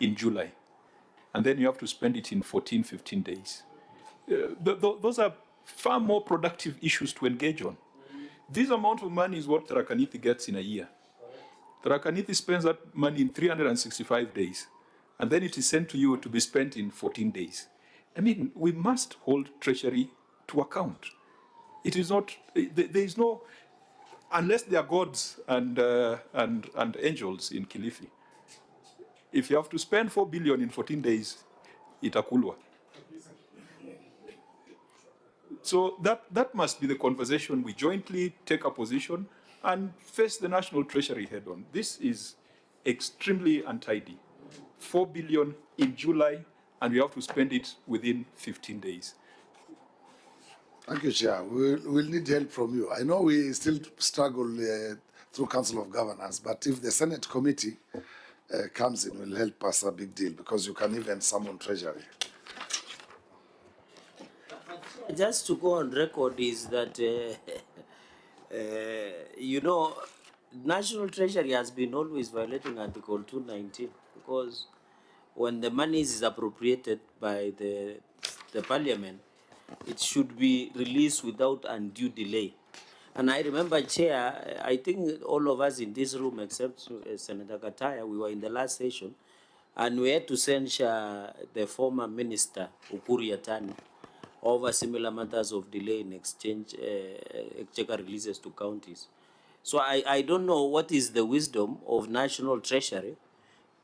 S2: in July, and then you have to spend it in 14, 15 days. Those are far more productive issues to engage on. This amount of money is what Tharaka Nithi gets in a year. Tharaka Nithi spends that money in 365 days, and then it is sent to you to be spent in 14 days. I mean, we must hold Treasury to account. It is not, there is no, unless they are gods and angels in Kilifi. If you have to spend 4 billion in 14 days, itakulwa. So that must be the conversation. We jointly take a position and face the National Treasury head on. This is extremely untidy. 4 billion in July, and we have to spend it within 15 days.
S1: Thank you, Chair. We'll need help from you. I know we still struggle through Council of Governors, but if the Senate committee comes in, will help us a big deal, because you can even summon Treasury.
S6: Just to go on record is that, you know, National Treasury has been always violating Article 219, because when the money is appropriated by the Parliament, it should be released without undue delay. And I remember, Chair, I think all of us in this room, except Senator Kataya, we were in the last session, and we had to censure the former minister, Ukuri Yatani, over similar matters of delay in exchange exchequer releases to counties. So I don't know what is the wisdom of National Treasury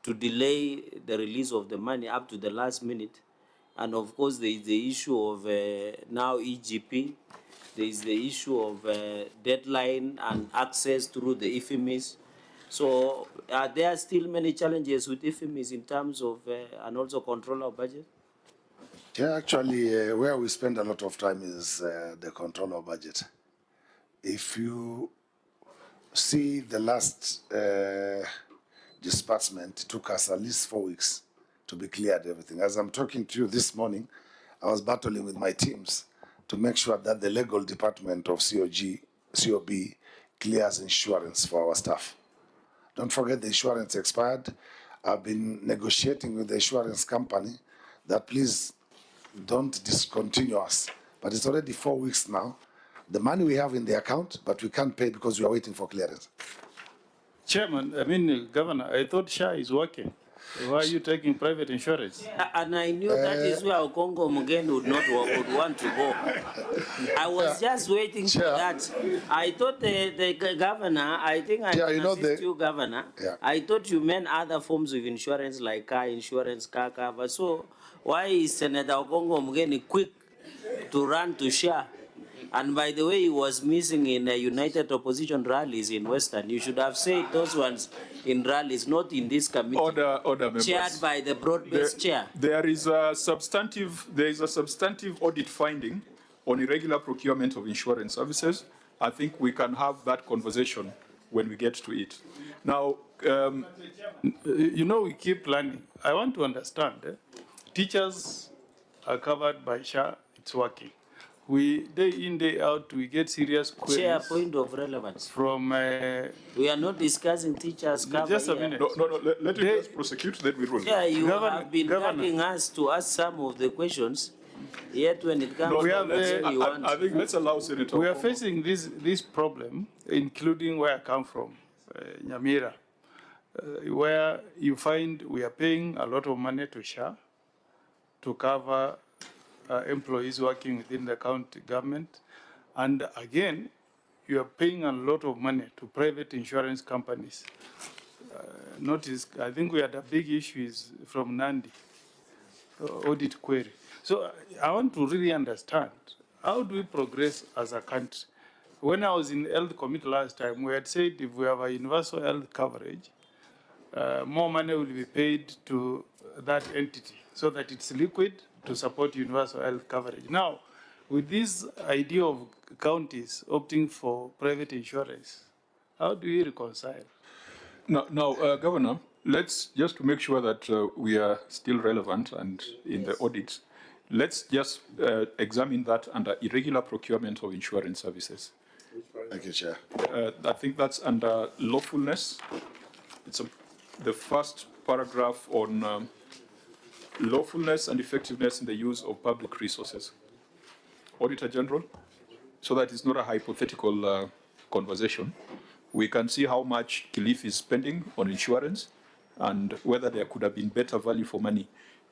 S6: to delay the release of the money up to the last minute. And of course, there is the issue of now EGP. There is the issue of deadline and access through the IFMIs. So there are still many challenges with IFMIs in terms of, and also control of budget?
S1: Yeah, actually, where we spend a lot of time is the control of budget. If you see the last disbursement, it took us at least 4 weeks to be cleared everything. As I'm talking to you this morning, I was battling with my teams to make sure that the legal department of COB clears insurance for our staff. Don't forget the insurance expired. I've been negotiating with the insurance company that please don't discontinue us. But it's already 4 weeks now. The money we have in the account, but we can't pay because we are waiting for clearance.
S9: Chairman, I mean, Governor, I thought SHA is working. Why are you taking private insurance?
S6: And I knew that is where Congo Mugen would want to go. I was just waiting for that. I thought the governor, I think I can assist you, Governor. I thought you meant other forms of insurance like car insurance, car cover. So why is Senator Congo Mugen quick to run to SHA? And by the way, he was missing in United Opposition rallies in Western. You should have said those ones in rallies, not in this committee.
S2: Order, members.
S6: Chaired by the broad-based chair.
S2: There is a substantive audit finding on irregular procurement of insurance services. I think we can have that conversation when we get to it. Now,
S9: you know, we keep learning. I want to understand. Teachers are covered by SHA. It's working. We, day in, day out, we get serious queries.
S6: Chair, point of relevance.
S9: From...
S6: we are not discussing teachers cover
S9: just a minute.
S2: No, let me just prosecute, then we rule.
S6: Yeah, you have been begging us to ask some of the questions, yet when it comes to
S2: I think let's allow Senator.
S9: We are facing this problem, including where I come from, Nyamira, where you find we are paying a lot of money to SHA to cover employees working within the county government. And again, you are paying a lot of money to private insurance companies. Notice, I think we had a big issue from Nandi, audit query. So I want to really understand, how do we progress as a country? When I was in the health committee last time, we had said if we have a universal health coverage, more money will be paid to that entity so that it's liquid to support universal health coverage. Now, with this idea of counties opting for private insurance, how do we reconcile?
S2: Now, Governor, let's just to make sure that we are still relevant and in the audit, let's just examine that under irregular procurement of insurance services.
S1: Thank you, Chair.
S2: I think that's under lawfulness. It's the first paragraph on lawfulness and effectiveness in the use of public resources. Auditor General, so that it's not a hypothetical conversation. We can see how much Kilifi is spending on insurance and whether there could have been better value for money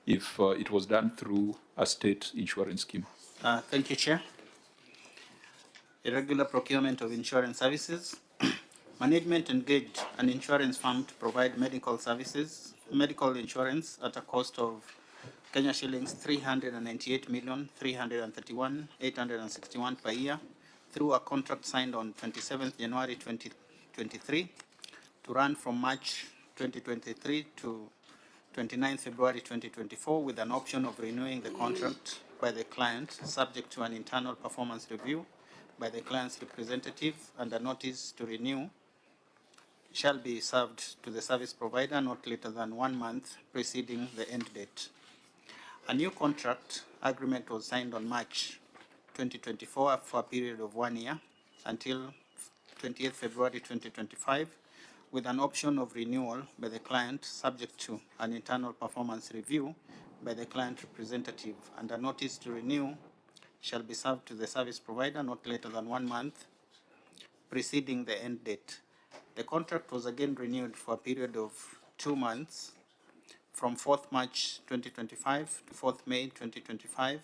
S2: if it was done through a state insurance scheme.
S3: Thank you, Chair. Irregular procurement of insurance services. Management engaged an insurance firm to provide medical services, medical insurance at a cost of Kenya shillings 398,331,861 per year through a contract signed on 27th January 2023 to run from March 2023 to 29th February 2024 with an option of renewing the contract by the client subject to an internal performance review by the client's representative, and a notice to renew shall be served to the service provider not later than 1 month preceding the end date. A new contract agreement was signed on March 2024 for a period of 1 year until 28th February 2025 with an option of renewal by the client subject to an internal performance review by the client representative, and a notice to renew shall be served to the service provider not later than 1 month preceding the end date. The contract was again renewed for a period of 2 months from 4th March 2025 to 4th May 2025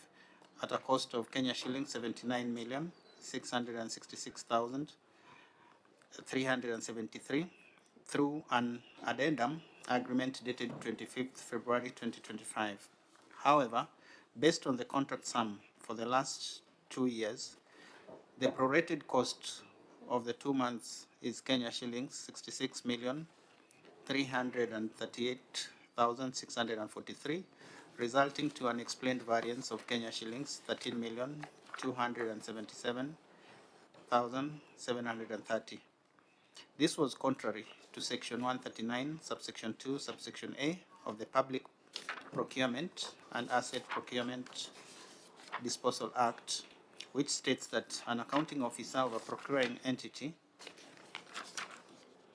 S3: at a cost of Kenya shillings 79,666,373 through an addendum agreement dated 25th February 2025. However, based on the contract sum for the last 2 years, the prorated cost of the 2 months is Kenya shillings 66,338,643, resulting to an explained variance of Kenya shillings 13,277,730. This was contrary to Section 139, subsection 2, subsection A of the Public Procurement and Asset Procurement Disposal Act, which states that an accounting officer of a procuring entity,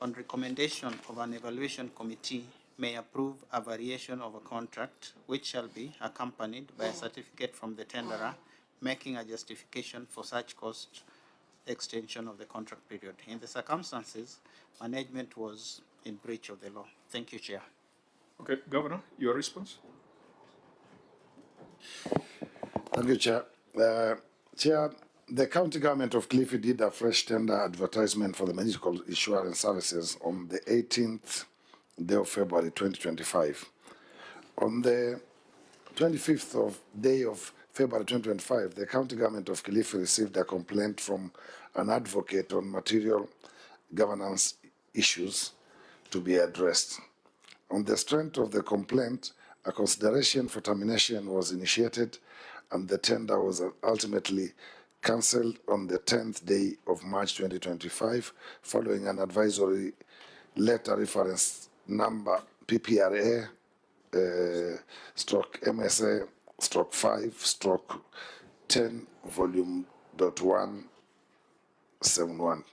S3: on recommendation of an evaluation committee, may approve a variation of a contract, which shall be accompanied by a certificate from the tenderer making a justification for such cost extension of the contract period. In the circumstances, management was in breach of the law. Thank you, Chair.
S2: Okay, Governor, your response?
S1: Thank you, Chair. Chair, the county government of Kilifi did a fresh tender advertisement for the medical insurance services on the 18th day of February 2025. On the 25th day of February 2025, the county government of Kilifi received a complaint from an advocate on material governance issues to be addressed. On the strength of the complaint, a consideration for termination was initiated, and the tender was ultimately cancelled on the 10th day of March 2025, following an advisory letter reference number PPRA stroke MSA stroke 5 stroke 10 volume .171,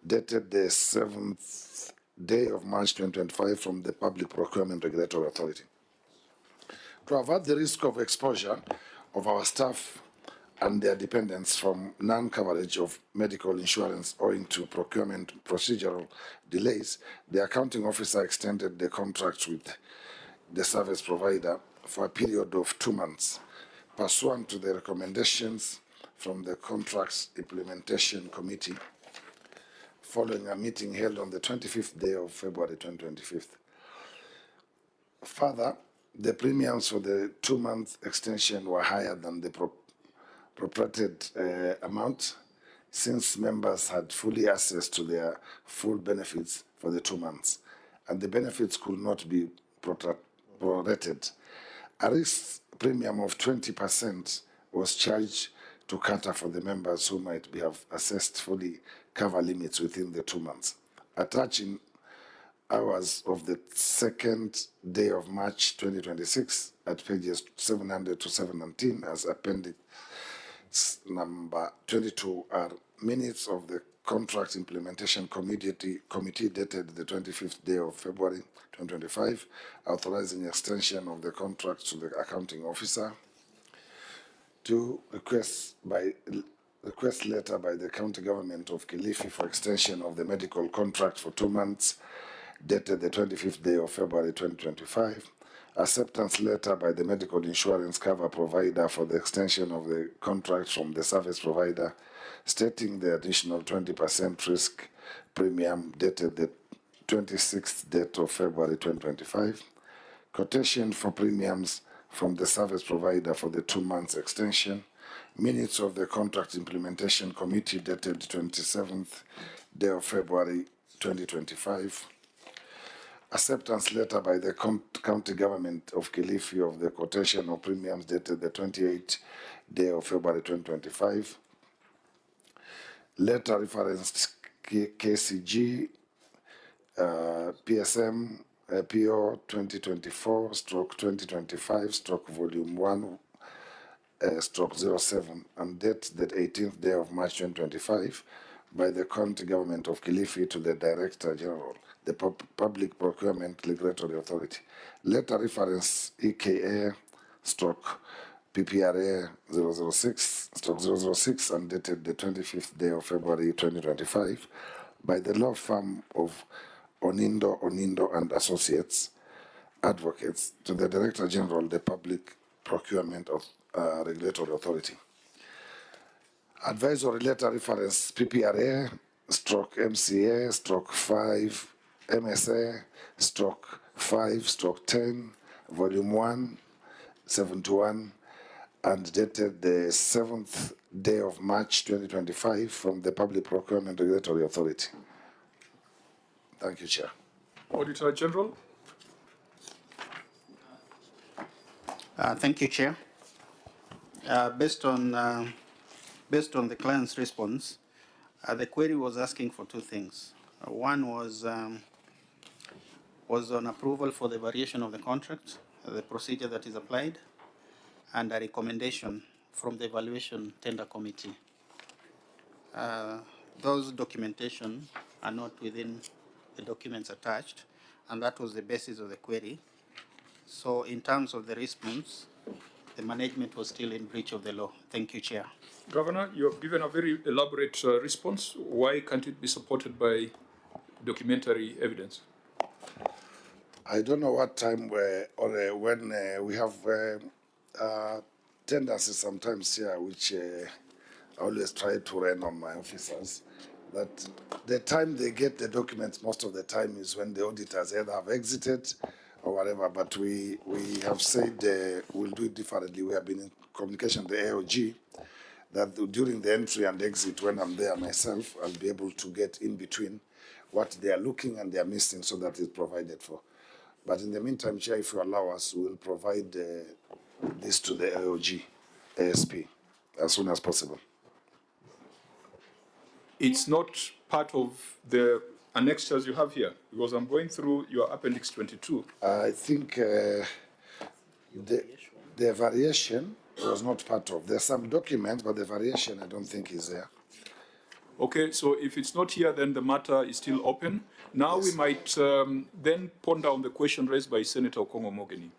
S1: dated the 7th day of March 2025 from the Public Procurement Regulatory Authority. To avoid the risk of exposure of our staff and their dependents from non-coverage of medical insurance owing to procurement procedural delays, the accounting officer extended the contract with the service provider for a period of 2 months, pursuant to the recommendations from the Contracts Implementation Committee, following a meeting held on the 25th day of February 2025. Further, the premiums for the 2-month extension were higher than the prorated amount, since members had fully access to their full benefits for the 2 months, and the benefits could not be prorated. A risk premium of 20% was charged to cater for the members who might have assessed fully cover limits within the 2 months. Attaching hours of the 2nd day of March 2026 at pages 700 to 719 as appendix number 22 are minutes of the Contract Implementation Committee dated the 25th day of February 2025, authorizing extension of the contract to the accounting officer. 2, request letter by the county government of Kilifi for extension of the medical contract for 2 months, dated the 25th day of February 2025. Acceptance letter by the medical insurance cover provider for the extension of the contract from the service provider, stating the additional 20% risk premium, dated the 26th date of February 2025. Quotation for premiums from the service provider for the 2 months extension. Minutes of the contract implementation committee dated 27th day of February 2025. Acceptance letter by the county government of Kilifi of the quotation of premiums dated the 28th day of February 2025. Letter referenced KCG PSM PO 2024/2025/volume 1 /07 and date the 18th day of March 2025 by the county government of Kilifi to the Director General, the Public Procurement Regulatory Authority. Letter reference EKA PPRA 006/006 and dated the 25th day of February 2025 by the law firm of Onindo and Associates Advocates to the Director General, the Public Procurement Regulatory Authority. Advisory letter reference PPRA/MCA/5 MSA/5/10 volume 1 71 and dated the 7th day of March 2025 from the Public Procurement Regulatory Authority. Thank you, Chair.
S2: Auditor General.
S3: Thank you, Chair. Based on the client's response, the query was asking for two things. One was on approval for the variation of the contract, the procedure that is applied, and a recommendation from the evaluation tender committee. Those documentation are not within the documents attached, and that was the basis of the query. So in terms of the response, the management was still in breach of the law. Thank you, Chair.
S2: Governor, you have given a very elaborate response. Why can't it be supported by documentary evidence?
S1: I don't know what time or when we have tendencies sometimes here, which I always try to run on my officers, that the time they get the documents most of the time is when the auditors either have exited or whatever, but we have said we'll do it differently. We have been in communication with the AOG that during the entry and exit, when I'm there myself, I'll be able to get in between what they are looking and they are missing so that it's provided for. But in the meantime, Chair, if you allow us, we'll provide this to the AOG, ASP, as soon as possible.
S2: It's not part of the annexures you have here, because I'm going through your Appendix 22.
S1: I think the variation was not part of. There's some documents, but the variation I don't think is there.
S2: Okay, so if it's not here, then the matter is still open. Now we might then ponder on the question raised by Senator Okongo Mogeni.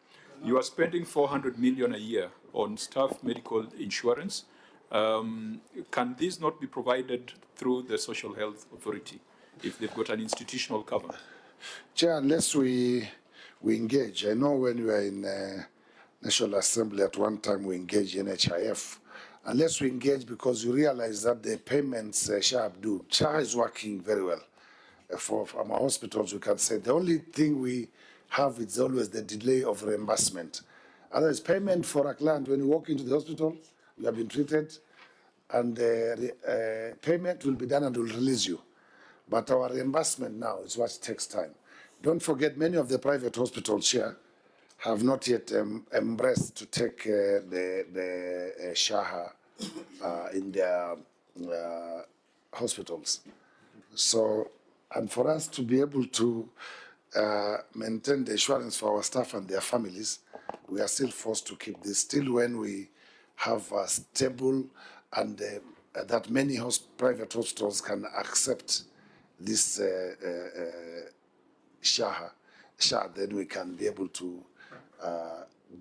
S2: You are spending 400 million a year on staff medical insurance. Can this not be provided through the Social Health Authority if they've got an institutional cover?
S1: Chair, unless we engage. I know when we were in National Assembly at one time we engaged in NHIF. Unless we engage, because you realize that the payments SHA do. SHA is working very well. From our hospitals, we can say the only thing we have is always the delay of reimbursement. Otherwise, payment for a client, when you walk into the hospital, you have been treated, and payment will be done and will release you. But our reimbursement now is what takes time. Don't forget, many of the private hospitals here have not yet embraced to take the SHA in their hospitals. So, and for us to be able to maintain the insurance for our staff and their families, we are still forced to keep this. Still, when we have a stable and that many private hospitals can accept this SHA, then we can be able to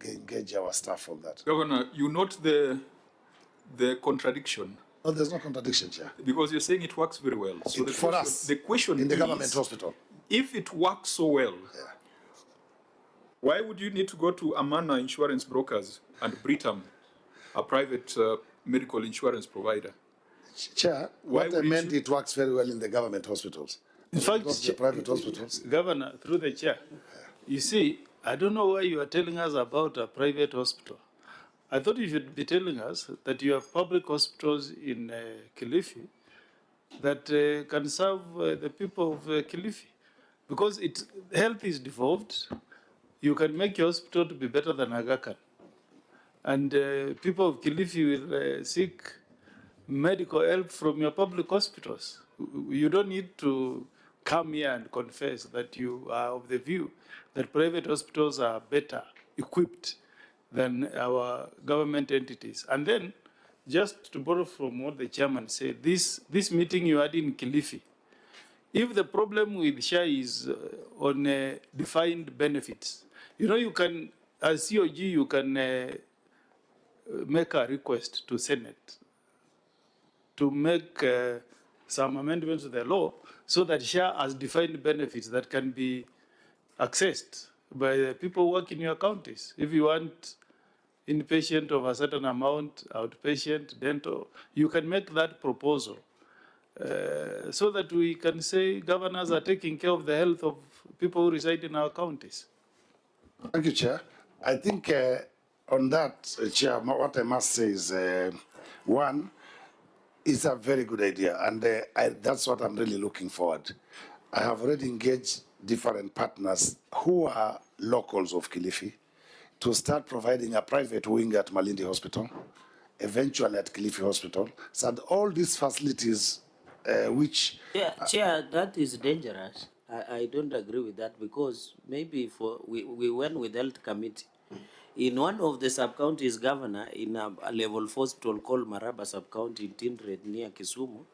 S1: engage our staff on that.
S2: Governor, you note the contradiction.
S1: No, there's no contradiction, Chair.
S2: Because you're saying it works very well. So
S1: for us,
S2: the question
S1: in the
S2: is,
S1: government hospital,
S2: if it works so well, why would you need to go to Amana Insurance Brokers and Britam, a private medical insurance provider?
S1: Chair, what I meant, it works very well in the government hospitals.
S9: In fact,
S1: the private hospitals.
S9: Governor, through the chair, you see, I don't know why you are telling us about a private hospital. I thought you should be telling us that you have public hospitals in Kilifi that can serve the people of Kilifi. Because health is devolved, you can make your hospital to be better than Aga Khan. And people of Kilifi will seek medical help from your public hospitals. You don't need to come here and confess that you are of the view that private hospitals are better equipped than our government entities. And then, just to borrow from what the chairman said, this meeting you had in Kilifi, if the problem with SHA is on defined benefits, you can, as COG, you can make a request to Senate to make some amendments to the law so that SHA has defined benefits that can be accessed by the people working in your counties. If you want inpatient of a certain amount, outpatient, dental, you can make that proposal so that we can say governors are taking care of the health of people who reside in our counties.
S1: Thank you, Chair. I think on that, Chair, what I must say is, one, it's a very good idea, and that's what I'm really looking forward. I have already engaged different partners who are locals of Kilifi to start providing a private wing at Malindi Hospital, eventually at Kilifi Hospital, so that all these facilities which...
S6: Yeah, Chair, that is dangerous. I don't agree with that because maybe we went with health committee. In one of the sub-counties governor in a level 4 hospital called Maraba sub-county in Tindred near Kisumu,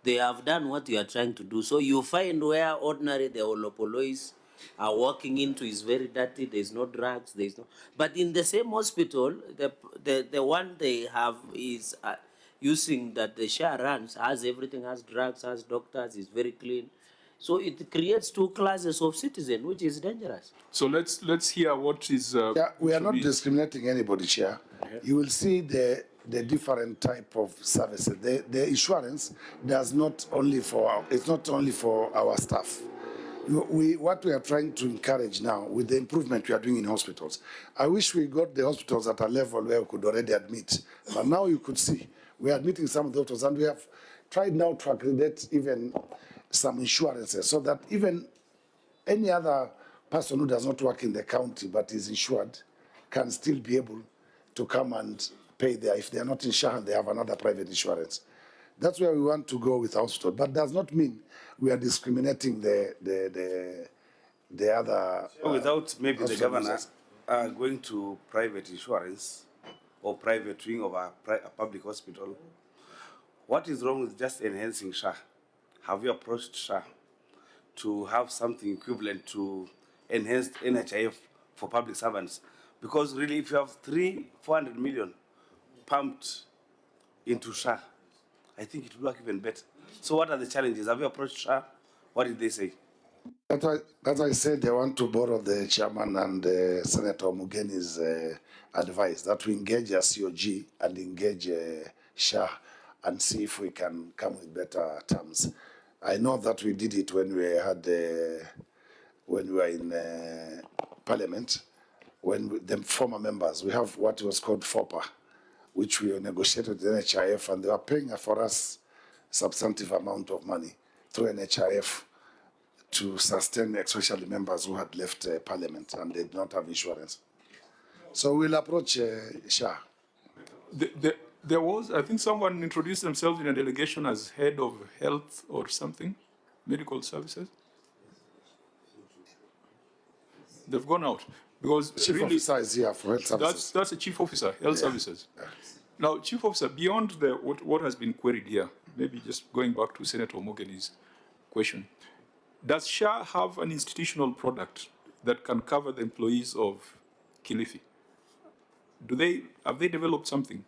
S6: they have done what you are trying to do. So you find where ordinary the Olopolois are walking into is very dirty, there's no drugs, there's no... But in the same hospital, the one they have is using that the SHA runs, has everything, has drugs, has doctors, is very clean. So it creates two classes of citizens, which is dangerous.
S2: So let's hear what is...
S1: yeah, we are not discriminating anybody, Chair. You will see the different type of services. The insurance does not only for, it's not only for our staff. What we are trying to encourage now with the improvement we are doing in hospitals, I wish we got the hospitals at a level where we could already admit. But now you could see, we are admitting some of the doctors, and we have tried now to accredit even some insurances so that even any other person who does not work in the county but is insured can still be able to come and pay there. If they are not insured, they have another private insurance. That's where we want to go with hospital, but does not mean we are discriminating the other.
S10: Without maybe the governor going to private insurance or private wing of a public hospital, what is wrong with just enhancing SHA? Have you approached SHA to have something equivalent to enhanced NHIF for public servants? Because really, if you have 400 million pumped into SHA, I think it will work even better. So what are the challenges? Have you approached SHA? What did they say?
S1: That's why I said they want to borrow the chairman and Senator Mugeni's advice that we engage a COG and engage SHA and see if we can come with better terms. I know that we did it when we had when we were in Parliament, when the former members, we have what was called FOPA, which we negotiated with NHIF, and they were paying for us substantive amount of money through NHIF to sustain especially members who had left Parliament and they did not have insurance. So we'll approach SHA.
S2: There was, I think someone introduced themselves in a delegation as head of health or something, medical services. They've gone out because
S1: Chief officer is here for health services.
S2: That's a chief officer, health services. Yeah. Now, chief officer, beyond what has been queried here, maybe just going back to Senator Mogeni's question, does SHA have an institutional product that can cover the employees of Kilifi? Have they developed something?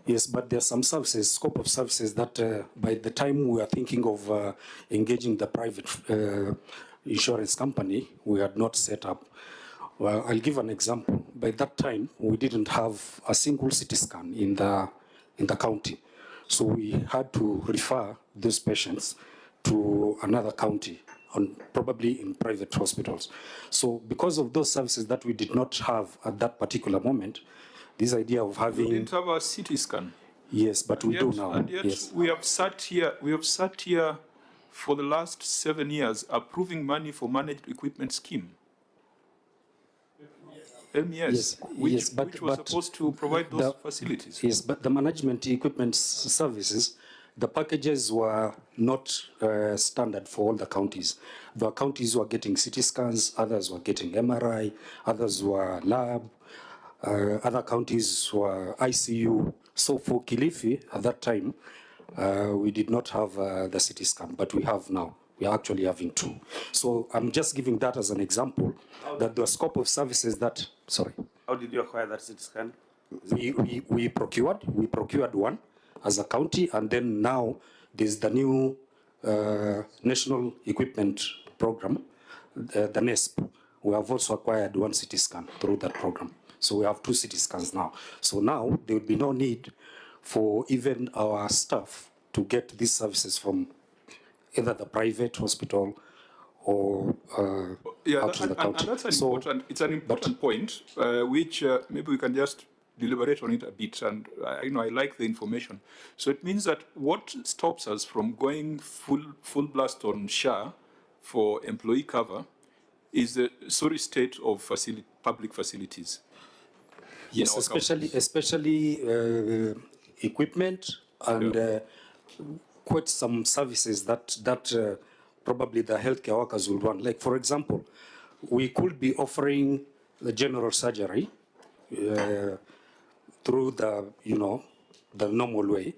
S17: Yes, but there are some services, scope of services that by the time we are thinking of engaging the private insurance company, we had not set up. Well, I'll give an example. By that time, we didn't have a single CT scan in the county. So we had to refer those patients to another county probably in private hospitals. So because of those services that we did not have at that particular moment, this idea of having...
S2: We didn't have a CT scan.
S17: Yes, but we do now.
S2: And yet
S17: yes.
S2: we have sat here for the last 7 years approving money for managed equipment scheme. MES, which was supposed to provide those facilities.
S17: Yes, but the management equipment services, the packages were not standard for all the counties. The counties were getting CT scans, others were getting MRI, others were lab, other counties were ICU. So for Kilifi, at that time, we did not have the CT scan, but we have now. We are actually having 2. So I'm just giving that as an example, that the scope of services that, sorry.
S10: How did you acquire that CT scan?
S17: We procured one as a county, and then now there's the new National Equipment Program, the NESP. We have also acquired 1 CT scan through that program. So we have 2 CT scans now. So now there will be no need for even our staff to get these services from either the private hospital or out to the county.
S2: And that's it's an important point, which maybe we can just deliberate on it a bit. And I like the information. So it means that what stops us from going full blast on SHA for employee cover is the sorry state of public facilities.
S17: Yes, especially equipment and quite some services that probably the healthcare workers will want. Like, for example, we could be offering the general surgery through the normal way,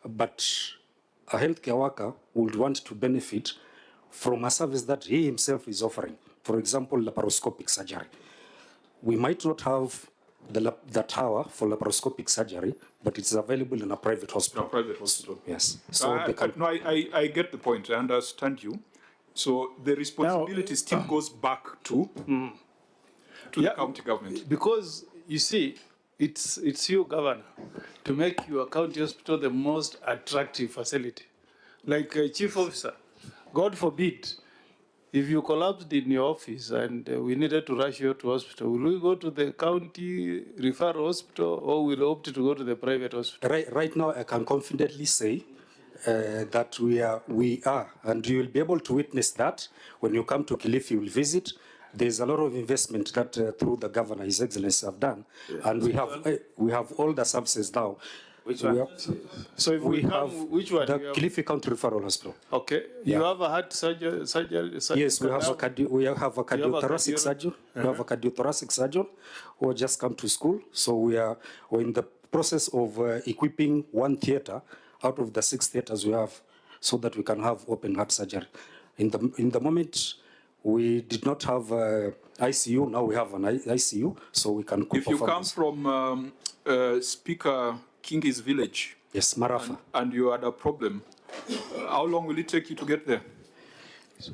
S17: but a healthcare worker would want to benefit from a service that he himself is offering. For example, laparoscopic surgery. We might not have the tower for laparoscopic surgery, but it's available in a private hospital. Yes. So
S2: I get the point. I understand you. So the responsibility still goes back to the county government.
S9: Because you see, it's you, Governor, to make your county hospital the most attractive facility. Like Chief Officer, God forbid, if you collapsed in your office and we needed to rush you to hospital, will we go to the county referral hospital or will we opt to go to the private hospital?
S17: Right now, I can confidently say that we are, and you will be able to witness that when you come to Kilifi, you will visit. There's a lot of investment that through the governor, His Excellency, have done, and we have all the services now.
S9: Which one? So if we have which one?
S17: The Kilifi County Referral Hospital.
S9: Okay. You have a heart surgery?
S17: Yes, we have a cardiothoracic surgeon. We have a cardiothoracic surgeon who just come to school. So we're in the process of equipping 1 theater out of the 6 theaters we have, so that we can have open heart surgery. In the moment, we did not have ICU. Now we have an ICU, so we can.
S2: If you come from Speaker Kingi's village,
S17: yes, Marafa,
S2: and you had a problem, how long will it take you to get there?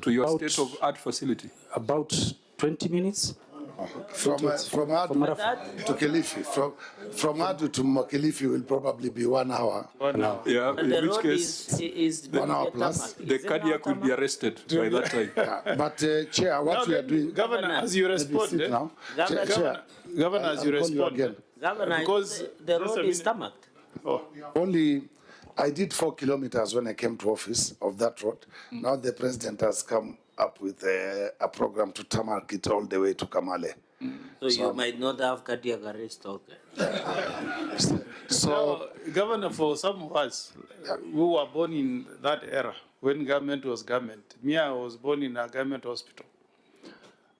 S2: To your state-of-art facility?
S17: About 20 minutes.
S1: From Adu to Kilifi. From Adu to Kilifi will probably be 1 hour.
S9: 1 hour.
S2: Yeah,
S5: And
S2: in
S5: the
S2: which
S5: road
S2: case,
S5: is
S1: 1 hour plus.
S2: the cardiac will be arrested by that time.
S1: Yeah, but Chair, what we are doing...
S9: Governor, as you respond,
S1: now.
S9: Governor, as you respond,
S5: Governor,
S9: because
S5: the road is tarmacked.
S1: Only, I did 4 kilometers when I came to office of that road. Now the president has come up with a program to tarmac it all the way to Kamale.
S6: So you might not have cardiac arrest, okay.
S9: So, Governor, for some of us who were born in that era, when government was government, I was born in a government hospital.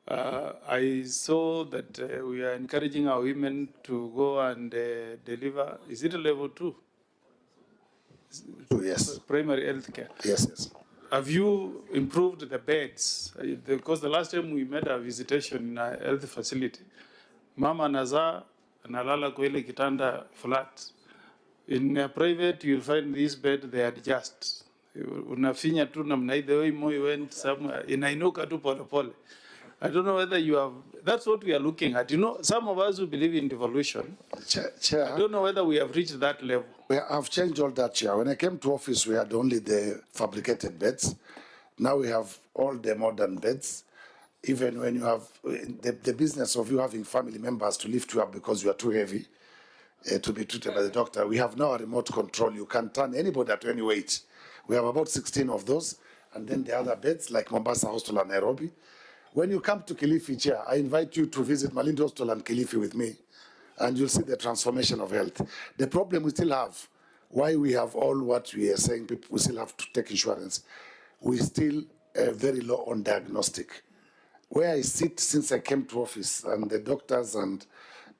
S9: I saw that we are encouraging our women to go and deliver. Is it a level 2?
S1: Yes.
S9: Primary health care.
S1: Yes.
S9: Have you improved the beds? Because the last time we made a visitation in a health facility, Mama Naza analala kwa ile kitanda flat. In a private, you'll find this bed, they adjust. Unafinya tu namna hii, the way moyo went somewhere, inainuka tu pole pole. I don't know whether you have, that's what we are looking at. You know, some of us who believe in devolution,
S1: Chair,
S9: I don't know whether we have reached that level.
S1: I've changed all that, Chair. When I came to office, we had only the fabricated beds. Now we have all the modern beds. Even when you have the business of you having family members to lift you up because you are too heavy to be treated by the doctor, we have now a remote control. You can turn anybody at any weight. We have about 16 of those. And then the other beds like Mombasa Hospital and Nairobi. When you come to Kilifi, Chair, I invite you to visit Malindi Hospital and Kilifi with me, and you'll see the transformation of health. The problem we still have, why we have all what we are saying, people we still have to take insurance, we still very low on diagnostic. Where I sit since I came to office, and the doctors and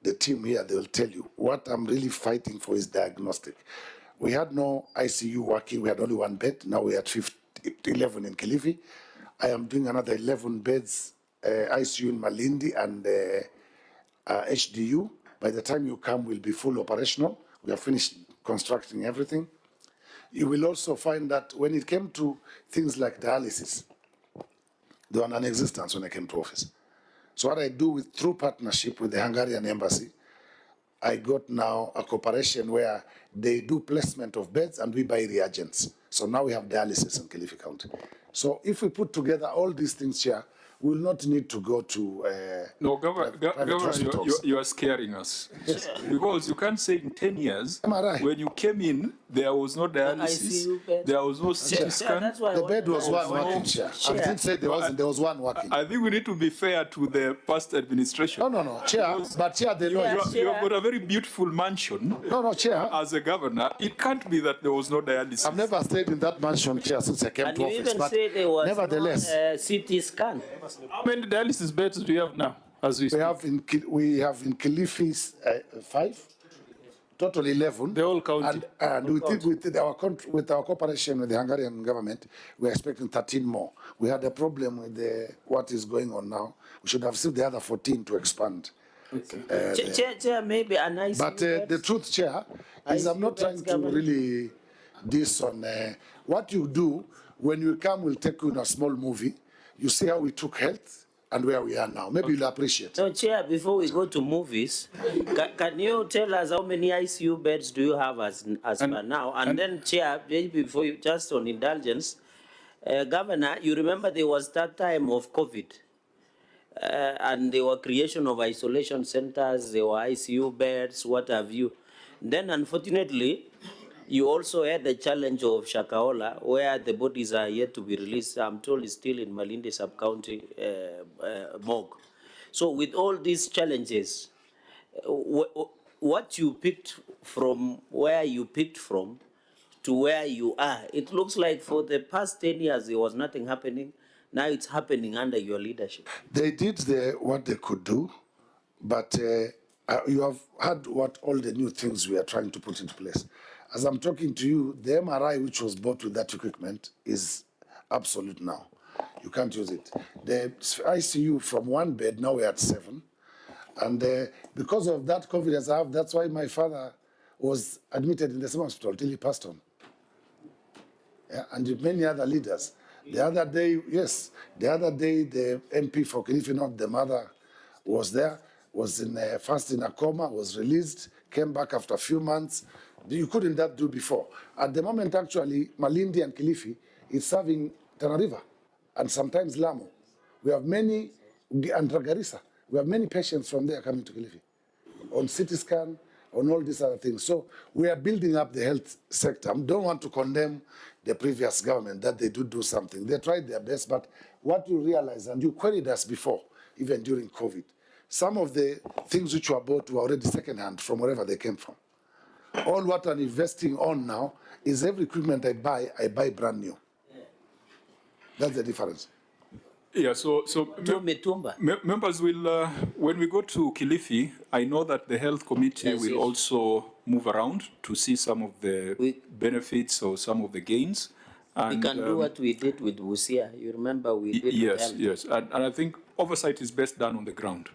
S1: the team here, they will tell you, what I'm really fighting for is diagnostic. We had no ICU working, we had only one bed, now we're at 11 in Kilifi. I am doing another 11 beds ICU in Malindi and HDU. By the time you come, we'll be full operational. We have finished constructing everything. You will also find that when it came to things like dialysis, they were non-existent when I came to office. So what I do through partnership with the Hungarian embassy, I got now a cooperation where they do placement of beds and we buy reagents. So now we have dialysis in Kilifi County. So if we put together all these things here, we will not need to go to
S2: No,
S1: private
S2: Governor,
S1: hospitals.
S2: you are scaring us.
S1: Yes.
S2: Because you can't say in 10 years, when you came in, there was no dialysis,
S6: ICU bed.
S2: there was no CT scan.
S6: That's why
S1: The bed was one working, Chair. I didn't say there wasn't, there was one working.
S2: I think we need to be fair to the past administration.
S1: No, Chair, but Chair, they know
S2: You have got a very beautiful mansion.
S1: No, Chair.
S2: As a governor, it can't be that there was no dialysis.
S1: I've never stayed in that mansion, Chair, since I came
S6: And
S1: to
S6: you
S1: office.
S6: even
S1: But
S6: say there was
S1: nevertheless,
S6: no CT scan.
S9: How many dialysis beds do you have now? As we
S1: have in Kilifi 5, total 11.
S9: They all counted.
S1: And we think with our cooperation with the Hungarian government, we're expecting 13 more. We had a problem with what is going on now. We should have received the other 14 to expand.
S6: Okay. Chair, maybe a nice.
S1: But the truth, Chair, is I'm not trying to really this on what you do when you come. We'll take you in a small movie. You see how we took health and where we are now. Maybe you'll appreciate.
S6: So, Chair, before we go to movies, can you tell us how many ICU beds do you have as per now? And then, Chair, before you, just on indulgence, Governor, you remember there was that time of COVID, and there were creation of isolation centers, there were ICU beds, what have you. Then, unfortunately, you also had the challenge of Shakahola, where the bodies are yet to be released. I'm told it's still in Malindi sub-county morgue. So with all these challenges, what you picked from, where you picked from to where you are, it looks like for the past 10 years, there was nothing happening. Now it's happening under your leadership.
S1: They did what they could do, but you have heard what all the new things we are trying to put into place. As I'm talking to you, the MRI which was bought with that equipment is absolute now. You can't use it. The ICU from one bed, now we're at 7. And because of that confidence I have, that's why my father was admitted in the same hospital till he passed on. Yeah, and many other leaders. The other day, the MP for Kilifi North, the mother was there, was first in a coma, was released, came back after a few months. You couldn't that do before. At the moment, actually, Malindi and Kilifi is serving Tana River and sometimes Lamu. We have many, and Garissa, we have many patients from there coming to Kilifi on CT scan, on all these other things. So we are building up the health sector. I don't want to condemn the previous government that they do something. They tried their best, but what you realize, and you queried us before, even during COVID, some of the things which were bought were already secondhand from wherever they came from. All what I'm investing on now is every equipment I buy brand new. That's the difference.
S2: Yeah, so members will, when we go to Kilifi, I know that the health committee will also move around to see some of the benefits or some of the gains. And,
S6: we can do what we did with Busia. You remember we did
S2: Yes. And I think oversight is best done on the ground.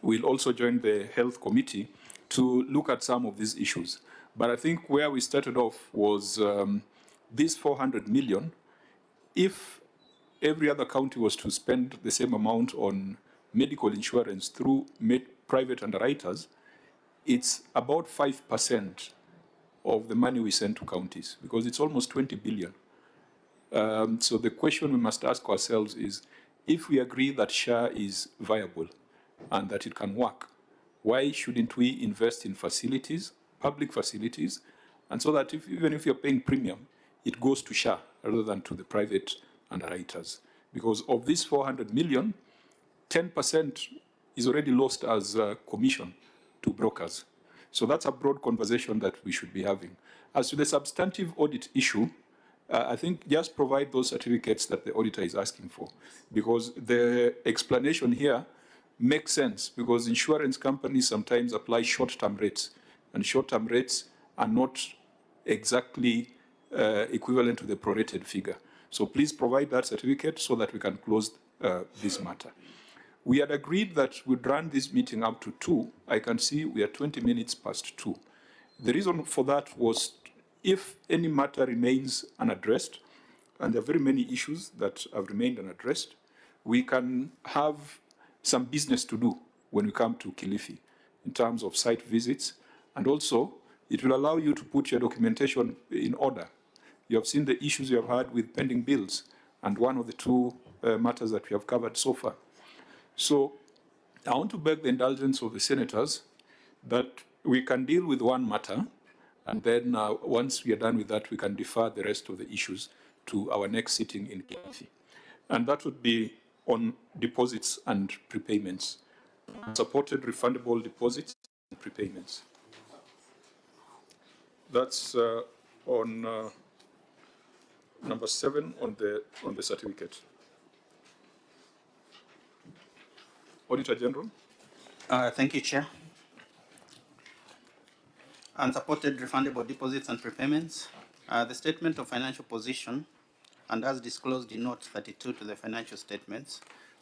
S2: We'll also join the health committee to look at some of these issues. But I think where we started off was this 400 million. If every other county was to spend the same amount on medical insurance through private underwriters, it's about 5% of the money we send to counties, because it's almost 20 billion. So the question we must ask ourselves is, if we agree that SHA is viable and that it can work, why shouldn't we invest in facilities, public facilities, and so that even if you're paying premium, it goes to SHA rather than to the private underwriters? Because of this 400 million, 10% is already lost as commission to brokers. So that's a broad conversation that we should be having. As to the substantive audit issue, I think just provide those certificates that the auditor is asking for, because the explanation here makes sense, because insurance companies sometimes apply short-term rates, and short-term rates are not exactly equivalent to the prorated figure. So please provide that certificate so that we can close this matter. We had agreed that we'd run this meeting up to 2. I can see we are 20 minutes past 2. The reason for that was if any matter remains unaddressed, and there are very many issues that have remained unaddressed, we can have some business to do when we come to Kilifi in terms of site visits, and also it will allow you to put your documentation in order. You have seen the issues you have had with pending bills, and one of the 2 matters that we have covered so far. So I want to beg the indulgence of the senators that we can deal with one matter, and then once we are done with that, we can defer the rest of the issues to our next sitting in Kilifi. And that would be on deposits and prepayments, supported refundable deposits and prepayments. That's on number 7 on the certificate. Auditor General.
S3: Thank you, Chair. Unsupported refundable deposits and prepayments. The statement of financial position, and as disclosed in note 32 to the financial statements,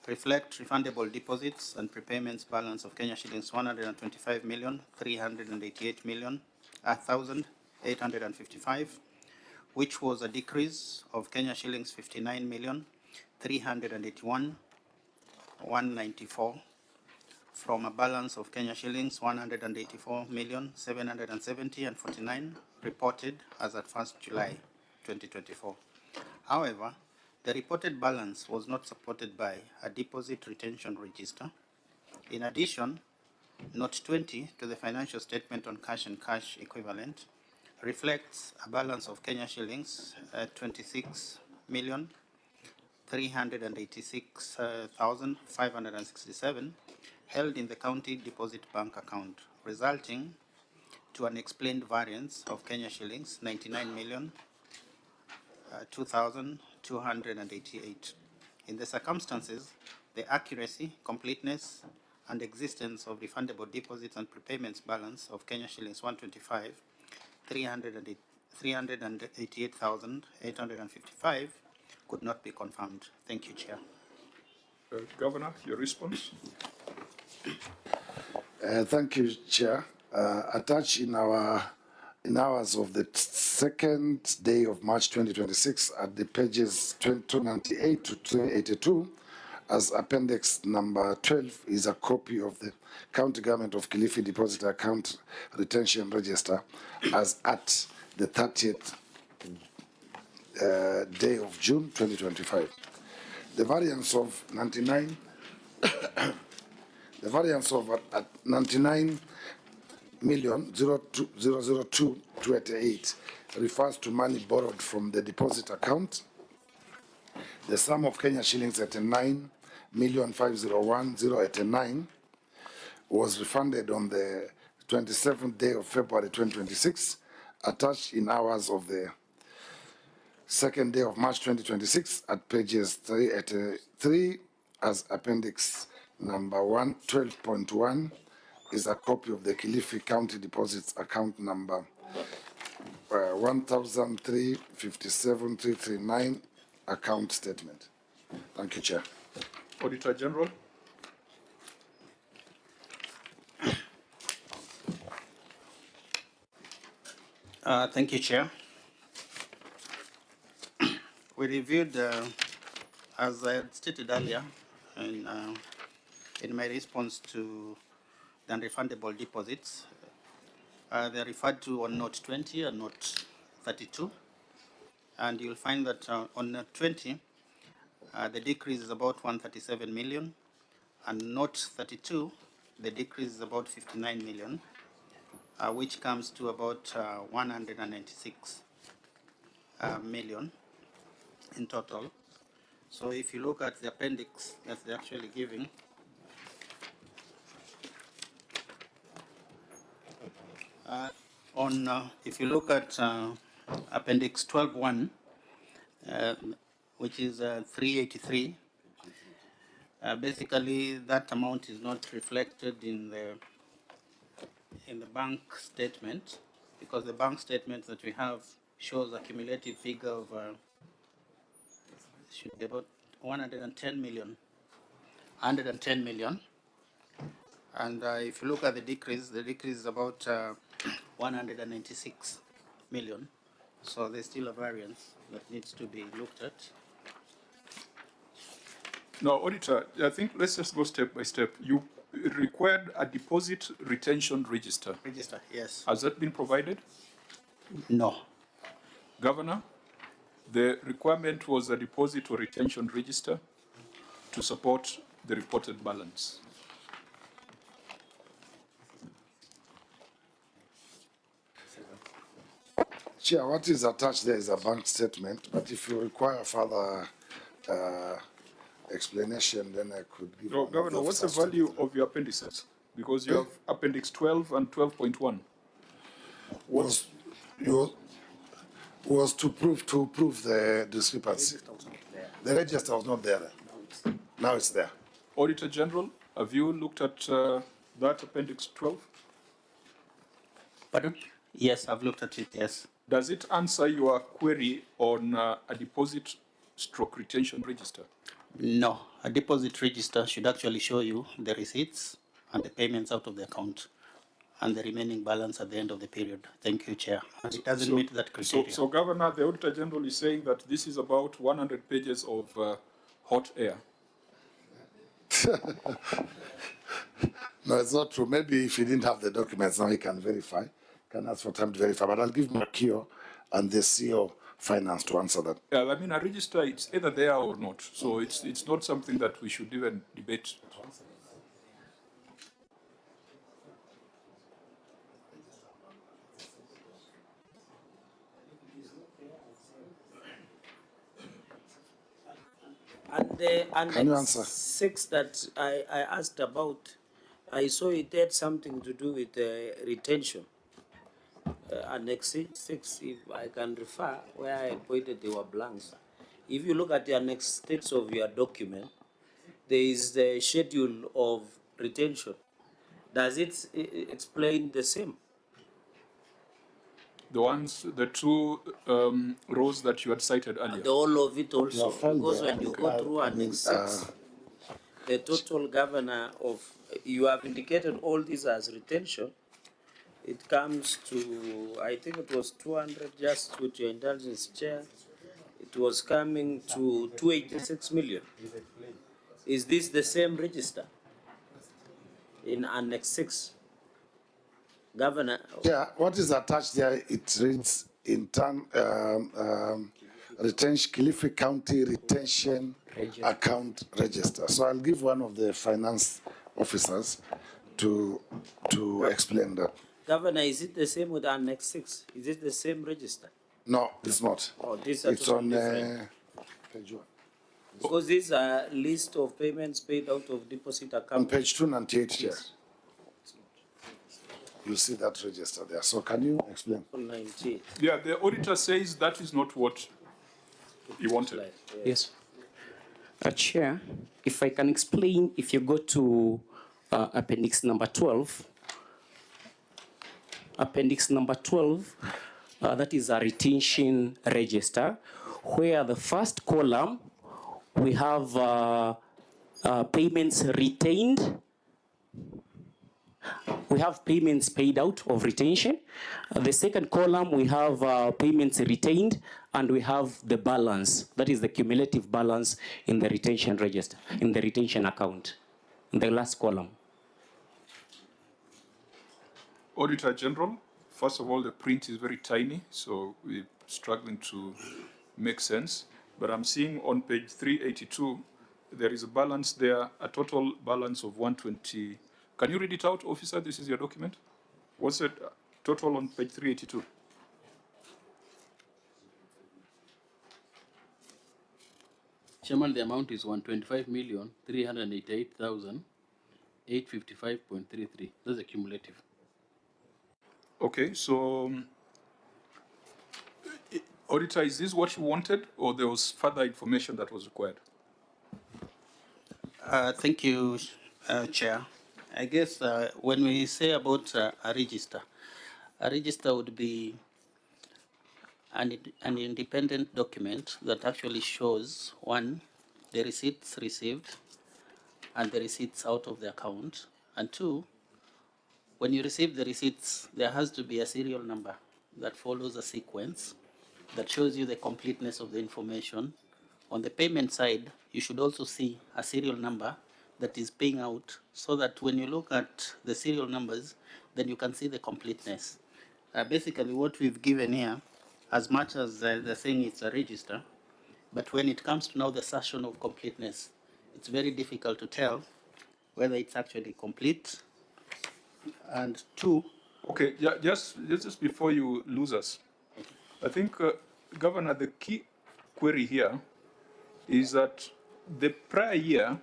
S3: reflect refundable deposits and prepayments balance of Kenya shillings 125,388,855, which was a decrease of Kenya shillings 59,381,194 from a balance of Kenya shillings 184,770,049 reported as at 1st July 2024. However, the reported balance was not supported by a deposit retention register. In addition, Note 20 to the financial statement on cash and cash equivalent reflects a balance of Kenya shillings 26,386,567 held in the county deposit bank account, resulting to an explained variance of Kenya shillings 99,002,288. In the circumstances, the accuracy, completeness, and existence of refundable deposits and prepayments balance of Kenya shillings 388,855 could not be confirmed. Thank you, Chair.
S2: Governor, your response?
S1: Thank you, Chair. Attached in hours of the second day of March 2026 at the pages 298 to 282 as appendix number 12 is a copy of the County Government of Kilifi Deposit Account Retention Register as at the 30th day of June 2025. The variance of 99 the variance of 99,002,288 refers to money borrowed from the deposit account. The sum of Kenya shillings 89,501,089 was refunded on the 27th day of February 2026, attached in hours of the second day of March 2026 at pages 383 as appendix number 12.1 is a copy of the Kilifi County Deposits Account number 1,357,339 account statement. Thank you, Chair.
S2: Auditor General.
S3: Thank you, Chair. We reviewed, as I had stated earlier, in my response to the unrefundable deposits, they are referred to on Note 20 and Note 32. And you'll find that on note 20, the decrease is about 137 million. And note 32, the decrease is about 59 million, which comes to about 196 million in total. So if you look at the appendix that they're actually giving, if you look at appendix 12.1, which is 383, basically that amount is not reflected in the bank statement, because the bank statement that we have shows a cumulative figure of should be about 110 million. 110 million. And if you look at the decrease is about 196 million. So there's still a variance that needs to be looked at.
S2: Now, Auditor, I think let's just go step by step. You required a deposit retention register.
S3: Register, yes.
S2: Has that been provided?
S3: No.
S2: Governor, the requirement was a deposit or retention register to support the reported balance.
S1: Chair, what is attached there is a bank statement, but if you require further explanation, then I could give.
S2: So, Governor, what's the value of your appendices? Because you have Appendix 12 and 12.1.
S1: Was to prove the discrepancy. The register was not there. Now it's there.
S2: Auditor General, have you looked at that Appendix 12?
S3: Pardon? Yes, I've looked at it, yes.
S2: Does it answer your query on a deposit stroke retention register?
S3: No, a deposit register should actually show you the receipts and the payments out of the account and the remaining balance at the end of the period. Thank you, Chair. And it doesn't meet that criteria.
S2: So, Governor, the Auditor General is saying that this is about 100 pages of hot air.
S1: No, it's not true. Maybe if he didn't have the documents, now he can verify. Can ask for time to verify. But I'll give Makio and the CEO Finance to answer that.
S2: Yeah, I mean, a register, it's either there or not. So it's not something that we should even debate.
S6: And
S1: Can you answer?
S6: 6 that I asked about, I saw it had something to do with retention. Annex 6, if I can refer, where I pointed they were blanks. If you look at the Annex 6 of your document, there is the schedule of retention. Does it explain the same?
S2: The two rows that you had cited earlier.
S6: The whole of it also, because when you go through Annex 6, the total governor of, you have indicated all these as retention. It comes to, I think it was 200, just with your indulgence, Chair. It was coming to 286 million. Is this the same register in Annex 6? Governor?
S1: Yeah, what is attached there, it reads in turn, retention, Kilifi County Retention Account Register. So I'll give one of the finance officers to explain that.
S6: Governor, is it the same with Annex 6? Is it the same register?
S1: No, it's not.
S6: Oh, these are
S1: it's on
S6: page 1. Because these are list of payments paid out of deposit account.
S1: On page 298 here. You see that register there. So can you explain?
S6: 98.
S2: Yeah, the auditor says that is not what he wanted.
S18: Yes. Chair, if I can explain, if you go to appendix number 12, appendix number 12, that is a retention register, where the first column, we have payments retained. We have payments paid out of retention. The second column, we have payments retained, and we have the balance. That is the cumulative balance in the retention register, in the retention account, in the last column.
S2: Auditor General, first of all, the print is very tiny, so we're struggling to makes sense. But I'm seeing on page 382, there is a balance there, a total balance of 120. Can you read it out, officer? This is your document. What's the total on page 382?
S11: Chairman, the amount is 125,388,855.33. That's the cumulative.
S2: Okay, so auditor, is this what you wanted, or there was further information that was required?
S3: Thank you, Chair. I guess when we say about a register would be an independent document that actually shows, one, the receipts received and the receipts out of the account, and two, when you receive the receipts, there has to be a serial number that follows a sequence that shows you the completeness of the information. On the payment side, you should also see a serial number that is paying out, so that when you look at the serial numbers, then you can see the completeness. Basically, what we've given here, as much as they're saying it's a register, but when it comes to now the assertion of completeness, it's very difficult to tell whether it's actually complete. And two.
S2: Okay, just before you lose us, I think, Governor, the key query here is that the prior year,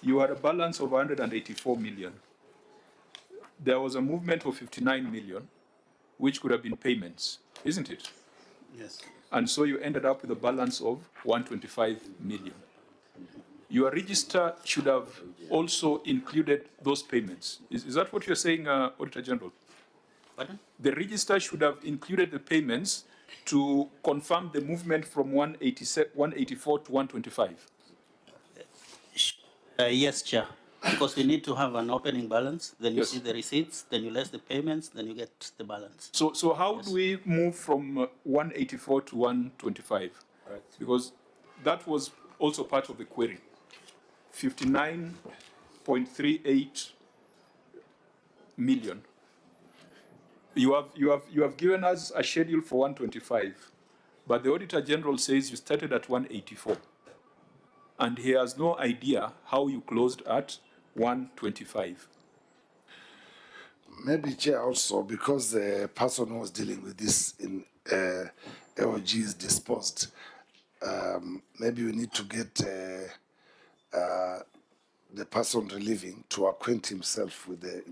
S2: you had a balance of 184 million. There was a movement of 59 million, which could have been payments, isn't it?
S3: Yes.
S2: And so you ended up with a balance of 125 million. Your register should have also included those payments. Is that what you're saying, Auditor General?
S3: Pardon?
S2: The register should have included the payments to confirm the movement from 184 to 125.
S3: Yes, Chair. Because we need to have an opening balance, then you
S2: Yes.
S3: see the receipts, then you less the payments, then you get the balance.
S2: So how do we move from 184 to 125?
S3: Right.
S2: Because that was also part of the query. 59.38 million. You have given us a schedule for 125, but the Auditor General says you started at 184, and he has no idea how you closed at 125.
S1: Maybe, Chair, also because the person who was dealing with this in AOG is disposed, maybe we need to get the person relieving to acquaint himself with the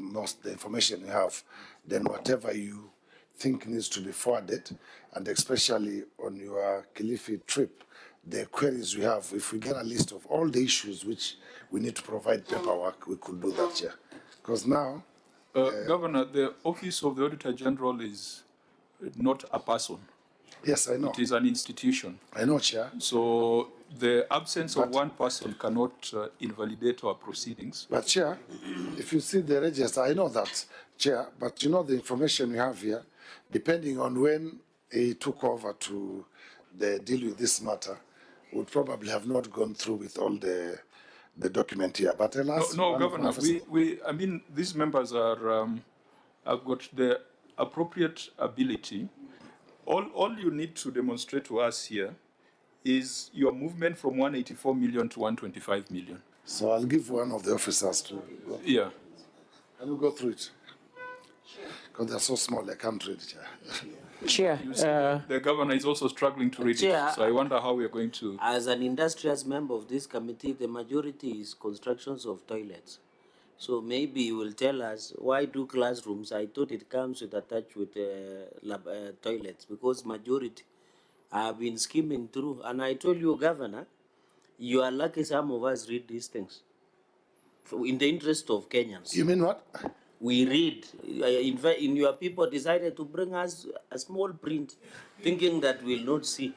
S1: information you have. Then whatever you think needs to be forwarded, and especially on your Kilifi trip, the queries we have, if we get a list of all the issues which we need to provide paperwork, we could do that, Chair. Because now,
S2: Governor, the Office of the Auditor General is not a person.
S1: Yes, I know.
S2: It is an institution.
S1: I know, Chair.
S2: So the absence of one person cannot invalidate our proceedings.
S1: But, Chair, if you see the register, I know that, Chair, but you know the information we have here, depending on when he took over to deal with this matter, would probably have not gone through with all the document here. But alas,
S2: No, Governor, I mean, these members are, have got the appropriate ability. All you need to demonstrate to us here is your movement from 184 million to 125 million.
S1: So I'll give one of the officers to go.
S2: Yeah.
S1: Can you go through it? Because they're so small, I can't read it.
S11: Chair,
S2: the governor is also struggling to read
S6: Chair,
S2: it, so I wonder how we are going to.
S6: As an industrious member of this committee, the majority is constructions of toilets. So maybe you will tell us why do classrooms? I thought it comes with attached with toilets, because majority I have been skimming through, and I told you, Governor, you are lucky some of us read these things. In the interest of Kenyans.
S1: You mean what?
S6: We read. In fact, in your people decided to bring us a small print, thinking that we'll not see.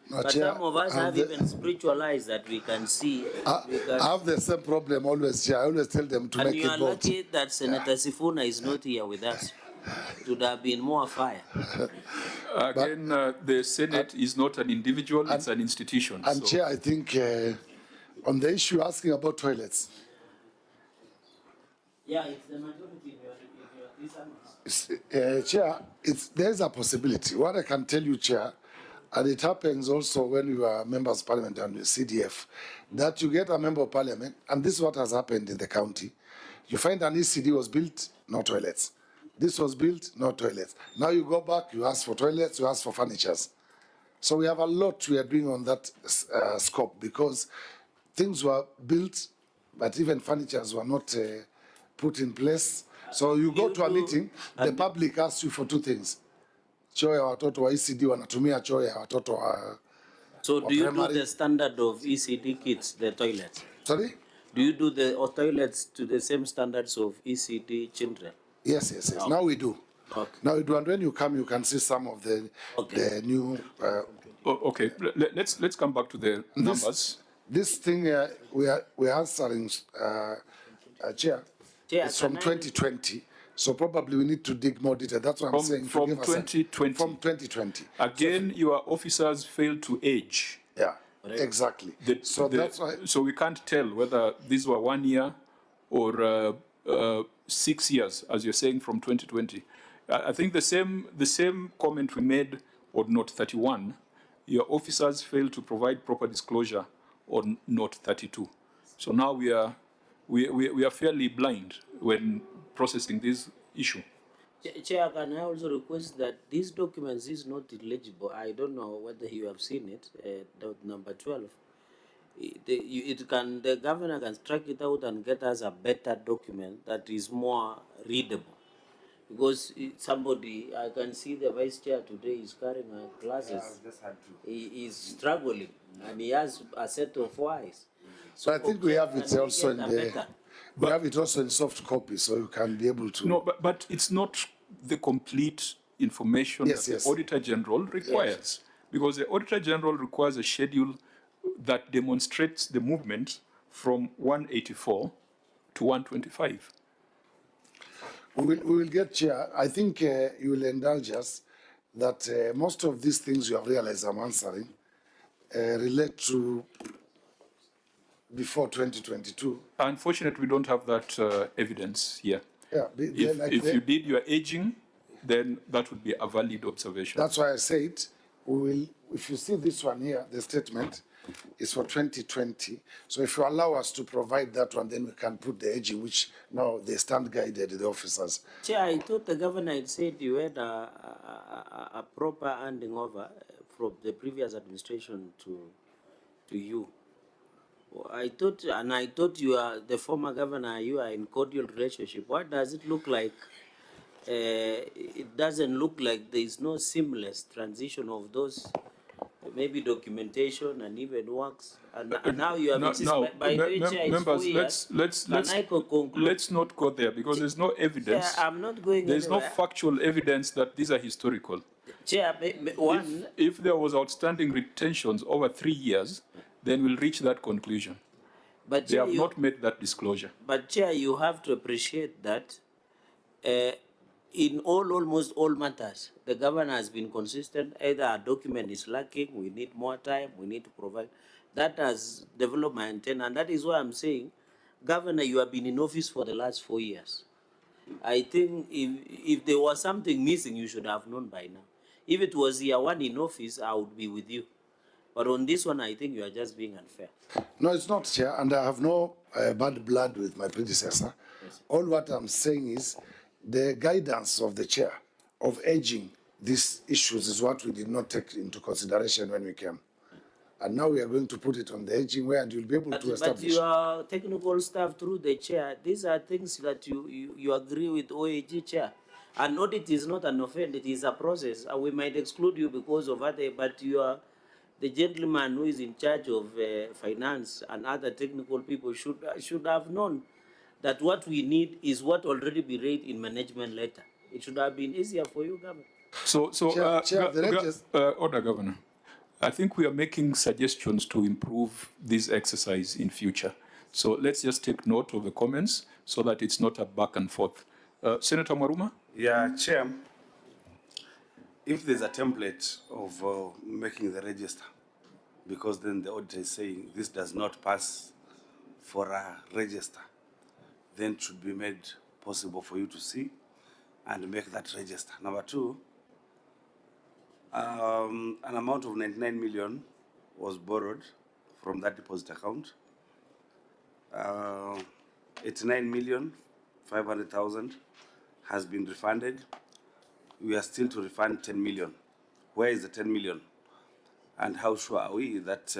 S1: No,
S6: But
S1: Chair,
S6: some of us have even spiritualized that we can see.
S1: I have the same problem always, Chair. I always tell them to
S6: And
S1: make
S6: you
S1: it
S6: are
S1: bold.
S6: lucky that Senator Sifuna is not here with us. It would have been more fire.
S2: Again, the Senate is not an individual, it's an institution.
S1: And
S2: so.
S1: Chair, I think on the issue asking about toilets,
S6: Yeah, it's the majority
S1: Chair, there's a possibility. What I can tell you, Chair, And it happens also when you are members of parliament and CDF, that you get a member of parliament, and this is what has happened in the county. You find an ECD was built, no toilets. This was built, no toilets. Now you go back, you ask for toilets, you ask for furnitures. So we have a lot we are doing on that scope, because things were built, but even furnitures were not put in place. So you go to a meeting, the public asks you for two things. Choo ya watoto wa ECD wanatumia choo ya watoto wa
S6: So do you
S1: primary.
S6: do the standard of ECD kits, the toilets?
S1: Sorry?
S6: Do you do the toilets to the same standards of ECD children?
S1: Yes, yes, yes.
S6: Okay.
S1: Now we do.
S6: Okay.
S1: Now we do, and when you come, you can see some of the new.
S2: Okay, let's come back to the numbers.
S1: This thing we are answering, Chair. It's from 2020, so probably we need to dig more detail. That's what I'm saying.
S2: From 2020.
S1: From 2020.
S2: Again, your officers failed to age.
S1: Yeah, exactly. That's why.
S2: So we can't tell whether these were 1 year or 6 years, as you're saying, from 2020. I think the same comment we made on note 31. Your officers failed to provide proper disclosure on note 32. So now we are fairly blind when processing this issue.
S6: Chair, can I also request that these documents is not illegible? I don't know whether you have seen it, number 12. The governor can strike it out and get us a better document that is more readable. Because somebody, I can see the vice chair today is carrying glasses. He is struggling, and he has a set of eyes.
S1: So I think we have it also in the. We have it also in soft copy, so you can be able to.
S2: No, but it's not the complete information that the Auditor General requires. Because the Auditor General requires a schedule that demonstrates the movement from 184 to 125.
S1: We will get, Chair. I think you will indulge us that most of these things you have realized I'm answering relate to before 2022.
S2: Unfortunately, we don't have that evidence here.
S1: Yeah,
S2: if you did your aging, then that would be a valid observation.
S1: That's why I said, we will, if you see this one here, the statement is for 2020. So if you allow us to provide that one, then we can put the aging, which now they stand guided, the officers.
S6: Chair, I thought the governor had said you had a proper handing over from the previous administration to you. I thought you are the former governor, you are in cordial relationship. What does it look like? It doesn't look like there is no seamless transition of those, maybe documentation and even works. And now you have
S2: members, let's not go there, because there's no evidence.
S6: Chair, I'm not going
S2: There's
S6: anywhere.
S2: no factual evidence that these are historical.
S6: Chair,
S2: if there was outstanding retentions over 3 years, then we'll reach that conclusion.
S6: But
S2: they have not made that disclosure.
S6: But Chair, you have to appreciate that in almost all matters, the governor has been consistent. Either a document is lacking, we need more time, we need to provide. That has developed my intent, and that is why I'm saying, Governor, you have been in office for the last 4 years. I think if there was something missing, you should have known by now. If it was year one in office, I would be with you. But on this one, I think you are just being unfair.
S1: No, it's not, Chair, and I have no bad blood with my predecessor. Yes. All what I'm saying is the guidance of the Chair of edging these issues is what we did not take into consideration when we came. And now we are going to put it on the edging where you'll be able to establish.
S6: But your technical staff through the Chair, these are things that you agree with OAG Chair. An audit is not an offense, it is a process. We might exclude you because of other, but you are the gentleman who is in charge of finance and other technical people should have known that what we need is what already be read in management letter. It should have been easier for you, Governor.
S2: Order, Governor. I think we are making suggestions to improve this exercise in future. So let's just take note of the comments so that it's not a back and forth. Senator Maruma?
S10: Yeah, Chair. If there's a template of making the register, because then the auditor is saying this does not pass for a register, then it should be made possible for you to see and make that register. Number two, An amount of 99 million was borrowed from that deposit account. 89,500,000 has been refunded. We are still to refund 10 million. Where is the 10 million? And how sure are we that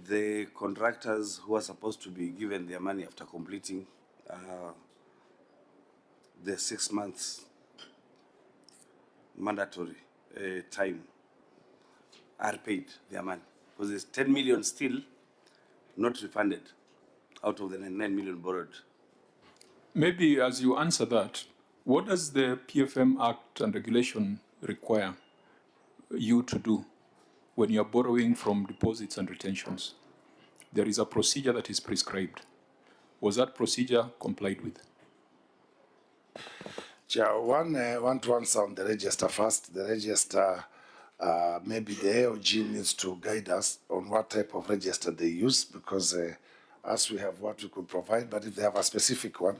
S10: the contractors who are supposed to be given their money after completing the 6 months mandatory time are paid their money? Because there's 10 million still not refunded out of the 99 million borrowed.
S2: Maybe as you answer that, what does the PFM Act and regulation require you to do when you're borrowing from deposits and retentions? There is a procedure that is prescribed. Was that procedure complied with?
S1: Chair, want to answer on the register first. The register, maybe the AOG needs to guide us on what type of register they use, because as we have what we could provide, but if they have a specific one,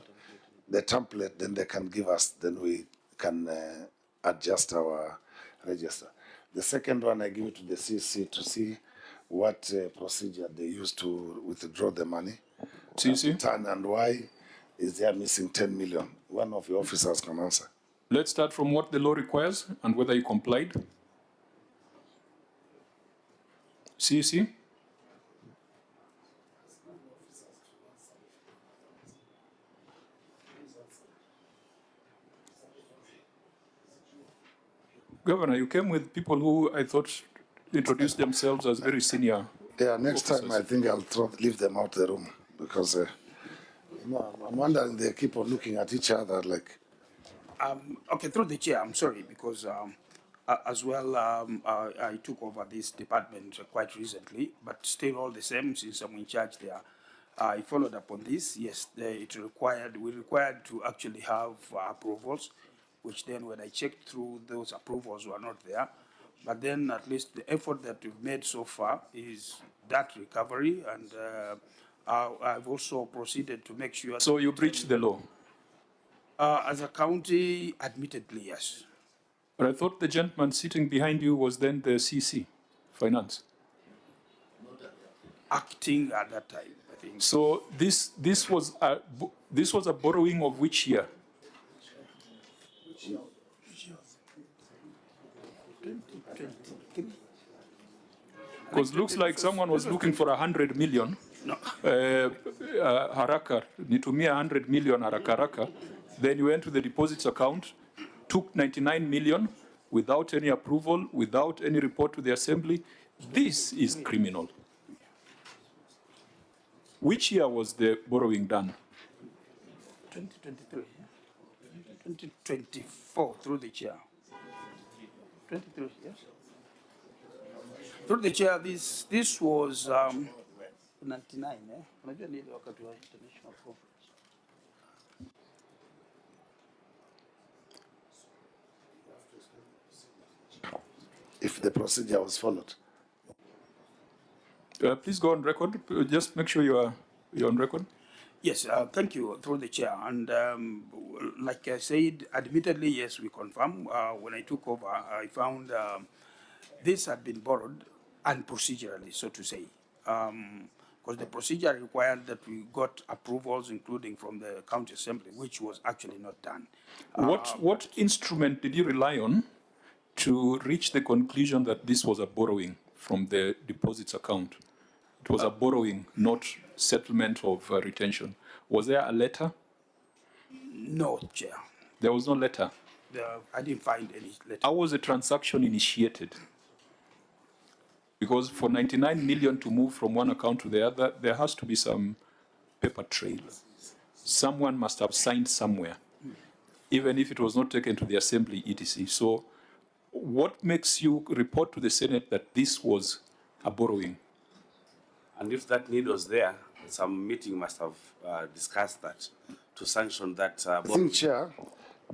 S1: the template, then they can give us, then we can adjust our register. The second one, I give it to the CC to see what procedure they use to withdraw the money.
S2: CC?
S1: Return, and why is there missing 10 million? One of your officers can answer.
S2: Let's start from what the law requires and whether you complied. CC? Governor, you came with people who I thought introduced themselves as very senior.
S1: Yeah, next time I think I'll leave them out the room, because I'm wondering, they keep on looking at each other like.
S14: Okay, through the chair, I'm sorry, because as well, I took over this department quite recently, but still all the same, since I'm in charge there, I followed up on this. Yes, we required to actually have approvals, which then when I checked through, those approvals were not there. But then at least the effort that we've made so far is that recovery, and I've also proceeded to make sure.
S2: So you breached the law?
S14: As a county, admittedly, yes.
S2: But I thought the gentleman sitting behind you was then the CC, Finance.
S14: Acting at that time, I think.
S2: So this was a borrowing of which year? Because looks like someone was looking for 100 million.
S14: No.
S2: Haraka, nitumia 100 million haraka. Then you went to the deposits account, took 99 million without any approval, without any report to the assembly. This is criminal. Which year was the borrowing done?
S14: 2023. 2024, through the chair. 23, yes. Through the chair, this was 99, Unajua ni ile wakati wa international conference.
S1: If the procedure was followed.
S2: Please go on record. Just make sure you're on record.
S14: Yes, thank you, through the chair. And like I said, admittedly, yes, we confirm. When I took over, I found this had been borrowed unprocedurally, so to say. Because the procedure required that we got approvals, including from the county assembly, which was actually not done.
S2: What instrument did you rely on to reach the conclusion that this was a borrowing from the deposits account? It was a borrowing, not settlement of retention. Was there a letter?
S14: No, Chair.
S2: There was no letter?
S14: I didn't find any letter.
S2: How was the transaction initiated? Because for 99 million to move from one account to the other, there has to be some paper trail. Someone must have signed somewhere, even if it was not taken to the assembly, etc. So what makes you report to the Senate that this was a borrowing?
S10: And if that need was there, some meeting must have discussed that to sanction that borrowing.
S1: Chair,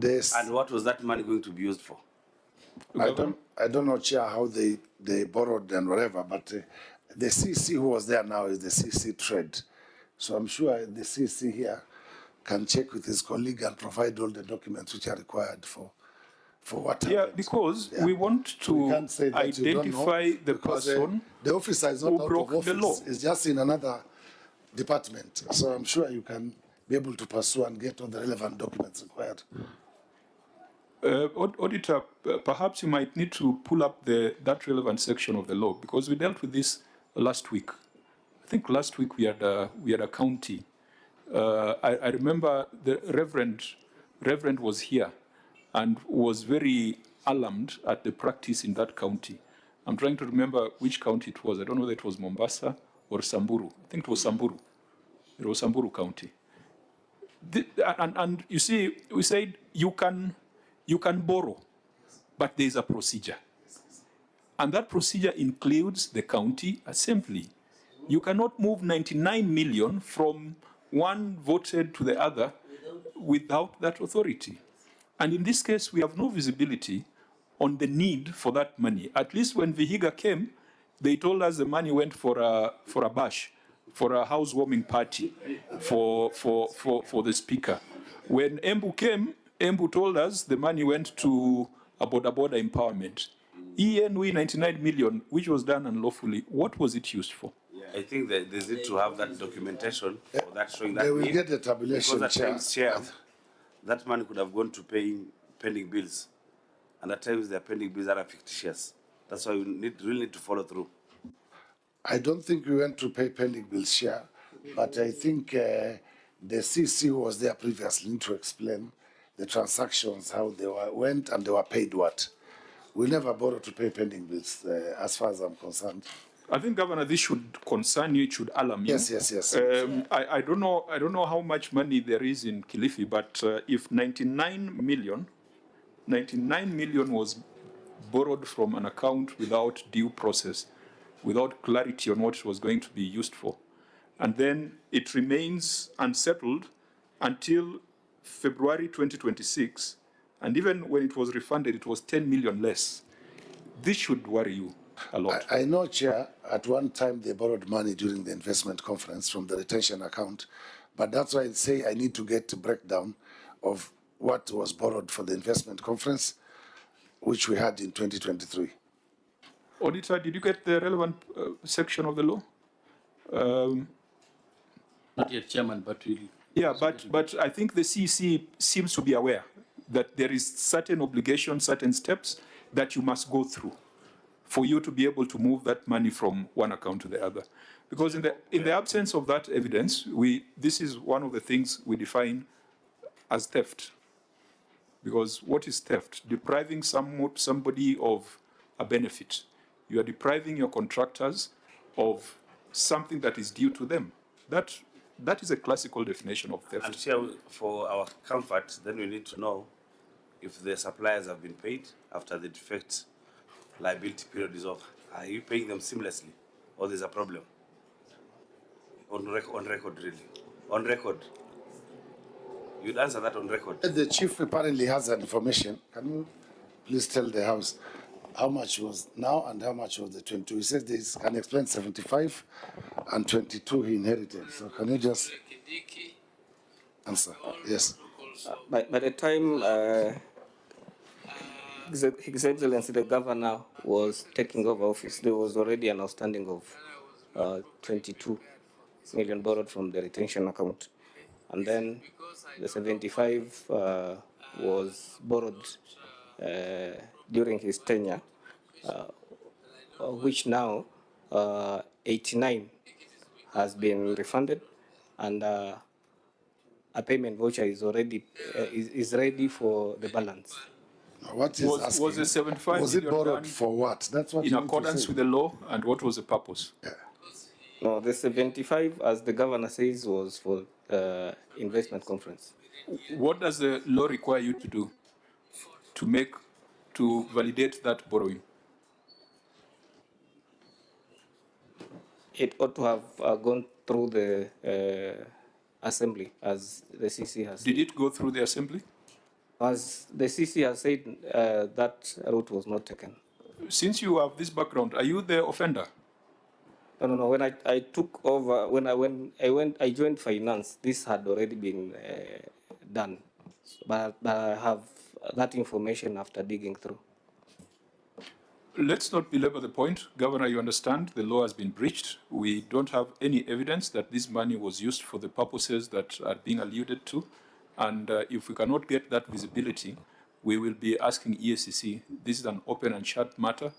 S10: and what was that money going to be used for?
S1: I don't know, Chair, how they borrowed and whatever, but the CC who was there now is the CC Trade. So I'm sure the CC here can check with his colleague and provide all the documents which are required for for what
S2: Yeah,
S1: happened.
S2: because
S1: Yeah.
S2: we want to
S1: We can't say that you don't know,
S2: identify the
S1: because,
S2: person
S1: the officer is not
S2: who
S1: out
S2: broke
S1: of
S2: the law.
S1: office. It's just in another department. So I'm sure you can be able to pursue and get all the relevant documents required.
S2: Auditor, perhaps you might need to pull up that relevant section of the law, because we dealt with this last week. I think last week we had a county. I remember the Reverend was here and was very alarmed at the practice in that county. I'm trying to remember which county it was. I don't know whether it was Mombasa or Samburu. I think it was Samburu. It was Samburu County. And you see, we said you can borrow, but there is a procedure. And that procedure includes the county assembly. You cannot move 99 million from one voted to the other without that authority. And in this case, we have no visibility on the need for that money. At least when Vihiga came, they told us the money went for a bash, for a housewarming party for the speaker. When Embu came, Embu told us the money went to a border empowerment. ENW 99 million, which was done unlawfully, what was it used for?
S10: I think that they need to have that documentation for that showing that
S1: They will
S10: need,
S1: get the tabulation,
S10: because at
S1: Chair.
S10: times, Chair, that money could have gone to paying pending bills, and at times their pending bills are fictitious. That's why we really need to follow through.
S1: I don't think we went to pay pending bills, Chair, but I think the CC who was there previously need to explain the transactions, how they went and they were paid what. We never borrowed to pay pending bills, as far as I'm concerned.
S2: I think, Governor, this should concern you. It should alarm you.
S1: Yes.
S2: I don't know how much money there is in Kilifi, but if 99 million was borrowed from an account without due process, without clarity on what it was going to be used for, and then it remains unsettled until February 2026, and even when it was refunded, it was 10 million less. This should worry you a lot.
S1: I know, Chair, at one time they borrowed money during the investment conference from the retention account, but that's why I say I need to get a breakdown of what was borrowed for the investment conference, which we had in 2023.
S2: Auditor, did you get the relevant section of the law?
S11: Not yet, Chairman, but we'll...
S2: Yeah, but I think the CEC seems to be aware that there is certain obligations, certain steps that you must go through for you to be able to move that money from one account to the other. Because in the absence of that evidence, this is one of the things we define as theft. Because what is theft? Depriving somebody of a benefit. You are depriving your contractors of something that is due to them. That is a classical definition of theft.
S10: And Chair, for our comfort, then we need to know if the suppliers have been paid after the defect liability period is over. Are you paying them seamlessly, or there's a problem? On record, really. On record. You'd answer that on record.
S1: The chief apparently has that information. Can you please tell the House how much was now and how much was the 22? He says this can explain 75 and 22 he inherited. So can you just answer? Yes.
S15: By the time His Excellency the Governor was taking over office, there was already an outstanding of 22 million borrowed from the retention account. And then the 75 was borrowed during his tenure, which now 89 has been refunded, and a payment voucher is already is ready for the balance.
S1: What is asking?
S2: Was the 75
S1: was it
S2: million
S1: borrowed
S2: done
S1: for what? That's what
S2: in
S1: you need to
S2: accordance
S1: say.
S2: with the law, and what was the purpose?
S1: Yeah.
S15: No, the 75, as the governor says, was for investment conference.
S2: What does the law require you to do to validate that borrowing?
S15: It ought to have gone through the assembly, as the CC has said.
S2: Did it go through the assembly?
S15: As the CC has said, that route was not taken.
S2: Since you have this background, are you the offender?
S15: No. When I took over, when I joined finance, this had already been done. but I have that information after digging through.
S2: Let's not belabor the point. Governor, you understand the law has been breached. We don't have any evidence that this money was used for the purposes that are being alluded to. And if we cannot get that visibility, we will be asking EACC. This is an open and shut matter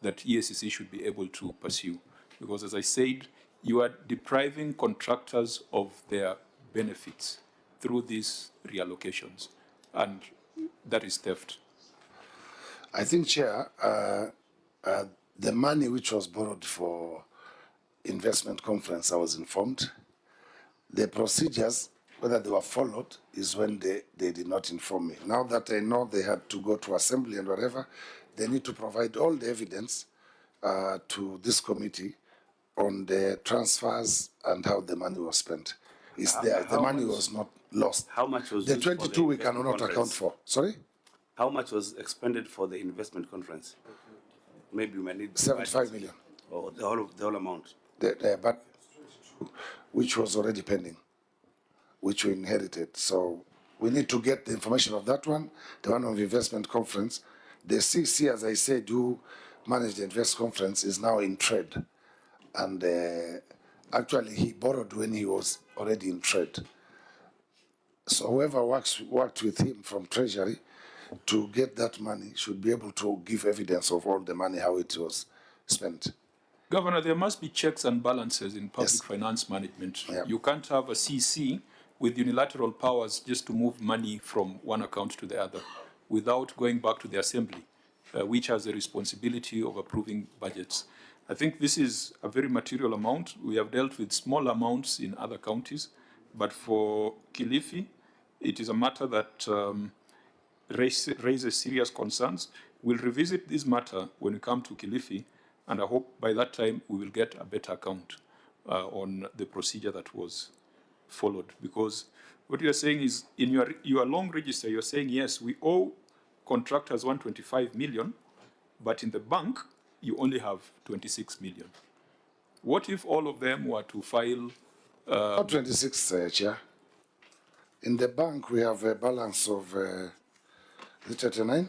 S2: that EACC should be able to pursue. Because as I said, you are depriving contractors of their benefits through these reallocations. And that is theft.
S1: I think, Chair, the money which was borrowed for investment conference, I was informed, the procedures, whether they were followed, is when they did not inform me. Now that I know they had to go to assembly and whatever, they need to provide all the evidence to this committee on the transfers and how the money was spent. It's there. The money was not lost.
S10: How much was
S1: the
S10: used for
S1: 22 we
S10: investment
S1: cannot
S10: conference?
S1: account for. Sorry?
S10: How much was expended for the investment conference? Maybe we might need
S1: 75 million.
S10: Or the whole amount.
S1: But which was already pending, which we inherited. So we need to get the information of that one, the one of investment conference. The CC, as I said, who managed the invest conference, is now in trade. And actually, he borrowed when he was already in trade. So whoever worked with him from Treasury to get that money should be able to give evidence of all the money, how it was spent.
S2: Governor, there must be checks and balances in public finance management.
S1: Yeah.
S2: You can't have a CC with unilateral powers just to move money from one account to the other without going back to the assembly, which has the responsibility of approving budgets. I think this is a very material amount. We have dealt with small amounts in other counties, but for Kilifi, it is a matter that raises serious concerns. We'll revisit this matter when we come to Kilifi, and I hope by that time we will get a better account on the procedure that was followed. Because what you're saying is, in your long register, you're saying, yes, we owe contractors 125 million, but in the bank, you only have 26 million. What if all of them were to file?
S1: Not 26, Chair. In the bank, we have a balance of 39.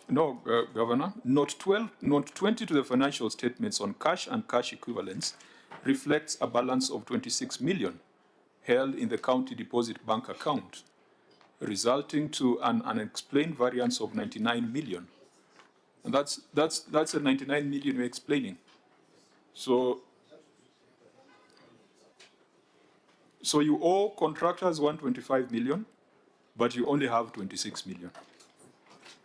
S2: No, Governor. Note 20 to the financial statements on cash and cash equivalents reflects a balance of 26 million held in the county deposit bank account, resulting to an unexplained variance of 99 million. And that's a 99 million you're explaining. So you owe contractors 125 million, but you only have 26 million.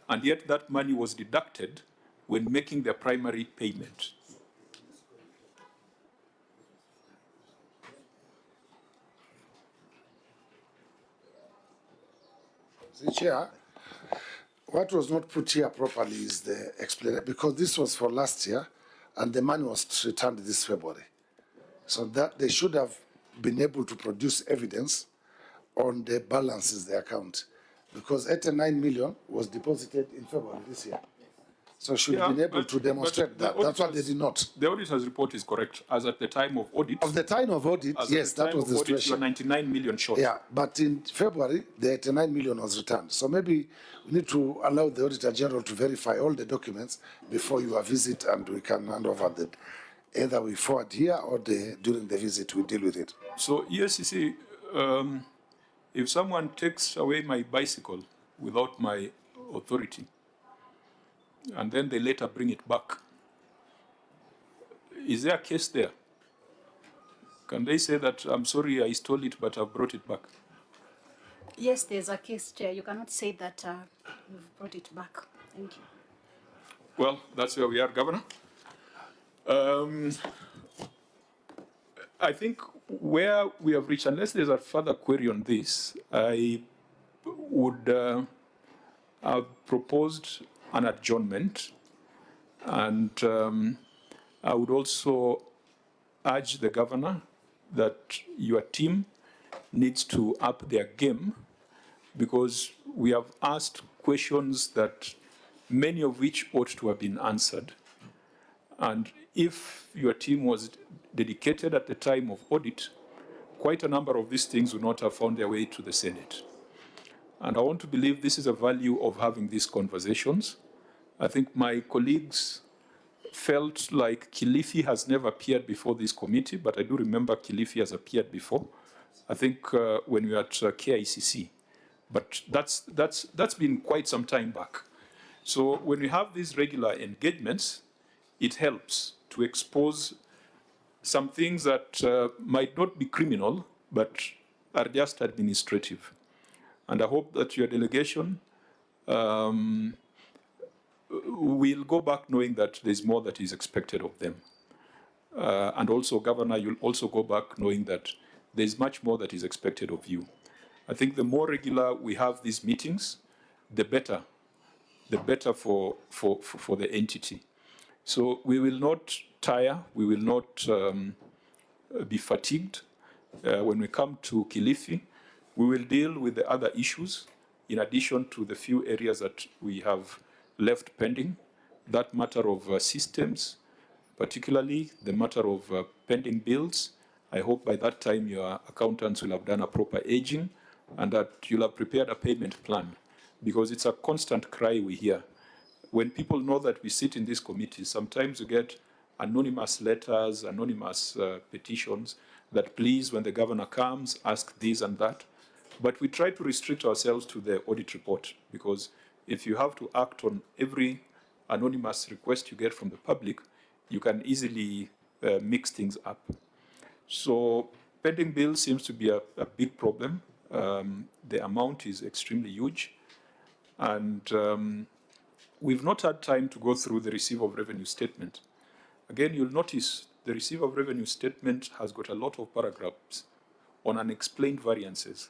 S2: And yet that money was deducted when making their primary payment.
S1: See, Chair, what was not put here properly is the explanation, because this was for last year, and the money was returned this February. So that they should have been able to produce evidence on the balances, the account, because 89 million was deposited in February this year. So should have been able to demonstrate that. That's what they did not.
S2: The auditor's report is correct, as at the time of audit.
S1: Of the time of audit, yes, that was the situation.
S2: You are 99 million short.
S1: Yeah, but in February, the 89 million was returned. So maybe we need to allow the Auditor General to verify all the documents before your visit, and we can hand over the, either we forward here or during the visit we deal with it.
S2: So ESCC, if someone takes away my bicycle without my authority, and then they later bring it back, is there a case there? Can they say that, I'm sorry, I stole it, but I brought it back?
S19: Yes, there's a case, Chair. You cannot say that you've brought it back. Thank you.
S2: Well, that's where we are, Governor. I think where we have reached, unless there's a further query on this, I would have proposed an adjournment, and I would also urge the Governor that your team needs to up their game, because we have asked questions that many of which ought to have been answered. And if your team was dedicated at the time of audit, quite a number of these things would not have found their way to the Senate. And I want to believe this is a value of having these conversations. I think my colleagues felt like Kilifi has never appeared before this committee, but I do remember Kilifi has appeared before. I think when we were at KICC, but that's been quite some time back. So when we have these regular engagements, it helps to expose some things that might not be criminal, but are just administrative. And I hope that your delegation will go back knowing that there's more that is expected of them. And also, Governor, you'll also go back knowing that there's much more that is expected of you. I think the more regular we have these meetings, the better for the entity. So we will not tire, we will not be fatigued. When we come to Kilifi, we will deal with the other issues in addition to the few areas that we have left pending. That matter of systems, particularly the matter of pending bills. I hope by that time your accountants will have done a proper aging and that you'll have prepared a payment plan, because it's a constant cry we hear. When people know that we sit in these committees, sometimes you get anonymous letters, anonymous petitions that please, when the governor comes, ask this and that. But we try to restrict ourselves to the audit report, because if you have to act on every anonymous request you get from the public, you can easily mix things up. So pending bills seems to be a big problem. The amount is extremely huge. And we've not had time to go through the receipt of revenue statement. Again, you'll notice the receipt of revenue statement has got a lot of paragraphs on unexplained variances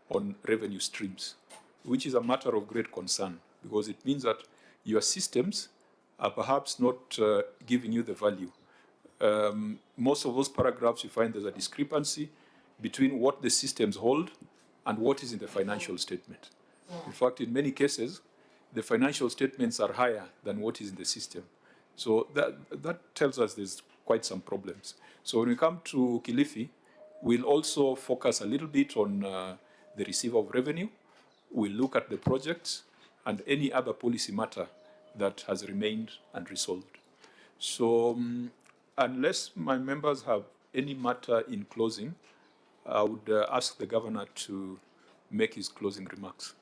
S2: on revenue streams, which is a matter of great concern, because it means that your systems are perhaps not giving you the value. Most of those paragraphs, you find there's a discrepancy between what the systems hold and what is in the financial statement. In fact, in many cases, the financial statements are higher than what is in the system. So that tells us there's quite some problems. So when we come to Kilifi, we'll also focus a little bit on the receipt of revenue. We'll look at the projects and any other policy matter that has remained unresolved. So unless my members have any matter in closing, I would ask the governor to make his closing remarks.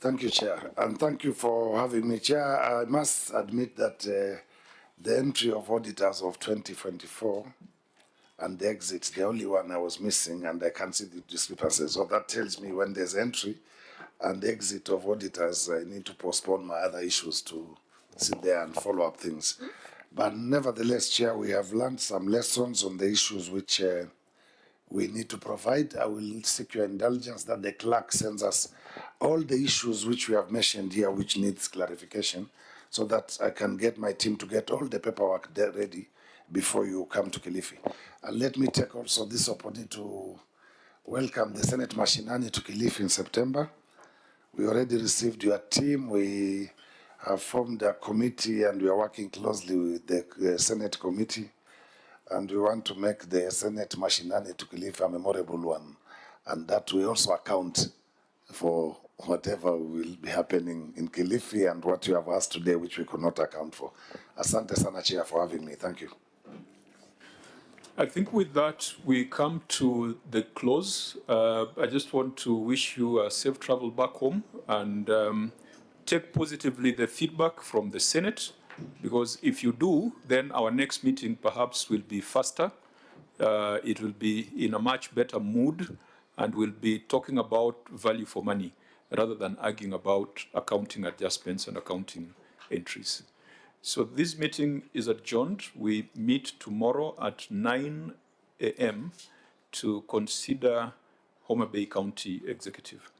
S1: Thank you, Chair, and thank you for having me. Chair, I must admit that the entry of auditors of 2024 and the exit, the only one I was missing, and I can't see the discrepancies. So that tells me when there's entry and the exit of auditors, I need to postpone my other issues to sit there and follow up things. But nevertheless, Chair, we have learned some lessons on the issues which we need to provide. I will seek your indulgence that the clerk sends us all the issues which we have mentioned here which needs clarification, so that I can get my team to get all the paperwork there ready before you come to Kilifi. And let me take also this opportunity to welcome the Senate Mashinani to Kilifi in September. We already received your team. We have formed a committee and we are working closely with the Senate committee. And we want to make the Senate Mashinani to Kilifi a memorable one. And that we also account for whatever will be happening in Kilifi and what you have asked today, which we could not account for. Asante sana, Chair, for having me. Thank you.
S2: I think with that, we come to the close. I just want to wish you a safe travel back home and take positively the feedback from the Senate, because if you do, then our next meeting perhaps will be faster. It will be in a much better mood, and we'll be talking about value for money rather than arguing about accounting adjustments and accounting entries. So this meeting is adjourned. We meet tomorrow at 9 a.m. to consider Homa Bay County Executive.